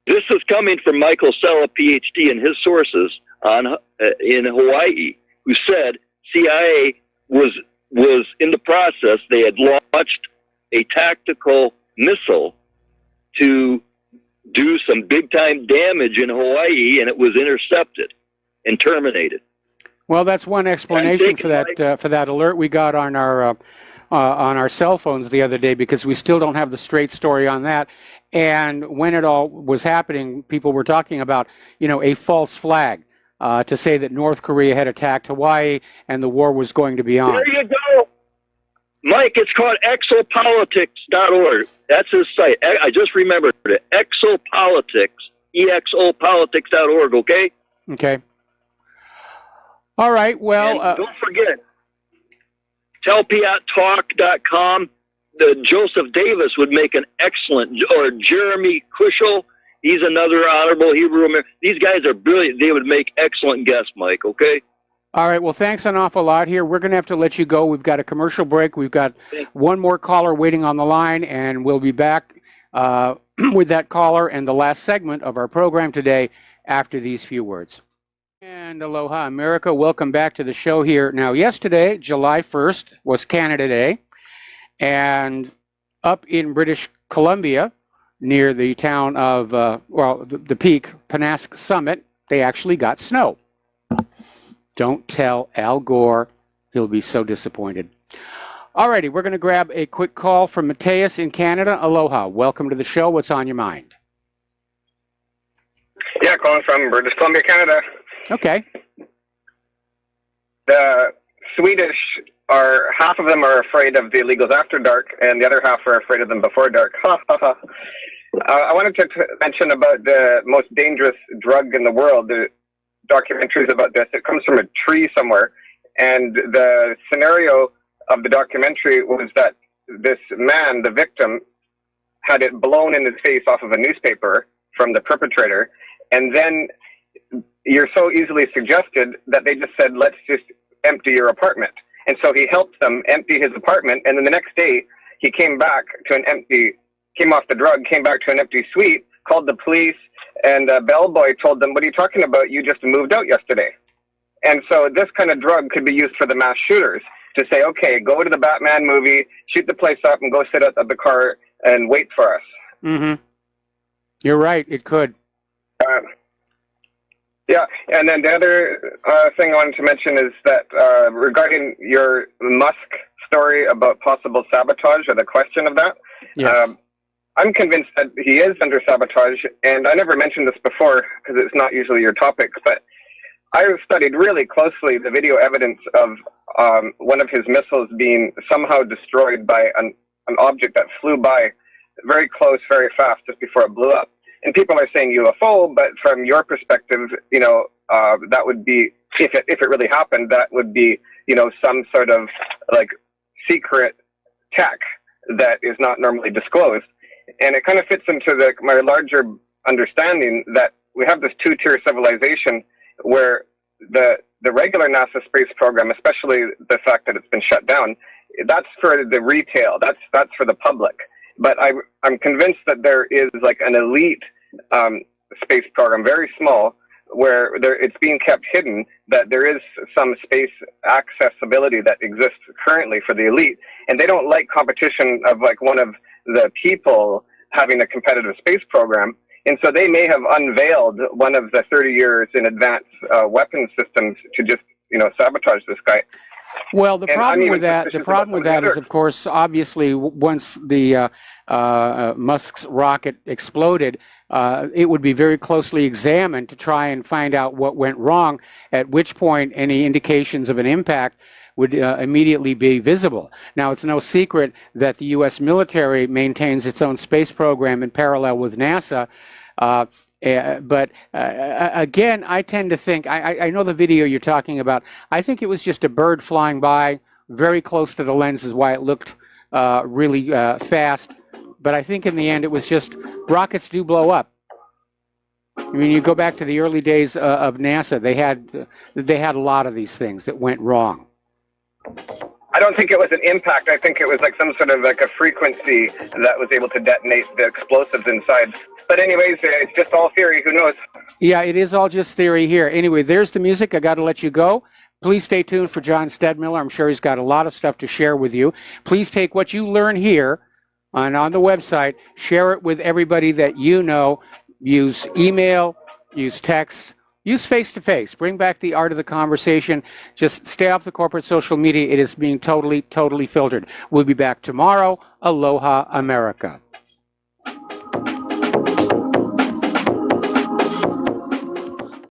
this is coming from Michael Sella, PhD, and his sources in Hawaii, who said CIA was in the process. They had launched a tactical missile to do some big-time damage in Hawaii, and it was intercepted and terminated. Well, that's one explanation for that alert we got on our cell phones the other day, because we still don't have the straight story on that. And when it all was happening, people were talking about, a false flag to say that North Korea had attacked Hawaii and the war was going to be on. There you go. Mike, it's called exopolitics.org. That's his site. I just remembered it. Exopolitics, exopolitics.org, okay? Okay. All right, well... And don't forget, telpiattalk.com. Joseph Davis would make an excellent, or Jeremy Kushel, he's another honorable Hebrew American. These guys are brilliant. They would make excellent guests, Mike, okay? All right, well, thanks an awful lot here. We're going to have to let you go. We've got a commercial break. We've got one more caller waiting on the line, and we'll be back with that caller and the last segment of our program today after these few words. And aloha, America. Welcome back to the show here. Now, yesterday, July 1st, was Canada Day, and up in British Columbia, near the town of, the peak, Pennask Summit, they actually got snow. Don't tell Al Gore. He'll be so disappointed. All righty, we're going to grab a quick call from Mateus in Canada. Aloha. Welcome to the show. What's on your mind? Yeah, calling from British Columbia, Canada. Okay. The Swedish half of them are afraid of the illegals after dark, and the other half are afraid of them before dark. I wanted to mention about the most dangerous drug in the world. The documentaries about this. It comes from a tree somewhere, and the scenario of the documentary was that this man, the victim, had it blown in his face off of a newspaper from the perpetrator, and then you're so easily suggested that they just said, let's just empty your apartment. And so he helped them empty his apartment, and then the next day he came off the drug, came back to an empty suite, called the police, and a bellboy told them, what are you talking about? You just moved out yesterday. And so this kind of drug could be used for the mass shooters to say, okay, go to the Batman movie, shoot the place up, and go sit at the car and wait for us. Mm-hmm. You're right. It could. Yeah, and then the other thing I wanted to mention is that regarding your Musk story about possible sabotage, or the question of that, yes. I'm convinced that he is under sabotage, and I never mentioned this before because it's not usually your topic, but I studied really closely the video evidence of one of his missiles being somehow destroyed by an object that flew by very close, very fast, just before it blew up. And people are saying UFO, but from your perspective, that would be, if it really happened, that would be, some sort of like secret tech that is not normally disclosed. And it kind of fits into my larger understanding that we have this two-tier civilization where the regular NASA space program, especially the fact that it's been shut down, that's for the retail, that's for the public. But I'm convinced that there is like an elite space program, very small, where it's being kept hidden, that there is some space accessibility that exists currently for the elite. And they don't like competition of like one of the people having a competitive space program. And so they may have unveiled one of the 30 years in advance weapons systems to just, sabotage this guy. Well, the problem with that is, of course, obviously, once the Musk's rocket exploded, it would be very closely examined to try and find out what went wrong, at which point any indications of an impact would immediately be visible. Now, it's no secret that the U.S. military maintains its own space program in parallel with NASA. But again, I tend to think, I know the video you're talking about, I think it was just a bird flying by very close to the lens is why it looked really fast. But I think in the end it was just, rockets do blow up. I mean, you go back to the early days of NASA. They had a lot of these things that went wrong. I don't think it was an impact. I think it was like some sort of like a frequency that was able to detonate the explosives inside. But anyways, it's just all theory. Who knows? Yeah, it is all just theory here. Anyway, there's the music. I got to let you go. Please stay tuned for John Stedmiller. I'm sure he's got a lot of stuff to share with you. Please take what you learn here and on the website, share it with everybody that you know. Use email, use text, use face-to-face. Bring back the art of the conversation. Just stay off the corporate social media. It is being totally, totally filtered. We'll be back tomorrow. Aloha, America.